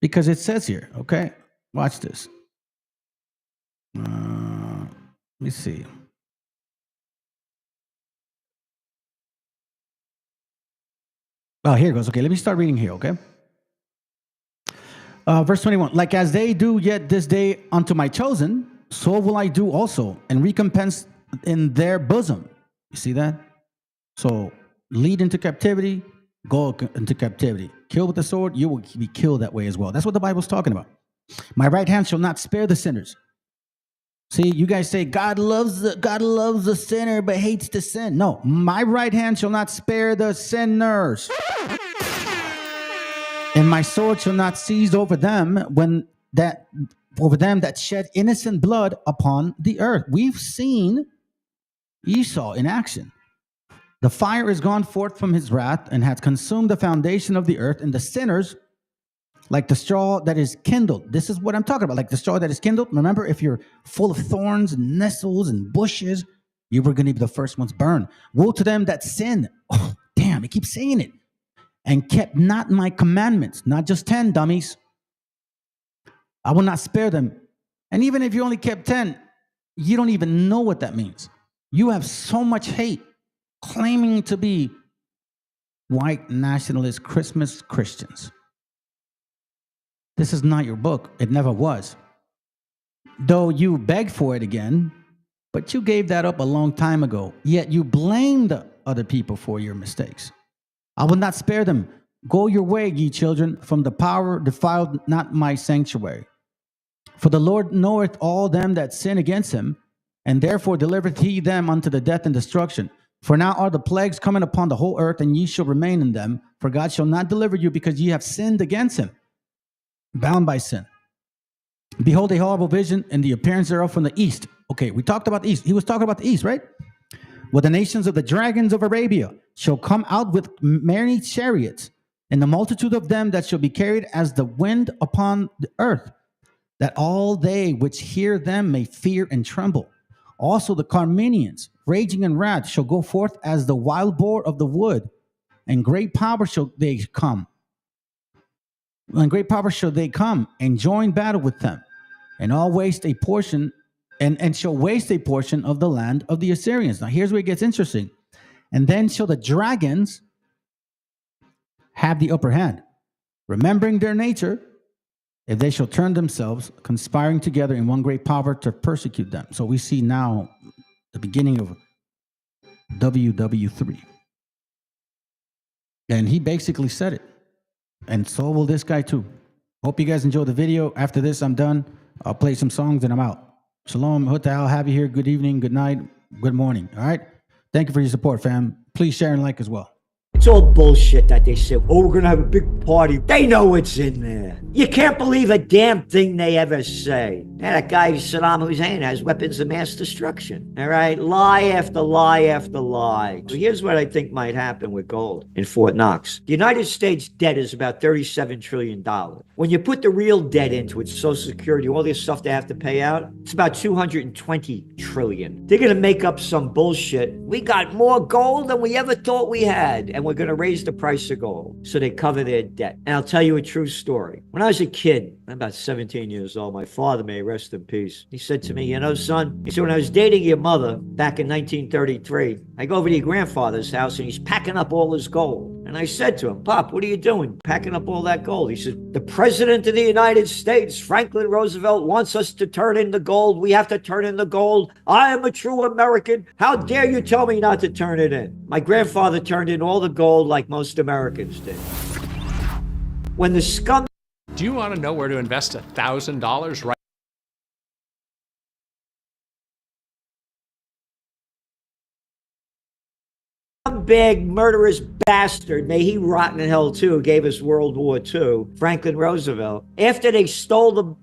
S1: because it says here. Okay, watch this. Let me see. Oh, here it goes. Okay, let me start reading here. Okay. Verse 21, like as they do yet this day unto my chosen, so will I do also, and recompense in their bosom. You see that? So lead into captivity, go into captivity. Kill with the sword, you will be killed that way as well. That's what the Bible's talking about. My right hand shall not spare the sinners. See, you guys say God loves the sinner but hates the sin. No, my right hand shall not spare the sinners. And my sword shall not seize over them that shed innocent blood upon the earth. We've seen Esau in action. The fire is gone forth from his wrath and hath consumed the foundation of the earth, and the sinners, like the straw that is kindled. This is what I'm talking about, like the straw that is kindled. Remember, if you're full of thorns and nettles and bushes, you were going to be the first ones burned. Woe to them that sin. Oh, damn, it keeps saying it. And kept not my commandments, not just 10 dummies. I will not spare them. And even if you only kept 10, you don't even know what that means. You have so much hate claiming to be white nationalist Christmas Christians. This is not your book. It never was. Though you begged for it again, but you gave that up a long time ago. Yet you blamed other people for your mistakes. I will not spare them. Go your way, ye children, from the power defiled not my sanctuary. For the Lord knoweth all them that sin against him, and therefore delivereth he them unto the death and destruction. For now are the plagues coming upon the whole earth, and ye shall remain in them. For God shall not deliver you, because ye have sinned against him, bound by sin. Behold, a horrible vision, and the appearance thereof from the east. Okay, we talked about the east. He was talking about the east, right? Well, the nations of the dragons of Arabia shall come out with many chariots, and the multitude of them that shall be carried as the wind upon the earth, that all they which hear them may fear and tremble. Also the Carmenians, raging in wrath, shall go forth as the wild boar of the wood, and great power shall they come. And great power shall they come and join battle with them, and all waste a portion, and shall waste a portion of the land of the Assyrians. Now here's where it gets interesting. And then shall the dragons have the upper hand, remembering their nature, if they shall turn themselves, conspiring together in one great power to persecute them. So we see now the beginning of WW3. And he basically said it. And so will this guy too. Hope you guys enjoyed the video. After this, I'm done. I'll play some songs and I'm out. Shalom, Huta, I'll have you here. Good evening, good night, good morning. All right? Thank you for your support, fam. Please share and like as well.
S4: It's all bullshit that they say, oh, we're going to have a big party. They know what's in there. You can't believe a damn thing they ever say. Yeah, that guy Saddam Hussein has weapons of mass destruction. All right? Lie after lie after lie. So here's what I think might happen with gold in Fort Knox. The United States debt is about $37 trillion. When you put the real debt into it, Social Security, all this stuff they have to pay out, it's about $220 trillion. They're going to make up some bullshit. We got more gold than we ever thought we had, and we're going to raise the price of gold so they cover their debt. And I'll tell you a true story. When I was a kid, I'm about 17 years old, my father, may rest in peace, he said to me, you know, son, he said, when I was dating your mother back in 1933, I go over to your grandfather's house and he's packing up all his gold. And I said to him, Pop, what are you doing packing up all that gold? He said, the President of the United States, Franklin Roosevelt, wants us to turn in the gold. We have to turn in the gold. I am a true American. How dare you tell me not to turn it in? My grandfather turned in all the gold like most Americans did. When the scum...
S7: Do you want to know where to invest $1,000 right
S4: big murderous bastard, may he rot in hell too, gave us World War II, Franklin Roosevelt, after they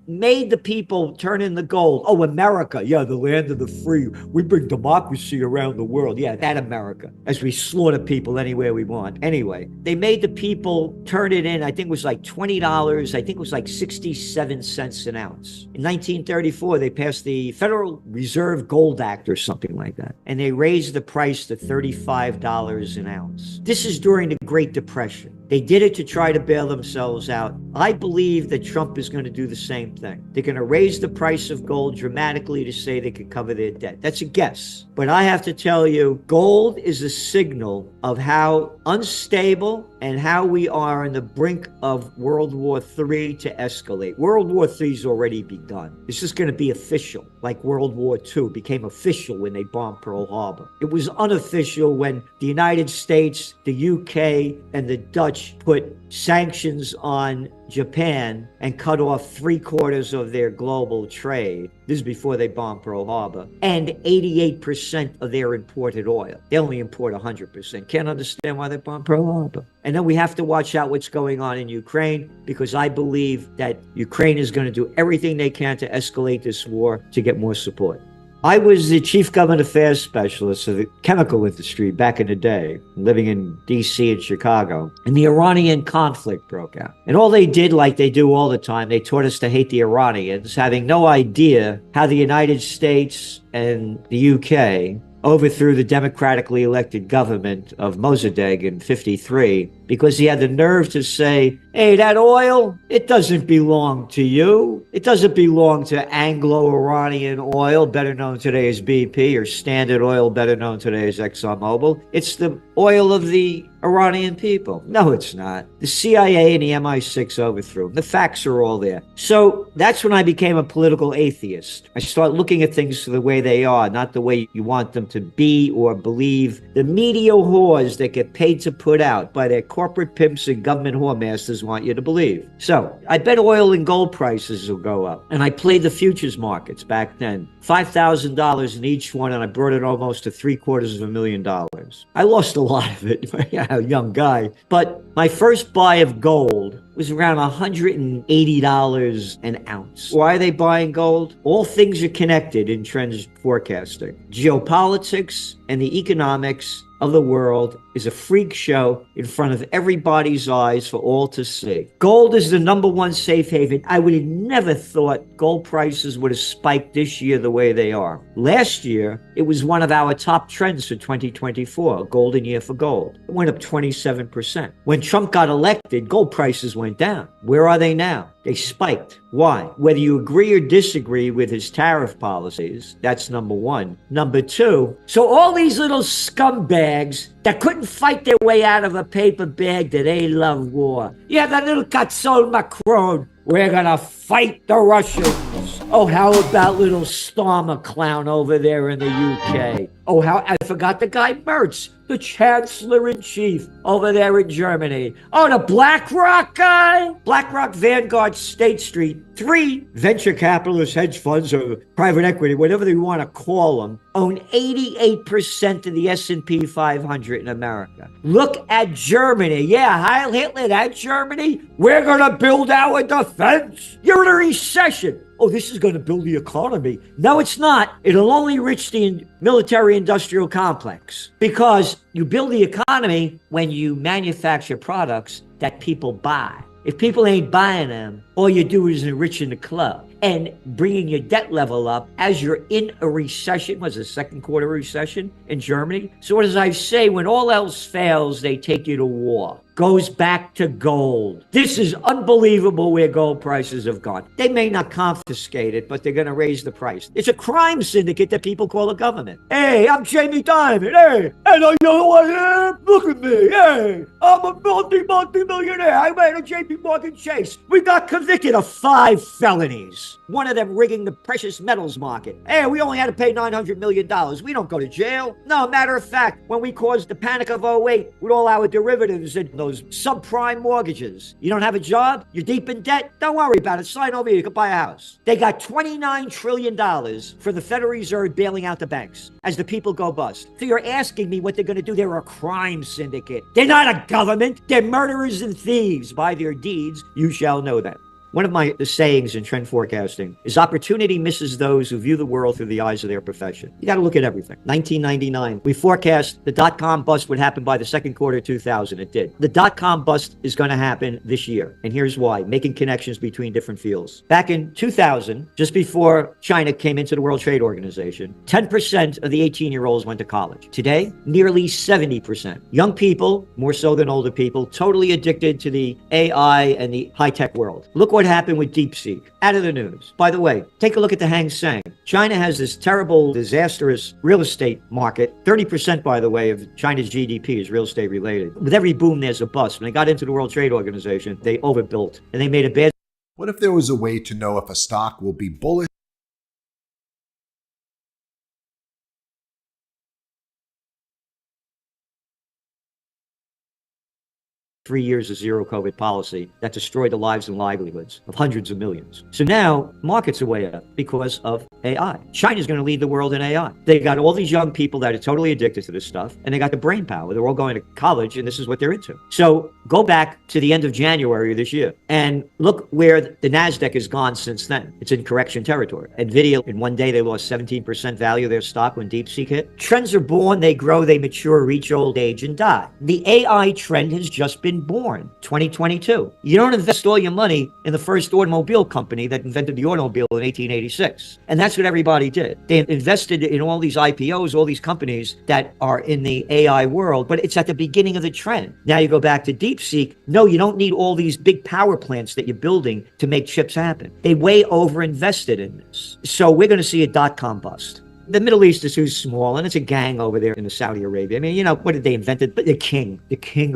S4: made the people turn in the gold. Oh, America, yeah, the land of the free. We bring democracy around the world. Yeah, that America, as we slaughter people anywhere we want. Anyway, they made the people turn it in, I think it was like $20, I think it was like 67 cents an ounce. In 1934, they passed the Federal Reserve Gold Act or something like that, and they raised the price to $35 an ounce. This is during the Great Depression. They did it to try to bail themselves out. I believe that Trump is going to do the same thing. They're going to raise the price of gold dramatically to say they could cover their debt. That's a guess. But I have to tell you, gold is a signal of how unstable and how we are on the brink of World War III to escalate. World War III's already begun. This is going to be official, like World War II became official when they bombed Pearl Harbor. It was unofficial when the United States, the UK, and the Dutch put sanctions on Japan and cut off 3/4 of their global trade. This is before they bombed Pearl Harbor. And 88% of their imported oil. They only import 100%. Can't understand why they bombed Pearl Harbor. And then we have to watch out what's going on in Ukraine, because I believe that Ukraine is going to do everything they can to escalate this war to get more support. I was the chief government affairs specialist of the chemical industry back in the day, living in D.C. and Chicago, and the Iranian conflict broke out. And all they did, like they do all the time, they taught us to hate the Iranians, having no idea how the United States and the UK overthrew the democratically elected government of Mossadegh in '53 because he had the nerve to say, hey, that oil, it doesn't belong to you. It doesn't belong to Anglo-Iranian oil, better known today as BP, or Standard Oil, better known today as ExxonMobil. It's the oil of the Iranian people. No, it's not. The CIA and the MI6 overthrew him. The facts are all there. So that's when I became a political atheist. I start looking at things the way they are, not the way you want them to be or believe. The media whores that get paid to put out by their corporate pimps and government whoremasters want you to believe. So I bet oil and gold prices will go up. And I played the futures markets back then. $5,000 in each one, and I brought it almost to $750,000. I lost a lot of it. a young guy. But my first buy of gold was around $180 an ounce. Why are they buying gold? All things are connected in trends forecasting. Geopolitics and the economics of the world is a freak show in front of everybody's eyes for all to see. Gold is the #1 safe haven. I would have never thought gold prices would have spiked this year the way they are. Last year, it was one of our top trends for 2024, a golden year for gold. It went up 27%. When Trump got elected, gold prices went down. Where are they now? They spiked. Why? Whether you agree or disagree with his tariff policies, that's #1. #2, so all these little scumbags that couldn't fight their way out of a paper bag that they love war. Yeah, that little Catzol Macron. We're gonna fight the Russians. Oh, how about little Starmer clown over there in the UK? Oh, how I forgot the guy Merz, the Chancellor-in-Chief over there in Germany. Oh, the BlackRock guy? BlackRock, Vanguard, State Street, 3 venture capitalist hedge funds or private equity, whatever they want to call them, own 88% of the S&P 500 in America. Look at Germany. Yeah, Heil Hitler, that Germany. We're going to build our defense. You're in a recession. Oh, this is going to build the economy. No, it's not. It'll only enrich the military-industrial complex because you build the economy when you manufacture products that people buy. If people ain't buying them, all you do is enriching the club and bringing your debt level up as you're in a recession. Was it a second quarter recession in Germany? So what does I say? When all else fails, they take you to war. Goes back to gold. This is unbelievable where gold prices have gone. They may not confiscate it, but they're going to raise the price. It's a crime syndicate that people call a government. Hey, I'm Jamie Dimon. Hey, and you know what I am? Look at me. Hey, I'm a multi-millionaire. I ran a JP Morgan Chase. We got convicted of 5 felonies. One of them rigging the precious metals market. Hey, we only had to pay $900 million. We don't go to jail. No, matter of fact, when we caused the panic of 2008 with all our derivatives and those subprime mortgages. You don't have a job? You're deep in debt? Don't worry about it. Sign over here. You can buy a house. They got $29 trillion for the Federal Reserve bailing out the banks as the people go bust. So you're asking me what they're going to do? They're a crime syndicate. They're not a government. They're murderers and thieves. By their deeds, you shall know them. One of my sayings in trend forecasting is opportunity misses those who view the world through the eyes of their profession. You got to look at everything. 1999, we forecast the dot-com bust would happen by the second quarter of 2000. It did. The dot-com bust is going to happen this year. And here's why. Making connections between different fields. Back in 2000, just before China came into the World Trade Organization, 10% of the 18-year-olds went to college. Today, nearly 70%. Young people, more so than older people, totally addicted to the AI and the high-tech world. Look what happened with DeepSeek. Out of the news. By the way, take a look at the Hang Seng. China has this terrible, disastrous real estate market. 30%, by the way, of China's GDP is real estate related. With every boom, there's a bust. When they got into the World Trade Organization, they overbuilt and they made a bad.
S14: What if there was a way to know if a stock will be bullish?
S4: Three years of zero COVID policy that destroyed the lives and livelihoods of hundreds of millions. So now markets are way up because of AI. China's going to lead the world in AI. They got all these young people that are totally addicted to this stuff, and they got the brain power. They're all going to college, and this is what they're into. So go back to the end of January of this year and look where the NASDAQ has gone since then. It's in correction territory. NVIDIA, in one day, they lost 17% value of their stock when DeepSeek hit. Trends are born, they grow, they mature, reach old age, and die. The AI trend has just been born, 2022. You don't invest all your money in the first automobile company that invented the automobile in 1886. And that's what everybody did. They invested in all these IPOs, all these companies that are in the AI world, but it's at the beginning of the trend. Now you go back to DeepSeek. No, you don't need all these big power plants that you're building to make chips happen. They way over invested in this. So we're going to see a dot-com bust. The Middle East is too small, and it's a gang over there in Saudi Arabia. I mean, you know, what did they invent? But the king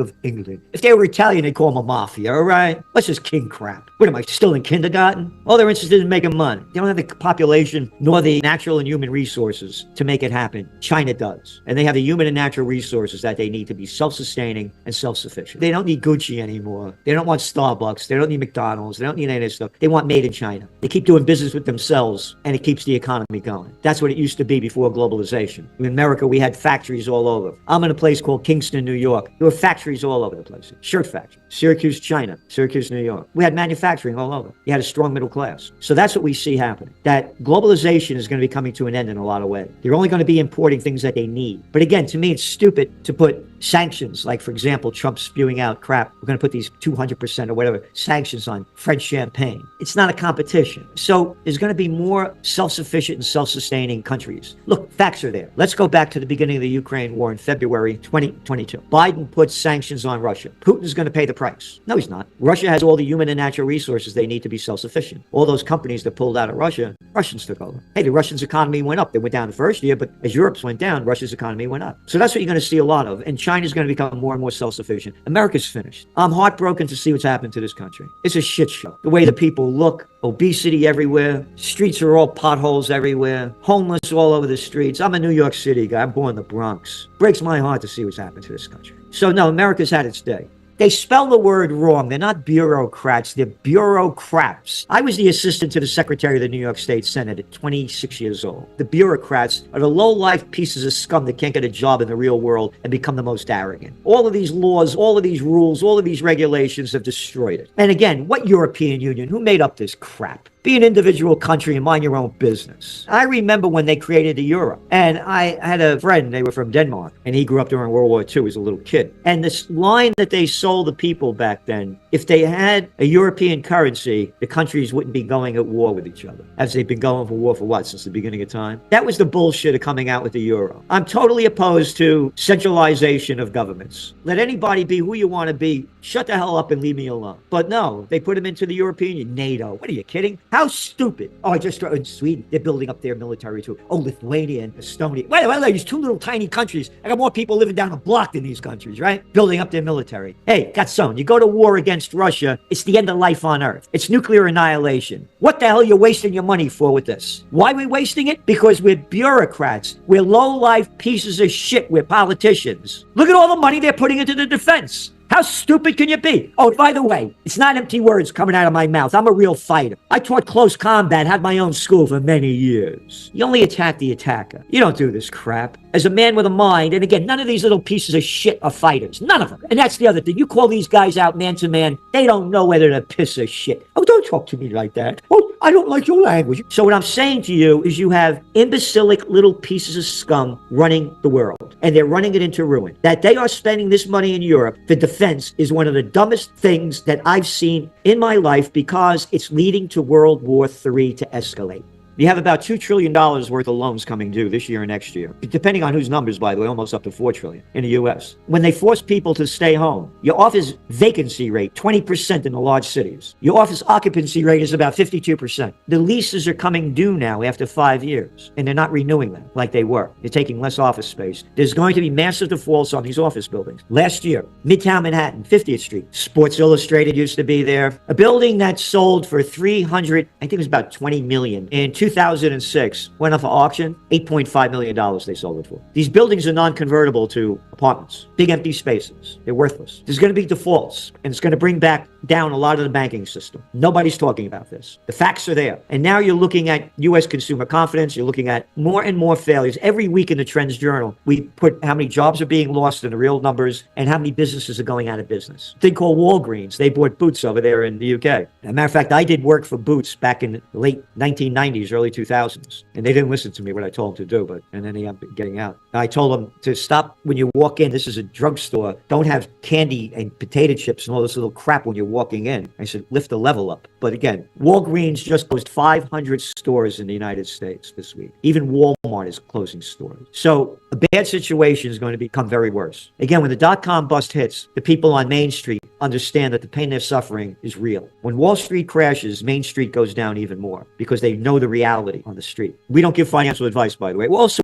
S4: of England. If they were Italian, they'd call him a mafia, all right? What's this king crap? What am I, still in kindergarten? All they're interested in making money. They don't have the population nor the natural and human resources to make it happen. China does. And they have the human and natural resources that they need to be self-sustaining and self-sufficient. They don't need Gucci anymore. They don't want Starbucks. They don't need McDonald's. They don't need any of this stuff. They want made in China. They keep doing business with themselves, and it keeps the economy going. That's what it used to to be before globalization. In America, we had factories all over. I'm in a place called Kingston, New York. There were factories all over the place. Shirt factory, Syracuse, China, Syracuse, New York. We had manufacturing all over. You had a strong middle class. So that's what we see happening. That globalization is going to be coming to an end in a lot of ways. They're only going to be importing things that they need. But again, to me, it's stupid to put sanctions, like, for example, Trump spewing out crap. We're going to put these 200% or whatever sanctions on French champagne. It's not a competition. So there's going to be more self-sufficient and self-sustaining countries. Look, facts are there. Let's go back to the beginning of the Ukraine war in February 2022. Biden puts sanctions on Russia. Putin's going to pay the price. No, he's not. Russia has all the human and natural resources they need to be self-sufficient. All those companies that pulled out of Russia, Russians took over. Hey, the Russians' economy went up. They went down the first year, but as Europe's went down, Russia's economy went up. So that's what you're going to see a lot of. And China's going to become more and more self-sufficient. America's finished. I'm heartbroken to see what's happened to this country. It's a shit show. The way the people look, obesity everywhere, streets are all potholes everywhere, homeless all over the streets. I'm a New York City guy. I'm born in the Bronx. Breaks my heart to see what's happened to this country. So no, America's had its day. They spell the word wrong. They're not bureaucrats. They're bureaucrats. I was the assistant to the Secretary of the New York State Senate at 26 years old. The bureaucrats are the low-life pieces of scum that can't get a job in the real world and become the most arrogant. All of these laws, all of these rules, all of these regulations have destroyed it. And again, what European Union? Who made up this crap? Be an individual country and mind your own business. I remember when they created the euro, and I had a friend, they were from Denmark, and he grew up during World War II, he was a little kid. And this line that they sold the people back then, if they had a European currency, the countries wouldn't be going at war with each other, as they've been going for war for what, since the beginning of time? That was the bullshit of coming out with the euro. I'm totally opposed to centralization of governments. Let anybody be who you want to be. Shut the hell up and leave me alone. But no, they put them into the European Union, NATO. What are you kidding? How stupid. Oh, I just started in Sweden. They're building up their military too. Oh, Lithuania and Estonia. Wait, these two little tiny countries. I got more people living down a block than these countries, right? Building up their military. Hey, Gatson, you go to war against Russia, it's the end of life on Earth. It's nuclear annihilation. What the hell are you wasting your money for with this? Why are we wasting it? Because we're bureaucrats. We're low-life pieces of shit. We're politicians. Look at all the money they're putting into the defense. How stupid can you be? Oh, by the way, it's not empty words coming out of my mouth. I'm a real fighter. I taught close combat, had my own school for many years. You only attack the attacker. You don't do this crap. As a man with a mind, and again, none of these little pieces of shit are fighters. None of them. And that's the other thing. You call these guys out man to man, they don't know whether to piss or shit. Oh, don't talk to me like that. Oh, I don't like your language. So what I'm saying to you is you have imbecilic little pieces of scum running the world. And they're running it into ruin. That they are spending this money in Europe for defense is one of the dumbest things that I've seen in my life because it's leading to World War III to escalate. You have about $2 trillion worth of loans coming due this year and next year. Depending on whose numbers, by the way, almost up to $4 trillion in the U.S. When they force people to stay home, your office vacancy rate, 20% in the large cities. Your office occupancy rate is about 52%. The leases are coming due now after 5 years, and they're not renewing them like they were. They're taking less office space. There's going to be massive defaults on these office buildings. Last year, Midtown Manhattan, 50th Street, Sports Illustrated used to be there. A building that sold for I think it was about $20 million in 2006, went up for auction, $8.5 million they sold it for. These buildings are non-convertible to apartments, big empty spaces. They're worthless. There's going to be defaults, and it's going to bring back down a lot of the banking system. Nobody's talking about this. The facts are there. And now you're looking at U.S. consumer confidence. You're looking at more and more failures. Every week in the Trends Journal, we put how many jobs are being lost in the real numbers and how many businesses are going out of business. A thing called Walgreens. They bought Boots over there in the UK. As a matter of fact, I did work for Boots back in the late 1990s, early 2000s. And they didn't listen to me what I told them to do, and then they ended up getting out. I told them to stop when you walk in. This is a drugstore. Don't have candy and potato chips and all this little crap when you're walking in. I said, lift the level up. But again, Walgreens just closed 500 stores in the United States this week. Even Walmart is closing stores. So a bad situation is going to become very worse. Again, when the dot-com bust hits, the people on Main Street understand that the pain they're suffering is real. When Wall Street crashes, Main Street goes down even more because they know the reality on the street. We don't give financial advice, by the way. We're also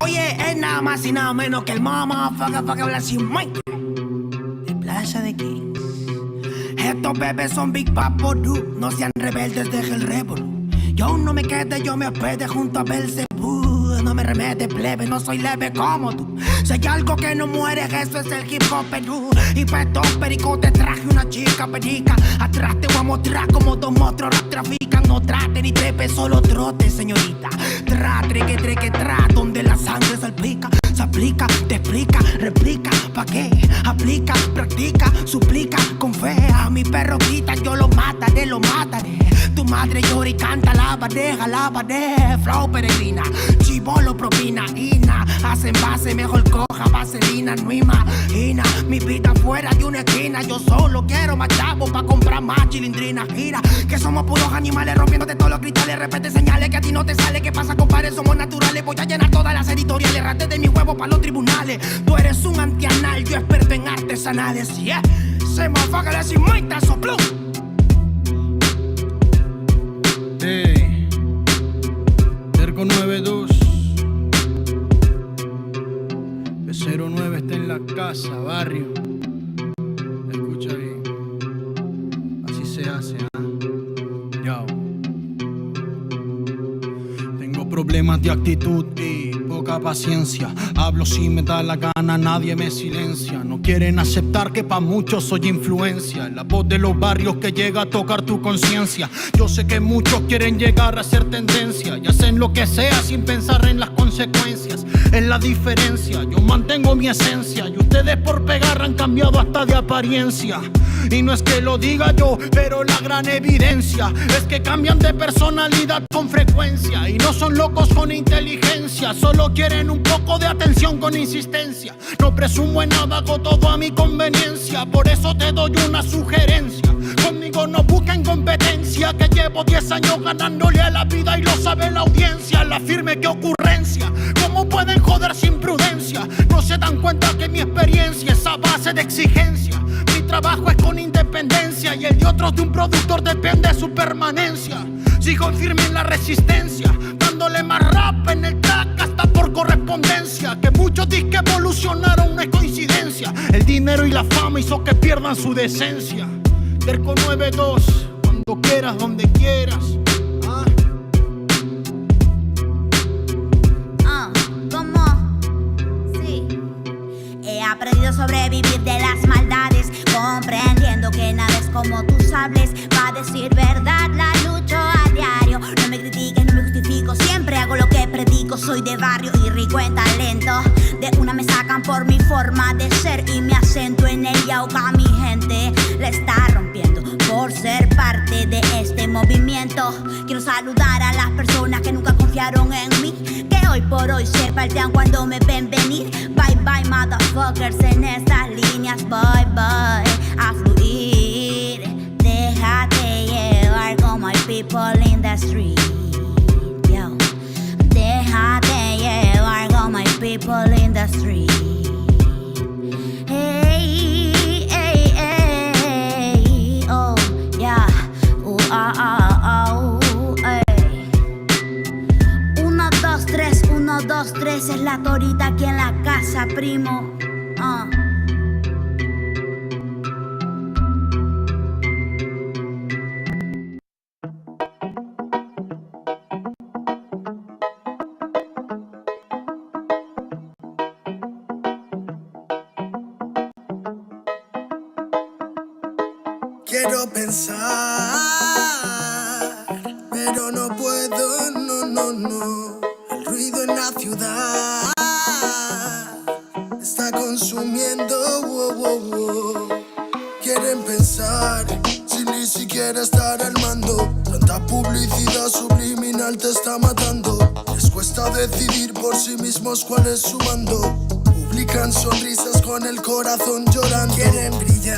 S3: Oye, es nada más y nada menos que el motherfucker Blasi Mike de Plaza de Kings. Estos bebés son Big Papo Du, no sean rebeldes, deja el rebel. Yo no me quede, yo me hospede junto a Belzebú. No me remete
S5: de plebe, no soy leve como tú. Si hay algo que no muere, eso es el hip hop Perú. Y petón, perico, te traje una chica perica. Atrás te voy a mostrar como dos monstruos trafican. No trate ni trepe, solo trote, señorita. Que tra, donde la sangre salpica. Se aplica, te explica, replica, ¿pa' qué? Aplica, practica, suplica, con fe. A mi perro quita, yo lo mataré. Tu madre llora y canta la pared. Flow peregrina, chivolo propina, ina. Hacen base, mejor coja vaselina, no imagina mi vida fuera de una esquina. Yo solo quiero más chavos pa' comprar más chilindrina. Gira, que somos puros animales rompiéndote todos los cristales. Repete señales que a ti no te sale. ¿Qué pasa, compadre? Somos naturales. Voy a llenar todas las editoriales. Rate de mi huevo pa' los tribunales. Tú eres un antianal, yo experto en artesanales. Yeah, se me afaga la cimaita, sopló.
S8: Hey, Terco 92 B09 está en la casa, barrio. Escucha bien, así se hace, Yo. Tengo problemas de actitud y poca paciencia. Hablo si me da la gana, nadie me silencia. No quieren aceptar que pa' muchos soy influencia. La voz de los barrios que llega a tocar tu conciencia. Yo sé que muchos quieren llegar a ser tendencia y hacen lo que sea sin pensar en las consecuencias. Es la diferencia, yo mantengo mi esencia y ustedes por pegar han cambiado hasta de apariencia. Y no es que lo diga yo, pero la gran evidencia es que cambian de personalidad con frecuencia. Y no son locos con inteligencia, solo quieren un poco de atención con insistencia. No presumo en nada, hago todo a mi conveniencia. Por eso te doy una sugerencia: conmigo no busquen competencia, que llevo 10 años ganándole a la vida y lo sabe la audiencia. La firme que ocurrencia, ¿cómo pueden joder sin prudencia? No se dan cuenta que mi experiencia es a base de exigencia. Mi trabajo es con independencia y el de otros de un productor depende de su permanencia. Sigo firme en la resistencia, dándole más rap en el track hasta por correspondencia. Que muchos disques evolucionaron, no es coincidencia. El dinero y la fama hizo que pierdan su decencia. Terco 92, cuando quieras, donde quieras.
S9: ¿Cómo? Sí. He aprendido a sobrevivir de las maldades, comprendiendo que nada es como tú sabes. Pa' decir verdad, la lucho a diario. No me critiquen, no me justifico, siempre hago lo que predico. Soy de barrio y rico en talento. De una me sacan por mi forma de ser y mi acento en el yauca. Mi gente la está rompiendo por ser parte de este movimiento. Quiero saludar a las personas que nunca confiaron en mí, que hoy por hoy se paltean cuando me ven venir. Bye bye motherfuckers, en estas líneas voy a fluir. Déjate llevar como hay people in the street. Yo. Déjate llevar como hay people in the street. Hey, hey, hey, oh, yeah, hey. 1, 2, 3, 1, 2, 3 es la torita aquí en la casa, primo.
S5: Quiero pensar, pero no puedo, no. El ruido en la ciudad está consumiendo, Quieren pensar, sin ni siquiera estar al mando. Tanta publicidad subliminal te está matando. Les cuesta decidir por sí mismos cuál es su mando. Publican sonrisas con el corazón llorando. Quieren brillar,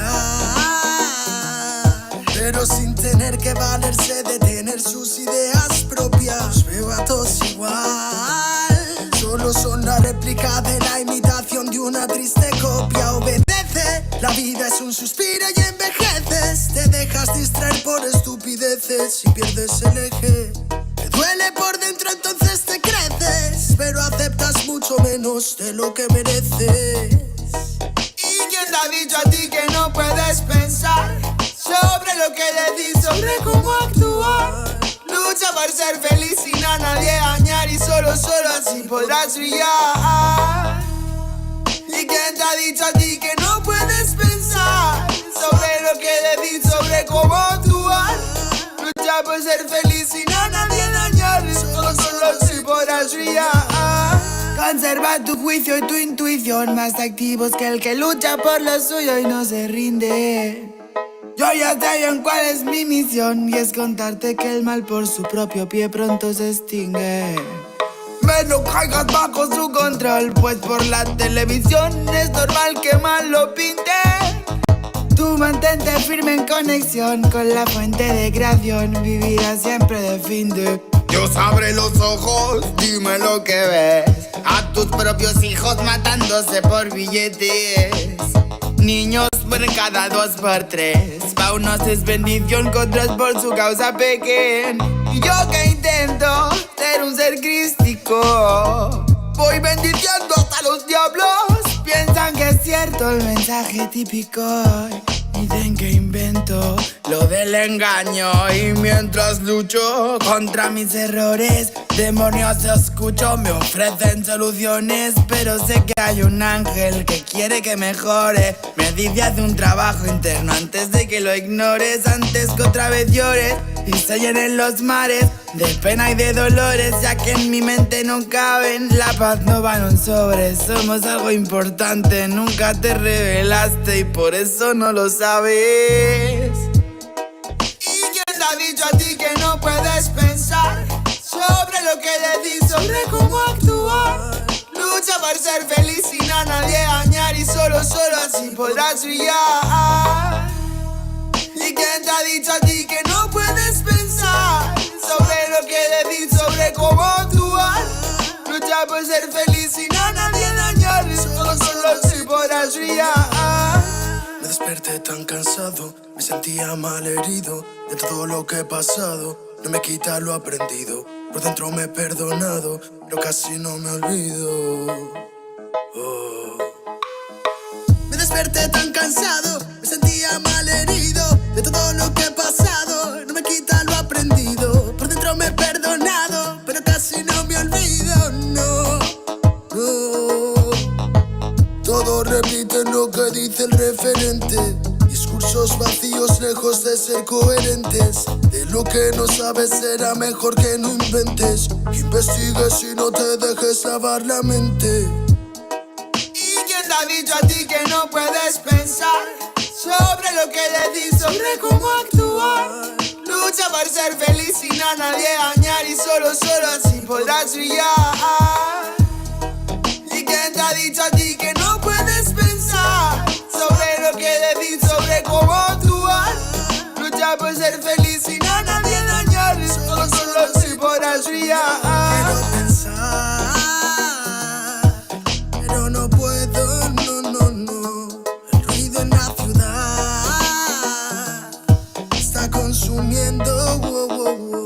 S5: pero sin tener que valerse de tener sus ideas propias. Los veo a todos igual, solo son la réplica de la imitación de una triste copia. Obedece, la vida es un suspiro y envejeces. Te dejas distraer por estupideces y pierdes el eje. Te duele por dentro, entonces te creces, pero aceptas mucho menos de lo que mereces. ¿Y quién te ha dicho a ti que no puedes pensar sobre lo que le di, sobre cómo actuar? Lucha por ser feliz sin a nadie dañar y solo así podrás brillar. ¿Y quién te ha dicho a ti que no puedes pensar sobre lo que decir, sobre cómo actuar? Lucha por ser feliz sin a nadie dañar y solo así podrás brillar. Conserva tu juicio y tu intuición, más activos que el que lucha por lo suyo y no se rinde. Yo ya sé bien cuál es mi misión, y es contarte que el mal por su propio pie pronto se extingue. No caigas bajo su control, pues por la televisión es normal que mal lo pinte. Tú mantente firme en conexión con la fuente de creación, vivirás siempre de fin de. Dios abre los ojos, dime lo que ves. A tus propios hijos matándose por billetes. Niños mueren cada 2 por 3. Pa' unos es bendición, con otros por su causa pequen. Y yo que intento ser un ser crístico, voy bendiciendo hasta los diablos. Piensan que es cierto el mensaje típico. Dicen que invento lo del engaño, y mientras lucho contra mis errores, demonios escucho, me ofrecen soluciones. Pero sé que hay un ángel que quiere que mejore. Me dice haz un trabajo interno antes de que lo ignores, antes que otra vez llores y se llenen los mares de pena y de dolores, ya que en mi mente no caben. La paz no va en un sobre, somos algo importante. Nunca te revelaste y por eso no lo sabes. ¿Y quién te ha dicho a ti que no puedes pensar sobre lo que decís, sobre cómo actuar? Lucha por ser feliz sin a nadie dañar y solo así podrás brillar. ¿Y quién te ha dicho a ti que no puedes pensar sobre lo que decís, sobre cómo actuar? Lucha por ser feliz sin a nadie dañar y solo así podrás brillar.
S8: Me desperté tan cansado, me sentía mal herido de todo lo que he pasado. No me quita lo aprendido, por dentro me he perdonado, pero casi no me olvido. Oh. Me desperté tan cansado, me sentía mal herido de todo lo que he pasado. No me quita lo aprendido, por dentro me he perdonado, pero casi no me olvido, no, no. Todos repiten lo que dice el referente, discursos vacíos lejos de ser coherentes. De lo que no sabes será mejor que no inventes. Investigues y no te dejes lavar la mente.
S5: ¿Y quién te ha dicho a ti que no puedes pensar sobre lo que decís, sobre cómo actuar? Lucha por ser feliz sin a nadie dañar y solo así podrás brillar. ¿Y quién te ha dicho a ti que no puedes pensar sobre lo que decís, sobre cómo actuar? Lucha por ser feliz sin a nadie dañar y solo así podrás brillar.
S8: Quiero pensar, pero no puedo, no, no, no. El ruido en la ciudad está consumiendo, wow, wow, wow.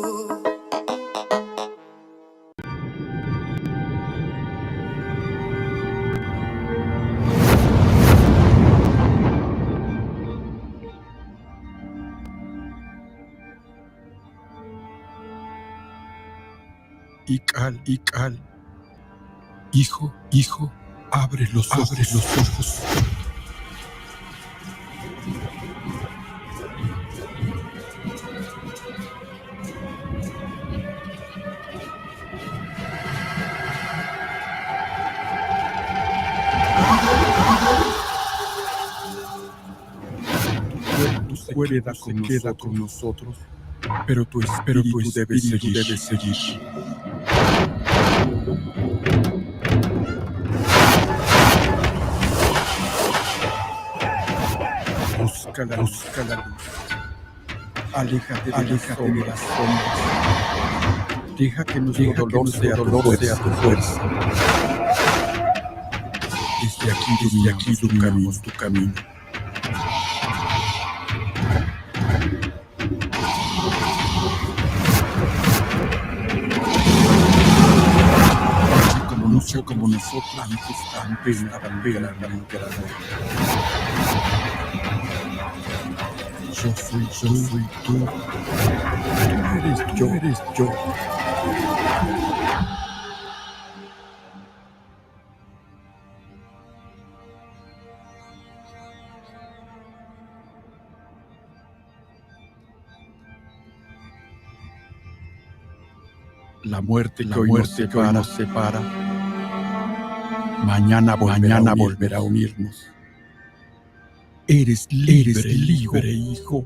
S12: Ical, hijo, abre los ojos. Tu cuerpo se queda con nosotros, pero tu espíritu debe seguir. Busca la luz. Aléjate de las sombras. Deja que nuestro dolor sea tu fuerza. Desde aquí dominamos tu camino. Como nosotros antes tan pena la muerte. soy tú. Tú eres yo. La muerte que hoy nos separa, mañana volverá a unirnos. Eres libre, hijo.